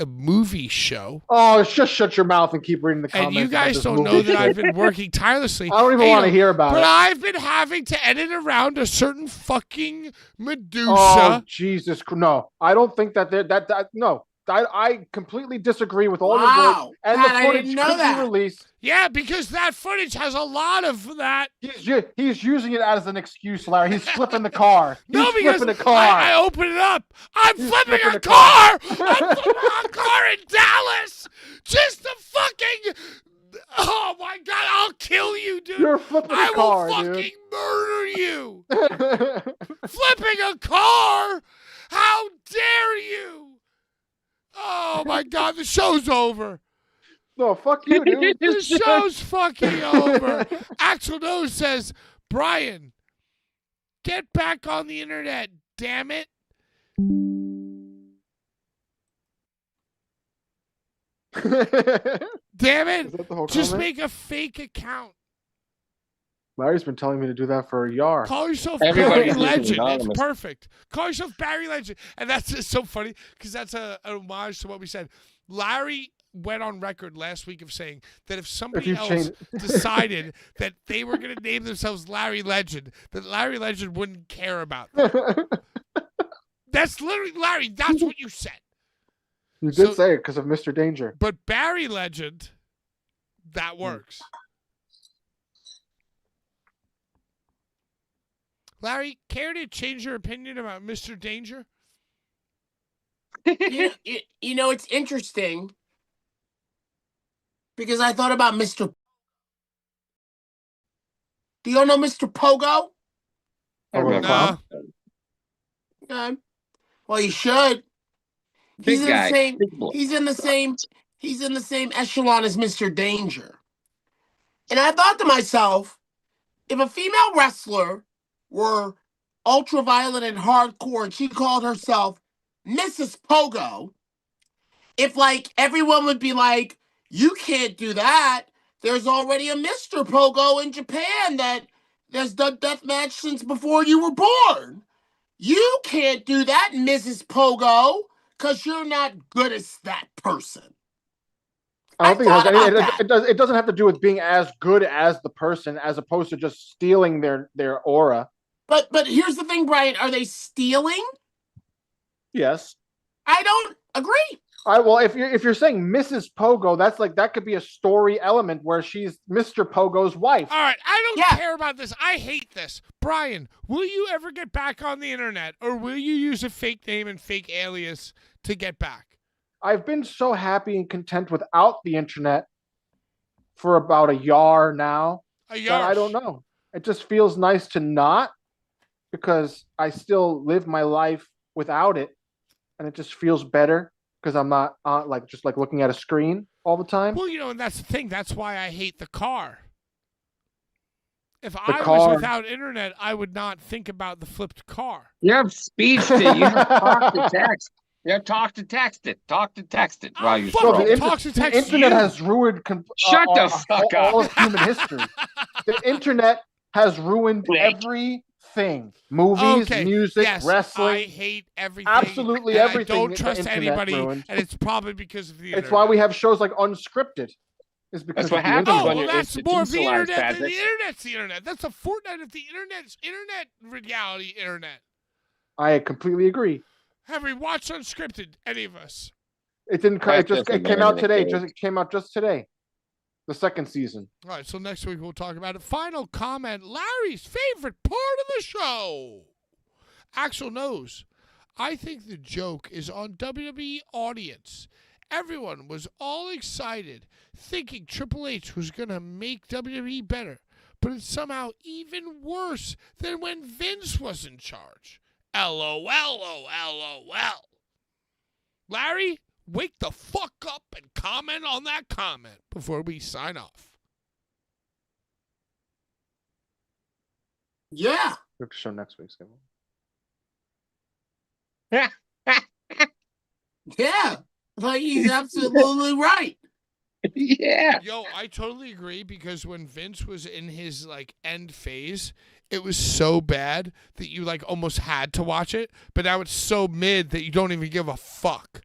S1: movie show.
S2: Oh, just shut your mouth and keep reading the comments.
S1: And you
S2: about
S1: guys
S2: this
S1: don't
S2: movie
S1: know that
S2: shit.
S1: I've been working tirelessly.
S2: I don't even
S1: Hey,
S2: want to
S1: yo,
S2: hear about
S1: But
S2: it.
S1: I've been having to edit around a certain fucking Medusa.
S2: Oh, Jesus! No, I don't think that no. I completely disagree with all your words.
S4: Wow.
S2: And
S4: Pat,
S2: the
S4: I
S2: footage
S4: didn't know
S2: could
S4: that.
S2: be released.
S1: Yeah, because that footage has a lot of that.
S2: He's using it as an excuse, Larry. He's flipping the car.
S1: No,
S2: He's
S1: because
S2: flipping a car.
S1: I open it up. I'm
S2: He's
S1: flipping
S2: flipping
S1: a
S2: a
S1: car.
S2: car.
S1: I'm flipping a car in Dallas. Just to fucking... Oh, my God. I'll kill you, dude.
S2: You're flipping
S1: I
S2: a car,
S1: will fucking murder you. Flipping a car? How dare you? Oh my God, the show's over.
S2: No, fuck you, dude.
S1: The show's fucking over. Axel Nose says, Brian, get back on the internet, damn it. Damn
S2: Is
S1: it.
S2: that the whole
S1: Just
S2: comment?
S1: make a fake account.
S2: Larry's been telling me to do that for a yard.
S1: Call yourself
S3: Everybody's
S1: Barry
S3: using
S1: Legend. It's
S3: anonymous.
S1: perfect. Call yourself Barry Legend. And that's just so funny because that's an homage to what we said. Larry went on record last week of saying that if somebody else decided that they were going to name themselves Larry Legend, that Larry Legend wouldn't care about them. That's literally, Larry, that's what you said.
S2: You did
S1: So-
S2: say it because of Mr. Danger.
S1: But Barry Legend, that works. Larry, care to change your opinion about Mr. Danger?
S4: You know, it's interesting because I thought about Mr. Do you all know Mr. Pogo?
S2: Oh,
S3: remember.
S1: Nah.
S4: Yeah. Well, you should.
S3: Big guy. Big boy.
S4: He's in the same echelon as Mr. Danger. And I thought to myself, if a female wrestler were ultra-violent and hardcore and she called herself Mrs. Pogo, if like everyone would be like, you can't do that. There's already a Mr. Pogo in Japan that has done death match since before you were born. You can't do that, Mrs. Pogo, because you're not good as that person.
S2: I don't think it has
S4: thought
S2: any,
S4: about
S2: it doesn't have to do with being as good as the person as opposed to just stealing their aura.
S4: But here's the thing, Brian. Are they stealing?
S2: Yes.
S4: I don't agree.
S2: Well, if you're saying Mrs. Pogo, that could be a story element where she's Mr. Pogo's wife.
S1: All right, I don't
S4: Yeah.
S1: care about this. I hate this. Brian, will you ever get back on the internet, or will you use a fake name and fake alias to get back?
S2: I've been so happy and content without the internet for about a year now.
S1: A
S2: That
S1: yard.
S2: I don't know. It just feels nice to not, because I still live my life without it, and it just feels better because I'm not just looking at a screen all the time.
S1: Well, and that's the thing. That's why I hate the car. If
S2: The
S1: I
S2: car.
S1: was without internet, I would not think about the flipped car.
S3: You have speech to you have talk to text. You have talk to text it. Talk to text it while you're
S1: fuck
S2: No,
S1: Bro,
S3: scrolling.
S1: talk to
S2: the
S1: text
S2: internet
S1: you.
S2: has ruined
S3: Shut the fuck up.
S2: all of human history. The internet has ruined
S3: Blake.
S2: everything. Movies,
S1: Okay,
S2: music,
S1: yes,
S2: wrestling.
S1: I hate everything.
S2: Absolutely
S1: and
S2: everything
S1: I don't
S2: the
S1: trust
S2: internet
S1: anybody,
S2: ruined.
S1: and it's probably because of the internet.
S2: It's why we have shows like Unscripted. Is because
S3: That's what
S2: of the
S3: happens
S1: Oh,
S2: internet.
S3: when
S1: well,
S3: you're
S1: that's more of the
S3: institutionalized,
S1: internet than
S3: Patrick.
S1: the internet's the internet. That's a fortnight of the internet's internet reality internet.
S2: I completely agree.
S1: Have we watched Unscripted, any of us?
S2: It didn't.
S3: That's
S2: It
S3: just a
S2: came out
S3: man
S2: today.
S3: in a cage.
S2: It came out just today. The second season.
S1: All right, so next week we'll talk about it. Final comment, Larry's favorite part of the show. Axel knows. I think the joke is on WWE audience. Everyone was all excited, thinking Triple H was going to make WWE better, but it's somehow even worse than when Vince was in charge. LOL. Larry, wake the fuck up and comment on that comment before we sign off.
S4: Yeah.
S2: We have to show next week's game.
S4: Yeah. Like, he's absolutely right.
S3: Yeah.
S1: Yo, I totally agree, because when Vince was in his end phase, it was so bad that you almost had to watch it, but now it's so mid that you don't even give a fuck.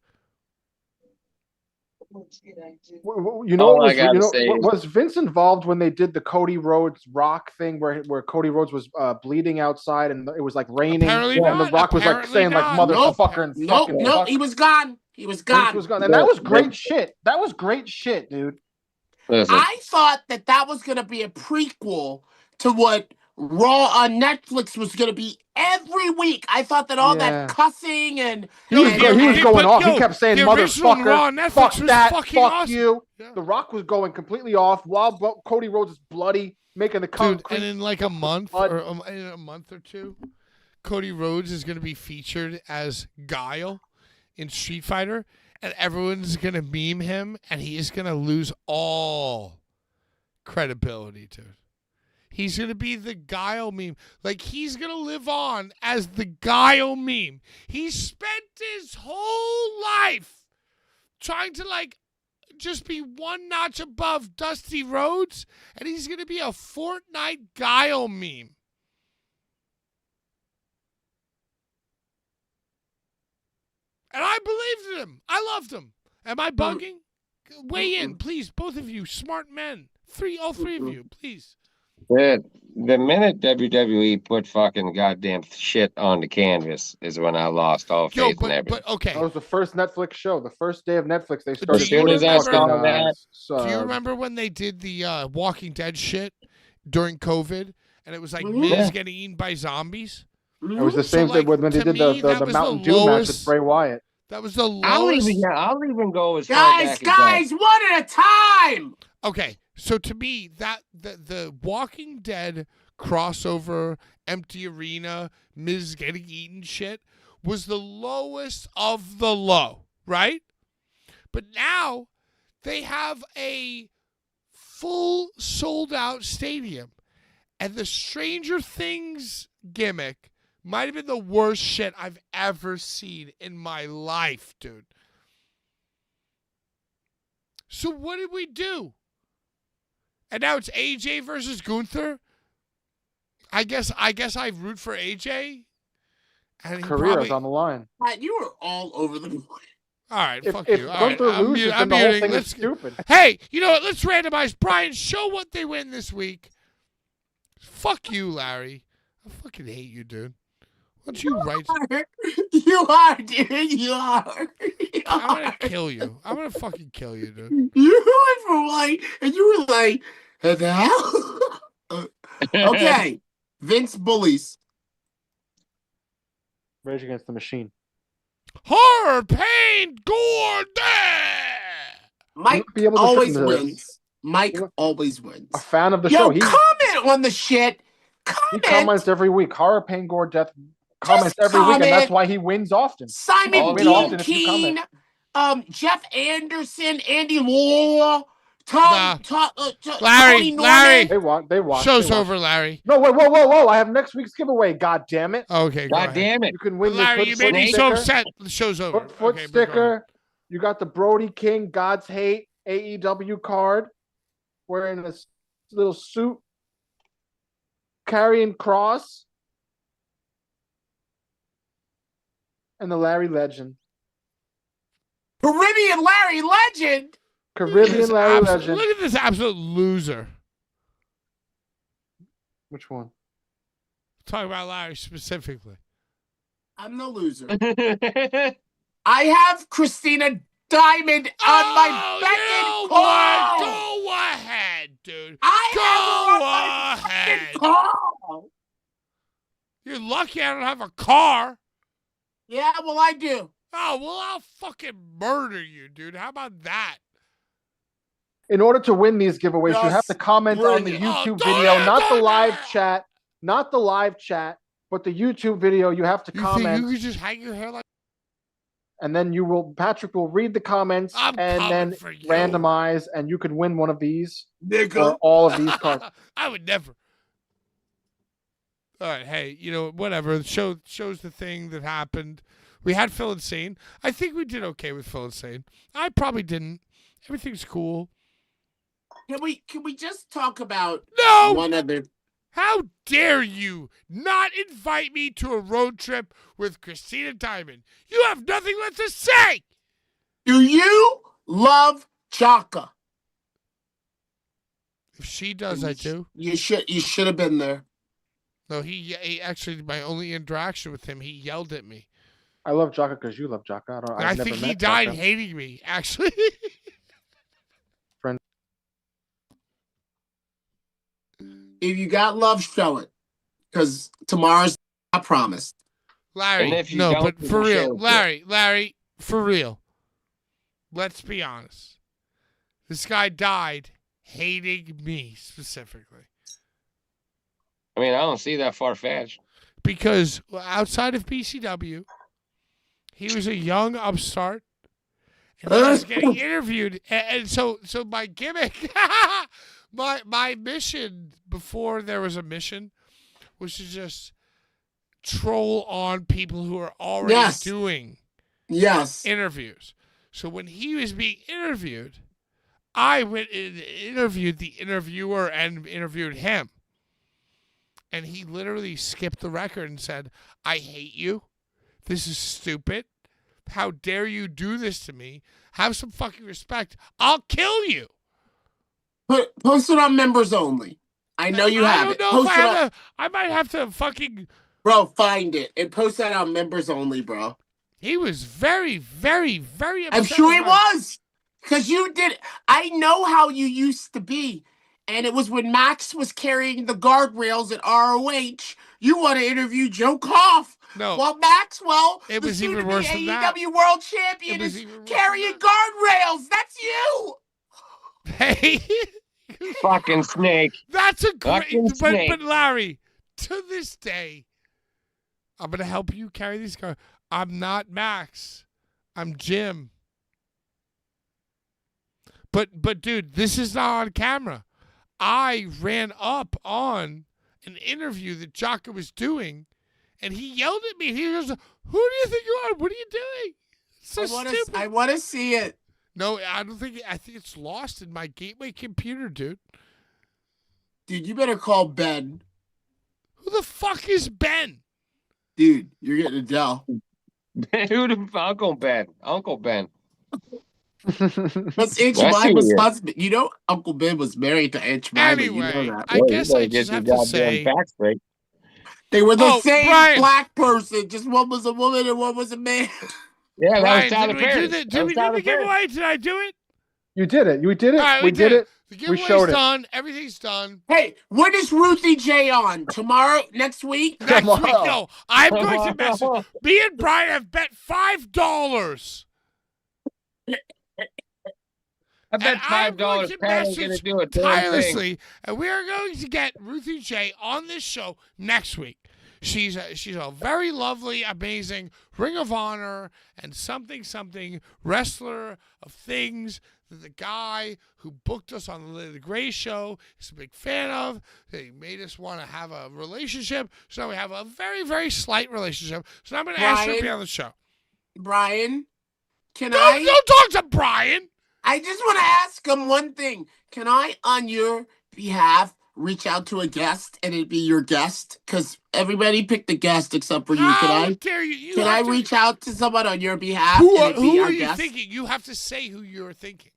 S2: You know,
S3: All I gotta say is-
S2: was Vince involved when they did the Cody Rhodes Rock thing, where Cody Rhodes was bleeding outside and it was raining,
S1: Apparently
S2: and the
S1: not.
S2: Rock was
S1: Apparently
S2: saying
S1: not.
S2: motherfucker and
S4: Nope,
S2: fucking
S4: nope.
S2: fuck.
S4: He was gone. He was
S2: Vince
S4: gone.
S2: was gone, and that was great shit. That was great shit, dude.
S3: Listen,
S4: I thought that was going to be a prequel to what Raw on Netflix was going to be every week. I thought that all
S2: Yeah.
S4: that cussing and
S2: He was going off. He kept saying
S1: the original Raw on
S2: motherfucker,
S1: Netflix
S2: fuck
S1: was
S2: that,
S1: fucking
S2: fuck
S1: awesome.
S2: you.
S1: Yeah.
S2: The Rock was going completely off while Cody Rhodes is bloody, making the
S1: Dude,
S2: concrete.
S1: and in a month
S2: blood.
S1: or in a month or two, Cody Rhodes is going to be featured as Guile in Street Fighter, and everyone's going to meme him, and he is going to lose all credibility, dude. He's going to be the Guile meme. He's going to live on as the Guile meme. He spent his whole life trying to, just be one notch above Dusty Rhodes, and he's going to be a Fortnite Guile meme. And I believed in him. I loved him. Am I bugging? Weigh in, please, both of you, smart men. All three of you, please.
S3: the minute WWE put fucking goddamn shit on the canvas is when I lost all faith in everything.
S1: But okay.
S2: That was the first Netflix show. The first day of Netflix, they
S1: Do
S2: started.
S3: As soon as I
S1: remember-
S3: saw that,
S1: Do you remember when they did the Walking Dead shit during COVID, and it was
S4: Mhm.
S1: Miz
S3: Yeah.
S1: getting eaten by zombies?
S2: It was the
S1: So,
S2: same thing when they
S1: to
S2: did
S1: me, that
S2: the
S1: was
S2: Mountain
S1: the
S2: Dew match with
S1: lowest-
S2: Bray Wyatt.
S1: That was the
S3: I'll
S1: lowest.
S3: even go as far
S4: Guys,
S3: back as
S4: one at a time.
S1: Okay, so to me, that the Walking Dead crossover, empty arena, Miz getting eaten shit was the lowest of the low, right? But now they have a full sold out stadium, and the Stranger Things gimmick might have been the worst shit I've ever seen in my life, dude. So what did we do? And now it's AJ versus Gunther. I guess I root for AJ. And he
S2: Career
S1: probably,
S2: is on the line.
S4: Pat, you were all over the place.
S1: all right,
S2: If
S1: fuck
S2: if
S1: you. All right,
S2: Gunther
S1: I'm
S2: loses,
S1: mu-
S2: then
S1: I'm
S2: the whole
S1: muting.
S2: thing is
S1: Let's-
S2: stupid.
S1: Hey, you know what? Let's randomize. Brian, show what they win this week. Fuck you, Larry. I fucking hate you, dude. Why don't you write?
S4: You are, dude. You are. You
S1: I'm
S4: are.
S1: gonna kill you. I'm gonna fucking kill you, dude.
S4: You went for white, and you were like, "What the hell?" Okay, Vince Bullies.
S2: Rage Against the Machine.
S1: Horror, pain, gore, death.
S4: Mike
S2: be able to
S4: always
S2: fit into this.
S4: wins. Mike always wins.
S2: A fan of the
S4: Yo,
S2: show.
S4: comment on the shit.
S2: He
S4: Comment.
S2: comments every week. Horror, pain, gore, death. Comments
S4: Just
S2: every week, and that's
S4: comment.
S2: why he wins often.
S4: Simon
S2: win
S4: Dean
S2: often if you
S4: Keen,
S2: comment.
S4: Jeff Anderson, Andy Law,
S1: Nah. Larry,
S4: Tony Norman.
S1: Larry.
S2: They watch.
S1: Show's
S2: they watch.
S1: over, Larry.
S2: No, whoa! I have next week's giveaway. God damn it!
S1: Okay, go
S3: God
S1: ahead.
S3: damn it.
S2: You can win
S1: Larry,
S2: this
S1: you made me so
S2: sticker.
S1: upset. The show's over.
S2: Foot
S1: Okay, but go ahead.
S2: sticker. You got the Brody King God's Hate AEW card, wearing this little suit, carrying cross, and the Larry Legend.
S4: Caribbean Larry Legend.
S2: Caribbean Larry Legend.
S1: Look at this absolute loser.
S2: Which one?
S1: Talking about Larry specifically.
S4: I'm no loser. I have Christina Diamond on my beck and call.
S1: Go ahead, dude.
S4: I
S1: Go
S4: have her on my beck
S1: ahead.
S4: and call.
S1: You're lucky I don't have a car.
S4: Yeah, well, I do.
S1: Oh, well, I'll fucking murder you, dude. How about that?
S2: In order to win these giveaways, you have to comment on the
S4: bring it.
S2: YouTube
S1: Oh,
S2: video,
S1: don't
S2: not the
S1: do
S2: live
S1: that.
S2: chat, but the YouTube video. You have to
S1: You
S2: comment,
S1: think you could just hang your hair like
S2: and then Patrick will read the comments
S1: I'm
S2: and
S1: coming
S2: then
S1: for you.
S2: randomize, and you can win one of these or
S4: Nigga.
S2: all of these cards.
S1: I would never. All right, hey, whatever. The shows the thing that happened. We had Phil Insane. I think we did okay with Phil Insane. I probably didn't. Everything's cool.
S4: Can we just talk about
S1: No!
S4: one other?
S1: How dare you not invite me to a road trip with Christina Diamond? You have nothing left to say.
S4: Do you love Chaka?
S1: If she does, I do.
S4: You should have been there.
S1: No, he actually, my only interaction with him, he yelled at me.
S2: I love Jaka because you love Jaka.
S1: I think he died hating me, actually.
S2: Friend.
S4: If you got love, show it. Because tomorrow's not promised.
S1: Larry,
S3: And if you
S1: no,
S3: don't,
S1: but
S3: then
S1: for
S3: share
S1: real,
S3: it.
S1: Larry, for real. Let's be honest. This guy died hating me specifically.
S3: I mean, I don't see that far-fetched.
S1: Because outside of BCW, he was a young upstart. And he was getting interviewed. And so my gimmick, my mission before there was a mission was to just troll on people who are already doing interviews. So when he was being interviewed, I went and interviewed the interviewer and interviewed him. And he literally skipped the record and said, I hate you. This is stupid. How dare you do this to me? Have some fucking respect. I'll kill you.
S4: Post it on members only. I know you have it.
S1: I don't know
S4: Post
S1: if
S4: it on,
S1: I might have to fucking...
S4: bro, find it and post that on members only, bro.
S1: He was very, very, very upset.
S4: I'm sure he was. Because you did. I know how you used to be. And it was when Max was carrying the guardrails at ROH. You want to interview Joe Koff.
S1: No.
S4: Well, Maxwell,
S1: It
S4: the
S1: was even
S4: soon-to-be
S1: worse than that.
S4: AEW World Champion,
S1: It was
S4: is
S1: even worse
S4: carrying
S1: than
S4: guardrails. That's you.
S1: Hey.
S3: Fucking snake.
S1: That's a great...
S3: Fucking snake.
S1: But Larry, to this day, I'm going to help you carry these cars. I'm not Max. I'm Jim. But dude, this is not on camera. I ran up on an interview that Jaka was doing, and he yelled at me. He goes, "Who do you think you are? What are you doing?" So stupid.
S4: I want to see it.
S1: No, I don't think. I think it's lost in my gateway computer, dude.
S4: Dude, you better call Ben.
S1: Who the fuck is Ben?
S4: Dude, you're getting Adele.
S3: Who the Uncle Ben? Uncle Ben.
S4: That's Aunt
S3: That's
S4: Jemima's
S3: weird.
S4: husband. You know, Uncle Ben was married to Aunt Jemima.
S1: Anyway,
S4: you know that.
S1: I
S3: Boy,
S1: guess
S3: you
S1: I
S3: better
S1: just
S3: get
S1: have
S3: your
S1: to
S3: goddamn
S1: say,
S3: facts straight.
S4: They were the same
S1: Brian.
S4: black person. Just one was a woman and one was a man.
S3: Yeah, that
S1: Ryan,
S3: was Tyler
S1: did we do
S3: Perry.
S1: the,
S3: That
S1: did
S3: was
S1: we do
S3: Tyler
S1: the
S3: Perry.
S1: giveaway? Did I do it?
S2: You did it. We did it.
S1: All right,
S2: we did it.
S1: The
S2: We
S1: giveaway's
S2: showed it.
S1: done. Everything's done.
S4: Hey, when is Ruthie J on? Tomorrow? Next week?
S1: Next week,
S2: Tomorrow.
S1: no. I'm going to message. Me and Brian have bet $5.
S3: I bet
S1: And I'm going
S3: $5
S1: to
S3: Pat ain't gonna
S1: message
S3: do a damn thing.
S1: tirelessly, and we are going to get Ruthie J on this show next week. She's a very lovely, amazing Ring of Honor and something wrestler of things that the guy who booked us on the Gray show is a big fan of. He made us want to have a relationship. So now we have a very, very slight relationship. So now I'm going to ask her to be on the show.
S4: Brian, don't
S1: Don't talk to Brian.
S4: I just want to ask him one thing. Can I, on your behalf, reach out to a guest and it be your guest? Because everybody picked a guest except for you.
S1: How dare you?
S4: Can I reach out to someone on your behalf?
S1: Who
S4: and it be
S1: are
S4: our
S1: you
S4: guest?
S1: thinking? You have to say who you're thinking.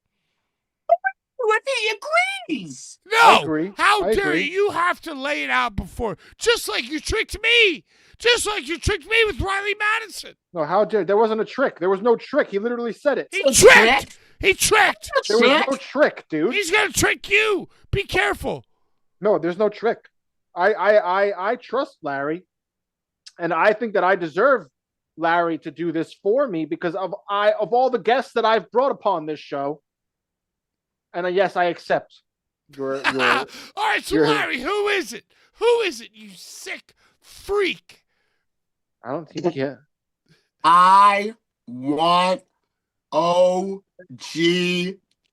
S4: If he agrees.
S1: No.
S2: I agree.
S1: How
S2: I
S1: dare
S2: agree.
S1: you? You have to lay it out before. Just like you tricked me. Just like you tricked me with Riley Madison.
S2: No, how dare there wasn't a trick. There was no trick. He literally said it.
S1: He
S4: A
S1: tricked.
S4: trick?
S1: He tricked.
S2: There was no trick, dude.
S1: He's gonna trick you. Be careful.
S2: No, there's no trick. I trust Larry, and I think that I deserve Larry to do this for me because of all the guests that I've brought upon this show. And yes, I accept your
S1: All right, so
S2: your-
S1: Larry, who is it? Who is it? You sick freak.
S2: I don't think yeah.
S4: I want OG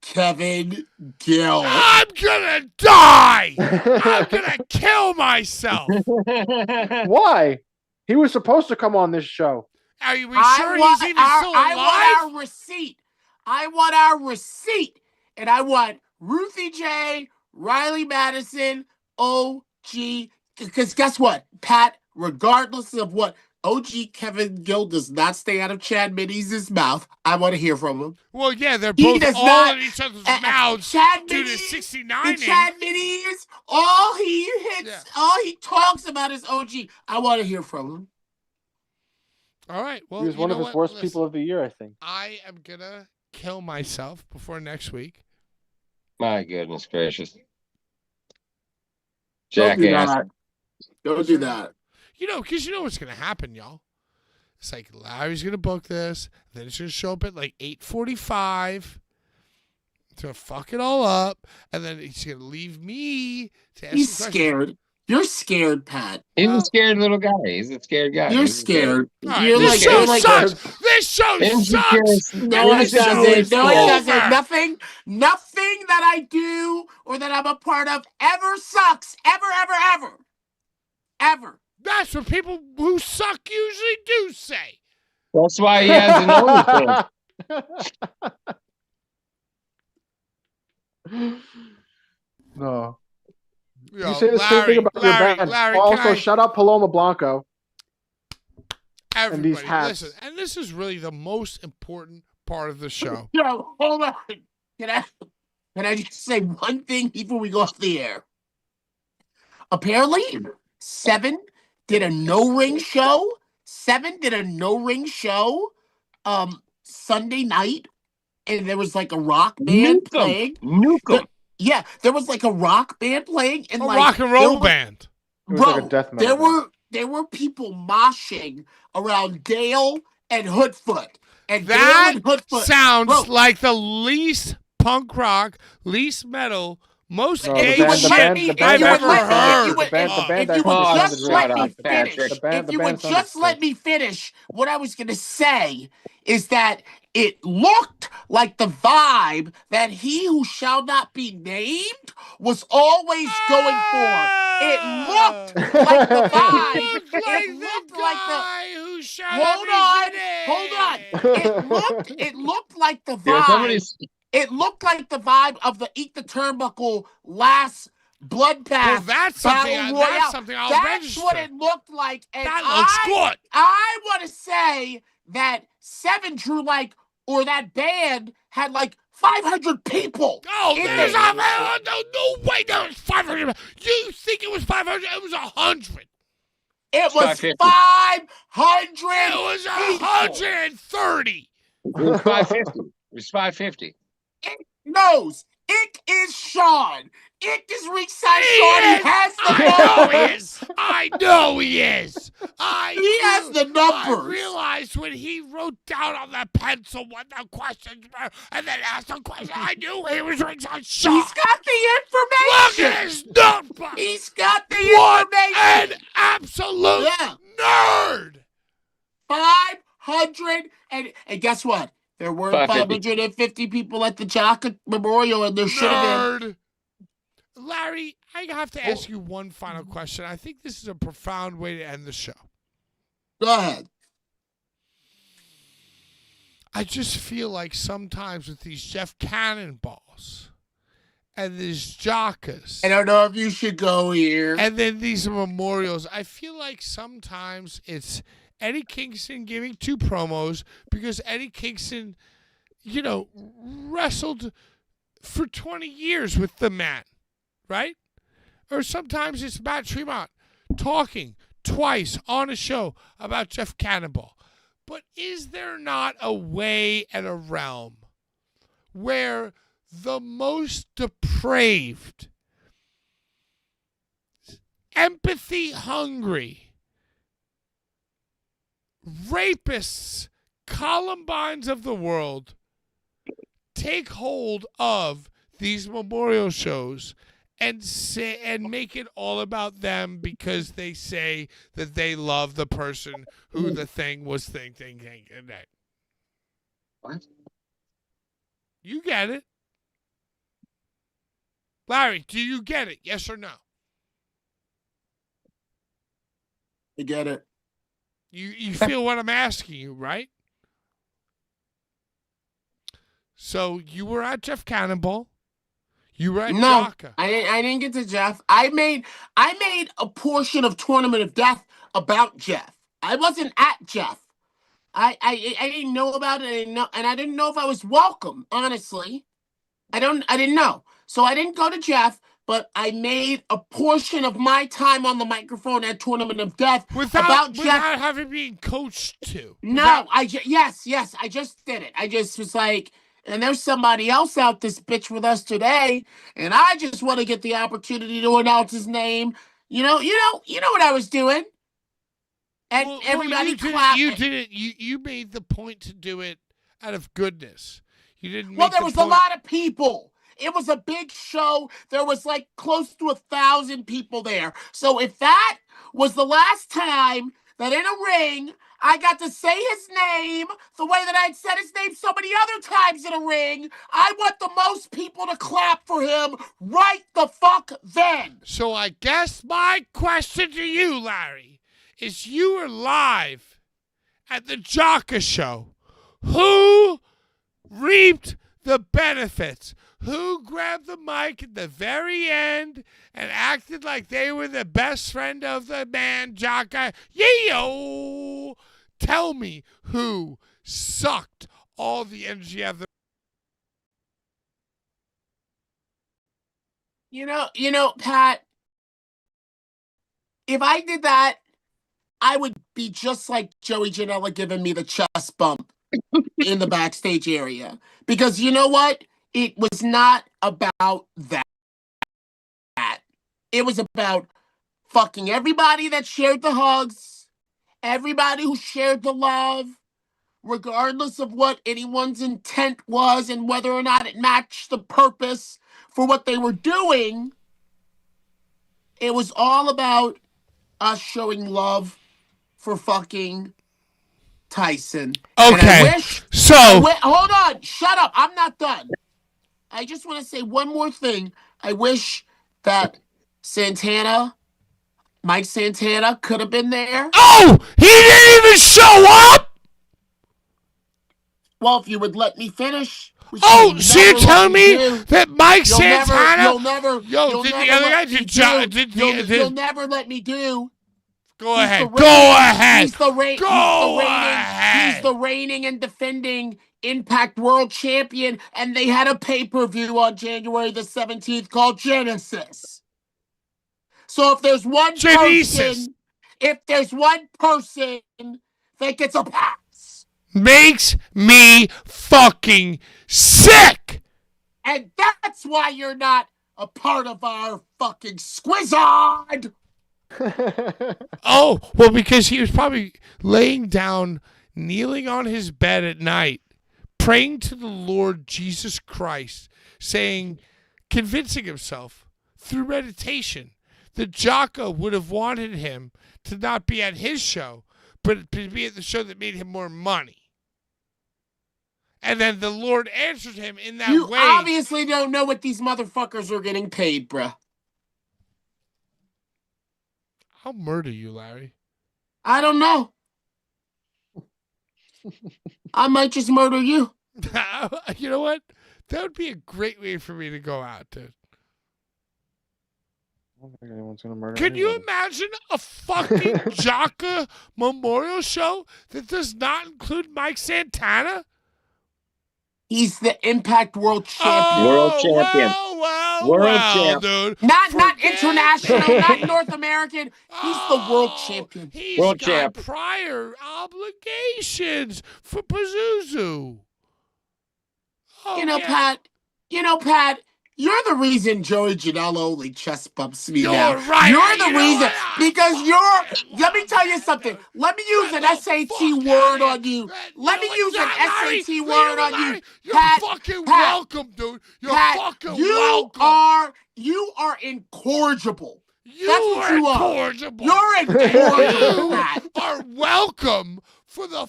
S4: Kevin Gill.
S1: I'm gonna die. I'm gonna kill myself.
S2: Why? He was supposed to come on this show.
S1: Are you sure he's even still alive?
S4: I want our receipt. I want our receipt. And I want Ruthie J, Riley Madison, OG. Because guess what, Pat, regardless of what OG Kevin Gill does not stay out of Chad Minnie's mouth, I want to hear from him.
S1: Well, yeah, they're
S4: He
S1: both
S4: does
S1: all
S4: not-
S1: in each other's mouths
S4: Chad
S1: due to
S4: Minnie,
S1: 69.
S4: the Chad Minnie's, all he hits,
S1: Yeah.
S4: all he talks about is OG. I want to hear from him.
S1: All right. Well,
S2: He was
S1: you
S2: one
S1: know
S2: of his
S1: what?
S2: worst
S1: Listen,
S2: people of the year, I think.
S1: I am gonna kill myself before next week.
S3: My goodness gracious.
S4: Don't do
S3: Jackass.
S4: that. Don't do that.
S1: You know, because you know what's gonna happen, y'all. It's like Larry's gonna book this, then it's gonna show up at like 8:45 to fuck it all up, and then he's gonna leave me to ask
S4: He's
S1: some questions.
S4: scared. You're scared, Pat.
S3: He's a scared little guy. He's a scared guy.
S4: You're
S3: He's
S4: scared.
S1: All right,
S4: You're
S1: this
S4: like,
S1: show
S4: you're like,
S1: sucks. This show sucks.
S4: no, it
S1: This show
S4: doesn't.
S1: is
S4: No, it
S1: over.
S4: doesn't. Nothing that I do or that I'm a part of ever sucks. Ever.
S1: That's what people who suck usually do say.
S3: That's why he has an OnlyFans.
S2: No.
S1: Yo,
S2: You say the same thing about your band.
S1: Larry,
S2: Also,
S1: can I-
S2: shout out Paloma Blanco.
S1: everybody,
S2: these hats.
S1: listen, and this is really the most important part of the show.
S4: Yo, hold on. Can I just say one thing before we go off the air? Apparently, Seven did a no-ring show. Sunday night, and there was like a rock band playing.
S3: Nuke him.
S4: Yeah, there was like a rock band playing, and
S1: A
S4: like
S1: rock and
S4: there
S1: roll
S4: were-
S1: band.
S2: It was
S4: Bro,
S2: like a death metal band.
S4: there were people moshing around Dale and Hoodfoot, and
S1: That
S4: Dale and Hoodfoot.
S1: sounds
S4: Bro.
S1: like the least punk rock, least metal, most
S2: No,
S1: gay
S4: you would
S1: shit
S4: let me-
S1: I've
S4: if you would
S1: ever
S4: let me-
S1: heard.
S4: if you would-
S2: The band
S4: if you
S2: actually
S4: would
S3: Oh,
S4: just
S2: sounded
S4: let
S2: really
S4: me
S2: good.
S4: finish,
S3: Patrick.
S2: The band
S4: if you would
S2: sounded
S4: just let
S2: good.
S4: me finish, what I was going to say is that it looked like the vibe that he who shall not be named was always going for. It looked like the vibe.
S1: Looked like
S4: It
S1: the
S4: looked like the.
S1: guy who shot
S4: Hold on. It looked like the
S3: Yeah,
S4: vibe.
S3: somebody's
S4: It looked like the vibe of the Eat the Turnbuckle last Bloodbath.
S1: Well, that's something.
S4: Battle Royale.
S1: That's something I'll
S4: That's
S1: register.
S4: what it looked like. And
S1: That looks good.
S4: I want to say that Seven drew like, or that band had like 500 people.
S1: Oh,
S4: in
S1: there's
S4: there.
S1: no way. There was 500. You think it was 500? It was 100.
S4: It was
S3: 550.
S4: 500.
S1: It was
S4: people.
S1: 130.
S3: It was 550. It was 550.
S4: Knows. It is Sean. This ringside
S1: He
S4: shorty
S1: is.
S4: has the
S1: I know he
S4: numbers.
S1: is. I know he is.
S4: He has the numbers.
S1: I realized when he wrote down on the pencil what the questions were and then asked a question, I knew he was ringside shot.
S4: He's got the
S1: Look
S4: information.
S1: at his notebook.
S4: He's got the
S1: What
S4: information.
S1: an absolute
S4: Yeah.
S1: nerd.
S4: 500 and guess what? There were
S3: 550.
S4: 550 people at the Jocka Memorial, and there should have been.
S1: Nerd. Larry, I have to ask you one final question. I think this is a profound way to end the show.
S4: Go ahead.
S1: I just feel like sometimes with these Jeff Cannonballs and these Jockas
S4: I don't know if you should go here.
S1: and then these memorials, I feel like sometimes it's Eddie Kingston giving 2 promos because Eddie Kingston, wrestled for 20 years with the man, right? Or sometimes it's Matt Tremont talking twice on a show about Jeff Cannonball. But is there not a way and a realm where the most depraved, empathy-hungry, rapists, Columbines of the world take hold of these memorial shows and make it all about them because they say that they love the person who the thing was thinking.
S3: What?
S1: You get it. Larry, do you get it? Yes or no?
S4: You get it.
S1: You feel what I'm asking you, right? So you were at Jeff Cannonball. You were at
S4: No,
S1: Jocka.
S4: I didn't get to Jeff. I made a portion of Tournament of Death about Jeff. I wasn't at Jeff. I didn't know about it. I didn't know if I was welcome. Honestly, I didn't know. So I didn't go to Jeff. But I made a portion of my time on the microphone at Tournament of Death about Jeff.
S1: Without having been coached to.
S4: No, yes, I just did it. I just was like, and there's somebody else out this bitch with us today, and I just want to get the opportunity to announce his name. You know what I was doing. And everybody clapped.
S1: You did it. You made the point to do it out of goodness. You didn't.
S4: Well, there was a lot of people. It was a big show. There was like close to 1,000 people there. So if that was the last time that in a ring I got to say his name the way that I'd said his name so many other times in a ring, I want the most people to clap for him right the fuck then.
S1: So I guess my question to you, Larry, is you were live at the Jocka show. Who reaped the benefits? Who grabbed the mic at the very end and acted like they were the best friend of the man, Jocka? Yo! Tell me who sucked all the energy out of the...
S4: You know, Pat, if I did that, I would be just like Joey Janela giving me the chest bump in the backstage area. Because you know what? It was not about that. It was about fucking everybody that shared the hugs, everybody who shared the love, regardless of what anyone's intent was and whether or not it matched the purpose for what they were doing. It was all about us showing love for fucking Tyson.
S1: Okay,
S4: Hold on, shut up. I'm not done. I just want to say one more thing. I wish that Mike Santana could have been there.
S1: Oh, he didn't even show up?
S4: Well, if you would let me finish.
S1: Oh, so you're telling me that Mike Santana...
S4: You'll never let me do.
S1: Go ahead.
S4: He's the reigning and defending Impact World Champion, and they had a pay-per-view on January the 17th called Genesis. So if there's one person that gets a pass,
S1: makes me fucking sick.
S4: And that's why you're not a part of our fucking squizzard.
S1: Oh, well, because he was probably laying down, kneeling on his bed at night, praying to the Lord Jesus Christ, saying, convincing himself through meditation that Jocko would have wanted him to not be at his show, but to be at the show that made him more money. And then the Lord answered him in that
S4: You
S1: way.
S4: obviously don't know what these motherfuckers are getting paid, bruh.
S1: I'll murder you, Larry.
S4: I don't know. I might just murder you.
S1: You know what? That would be a great way for me to go out, dude.
S2: I don't think anyone's gonna murder
S1: Can you
S2: anybody.
S1: imagine a fucking Jocko memorial show that does not include Mike Santana?
S4: He's the Impact World Champion.
S3: World champion. World champ.
S1: dude.
S4: Not
S1: Forget
S4: international,
S1: that.
S4: not North American. He's the world champion.
S1: He's
S3: World
S1: got
S3: champ.
S1: prior obligations for Pazuzu. Oh,
S4: You know,
S1: yeah.
S4: Pat, you're the reason Joey Janela only chest bumps me
S1: You're
S4: now.
S1: right.
S4: You're
S1: You
S4: the
S1: know
S4: reason
S1: what?
S4: because let me tell you something. Let me use an
S1: Get the
S4: SAT
S1: fuck
S4: word
S1: outta
S4: on
S1: here.
S4: you. Let me use an
S1: Larry,
S4: SAT
S1: you
S4: word
S1: know
S4: on
S1: Larry,
S4: you.
S1: You're
S4: Pat,
S1: fucking
S4: Pat,
S1: welcome, dude. You're
S4: Pat,
S1: fucking
S4: you
S1: welcome.
S4: you are incorrigible.
S1: You
S4: That's what
S1: are
S4: you are.
S1: incorrigible.
S4: You're
S1: And
S4: incorrigible,
S1: you
S4: Pat.
S1: are welcome for the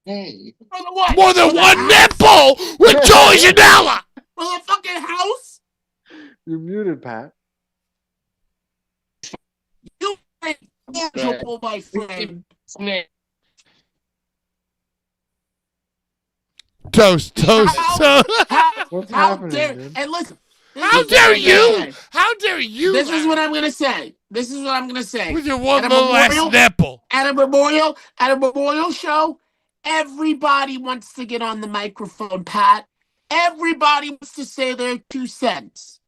S3: Hey.
S4: For the what?
S1: more than
S4: For the
S1: one
S4: house?
S1: nipple with Joey Janela.
S4: For the fucking house?
S2: You're muted, Pat.
S4: You are incorrigible, my friend.
S1: Toast.
S4: How
S2: What's happening,
S4: dare
S2: dude?
S4: and listen. this
S1: How
S4: is what
S1: dare
S4: I'm gonna
S1: you?
S4: say.
S1: How dare you?
S4: This is what
S1: Larry,
S4: I'm gonna say. This is what I'm gonna say.
S1: with your one
S4: At a
S1: little ass
S4: memorial,
S1: nipple.
S4: at a memorial show, everybody wants to get on the microphone, Pat. Everybody wants to say their 2 cents.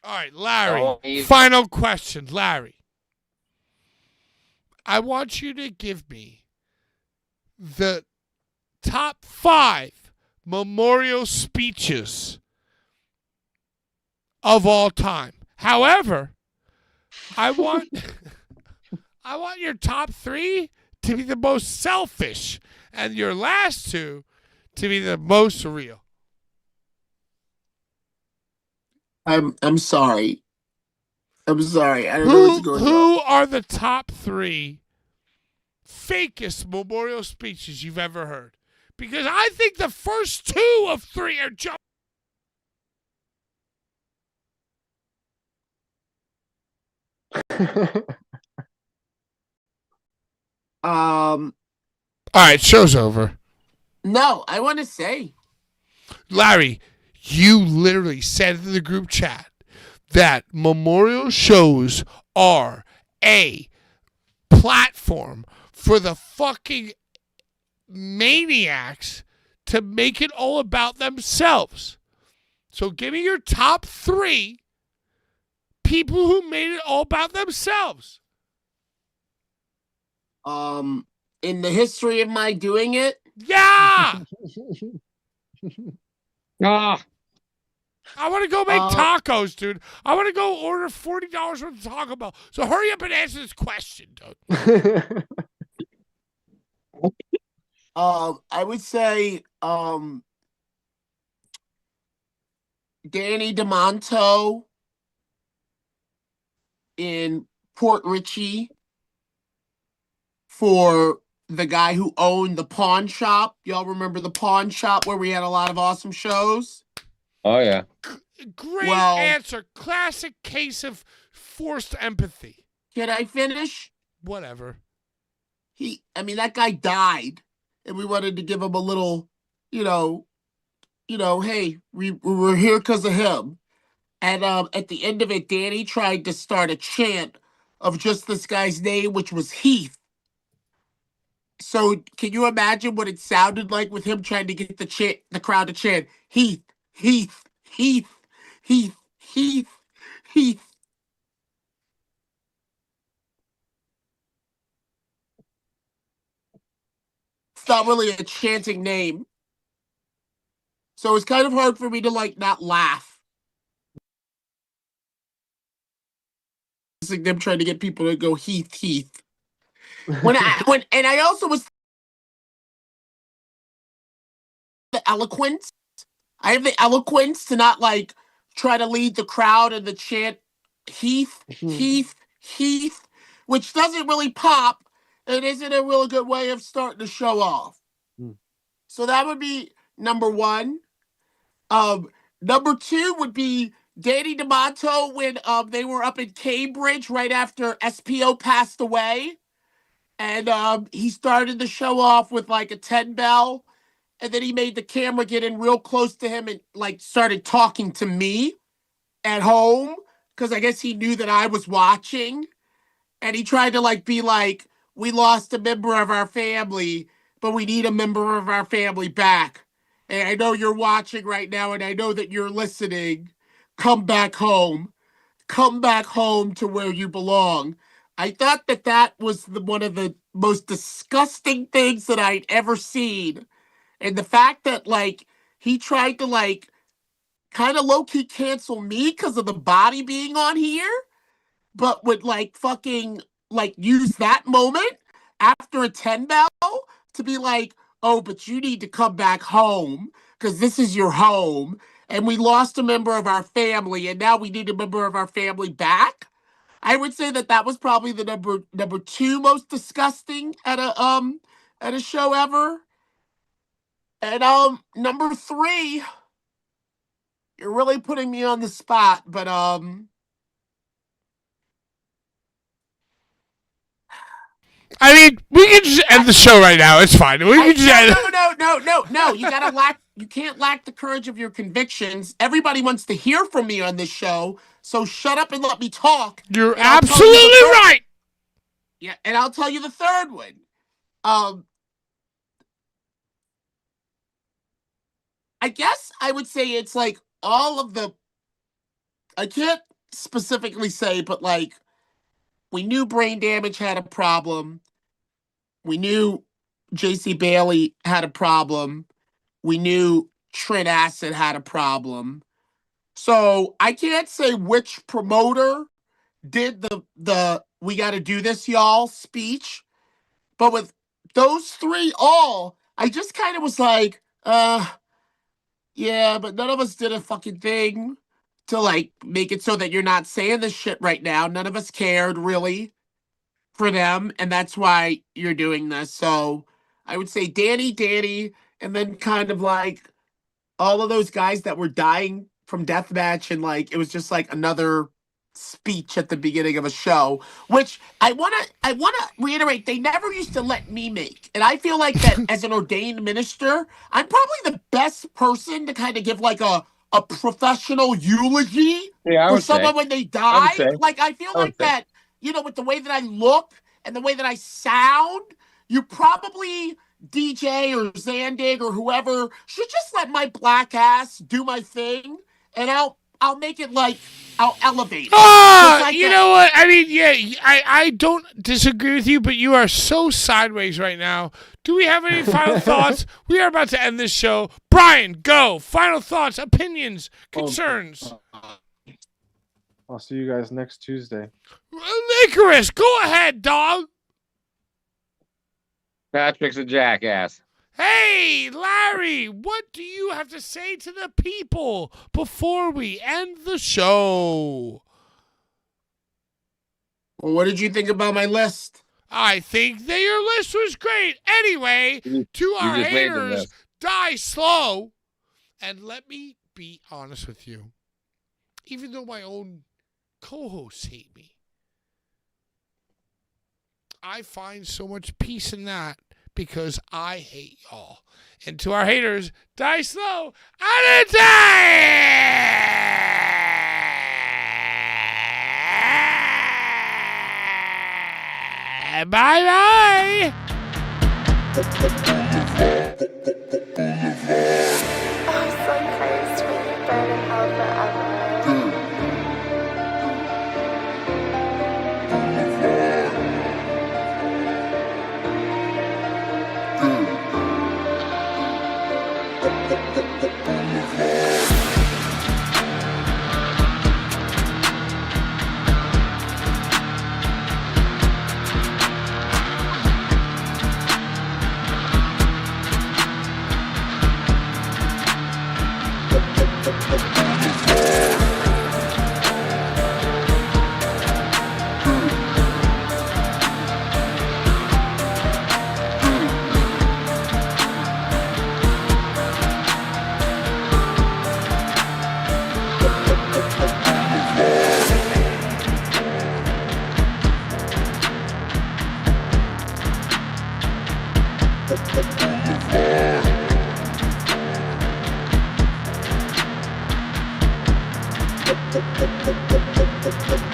S1: All right, Larry.
S3: Oh, he's-
S1: Final question, Larry. I want you to give me the top 5 memorial speeches of all time. However, I want I want your top 3 to be the most selfish and your last 2 to be the most real.
S4: I'm sorry. I'm sorry. I don't know what's going on.
S1: Who are the top 3 fakest memorial speeches you've ever heard? Because I think the first 2 of 3 are just.
S4: Um,
S1: All right, show's over.
S4: no, I want to say
S1: Larry, you literally said in the group chat that memorial shows are a platform for the fucking maniacs to make it all about themselves. So give me your top 3 people who made it all about themselves.
S4: in the history of my doing it,
S1: Yeah!
S3: Ah,
S1: I want to go make tacos, dude. I want to go order $40 worth of Taco Bell. So hurry up and answer this question, dude.
S4: I would say Danny DeMonto in Port Richey for the guy who owned the pawn shop. Y'all remember the pawn shop where we had a lot of awesome shows?
S3: oh yeah.
S1: Great
S4: Well-
S1: answer. Classic case of forced empathy.
S4: Can I finish?
S1: Whatever.
S4: That guy died, and we wanted to give him a little, hey, we were here because of him. And at the end of it, Danny tried to start a chant of just this guy's name, which was Heath. So can you imagine what it sounded like with him trying to get the crowd to chant Heath, Heath, Heath, Heath, Heath, Heath. It's not really a chanting name. So it's kind of hard for me to not laugh them trying to get people to go Heath. And I also was the eloquence. I have the eloquence to not like try to lead the crowd and the chant Heath, which doesn't really pop and isn't a really good way of starting the show off. So that would be number one. Number two would be Danny D'Amato when they were up in Cambridge right after SPO passed away. And he started the show off with like a 10 bell. And then he made the camera get in real close to him and like started talking to me at home. Because I guess he knew that I was watching. And he tried to like be like, we lost a member of our family, but we need a member of our family back. And I know you're watching right now, and I know that you're listening. Come back home. Come back home to where you belong. I thought that that was one of the most disgusting things that I'd ever seen. And the fact that, like, he tried to, like, kind of low-key cancel me because of the body being on here, but would, like, fucking, like, use that moment after a 10 bell to be like, oh, but you need to come back home because this is your home. And we lost a member of our family, and now we need a member of our family back. I would say that that was probably the number two most disgusting at a show ever. And number three, you're really putting me on the spot, but
S1: I mean, we can just end the show right now. It's fine. We can just end.
S4: No. You can't lack the courage of your convictions. Everybody wants to hear from me on this show, so shut up and let me talk.
S1: You're absolutely right.
S4: Yeah, and I'll tell you the third one. I guess I would say it's like all of the. I can't specifically say, but like, we knew Brain Damage had a problem. We knew J.C. Bailey had a problem. We knew Trent Acid had a problem. So I can't say which promoter did the we got to do this, y'all speech. But with those three all, I just kind of was like, yeah, but none of us did a fucking thing to like make it so that you're not saying this shit right now. None of us cared really for them, and that's why you're doing this. So I would say Danny, and then kind of like all of those guys that were dying from deathmatch, and like it was just like another speech at the beginning of a show, which I wanna reiterate, they never used to let me make. And I feel like that as an ordained minister, I'm probably the best person to kind of give like a professional eulogy for someone when they die. Like I feel like that, you know, with the way that I look and the way that I sound, you probably DJ or Zandig or whoever should just let my black ass do my thing, and I'll make it like I'll elevate it.
S1: Oh, you know what? I mean, yeah, I don't disagree with you, but you are so sideways right now. Do we have any final thoughts? We are about to end this show. Brian, go. Final thoughts, opinions, concerns.
S2: I'll see you guys next Tuesday.
S1: Icarus, go ahead, dog.
S3: Patrick's a jackass.
S1: Hey, Larry, what do you have to say to the people before we end the show?
S4: Well, what did you think about my list?
S1: I think that your list was great. Anyway, to our haters, die slow. And let me be honest with you. Even though my own co-hosts hate me, I find so much peace in that because I hate y'all. And to our haters, die slow and die! Bye-bye!
S6: I'm so close when you burn in hell forever.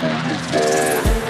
S6: Bye.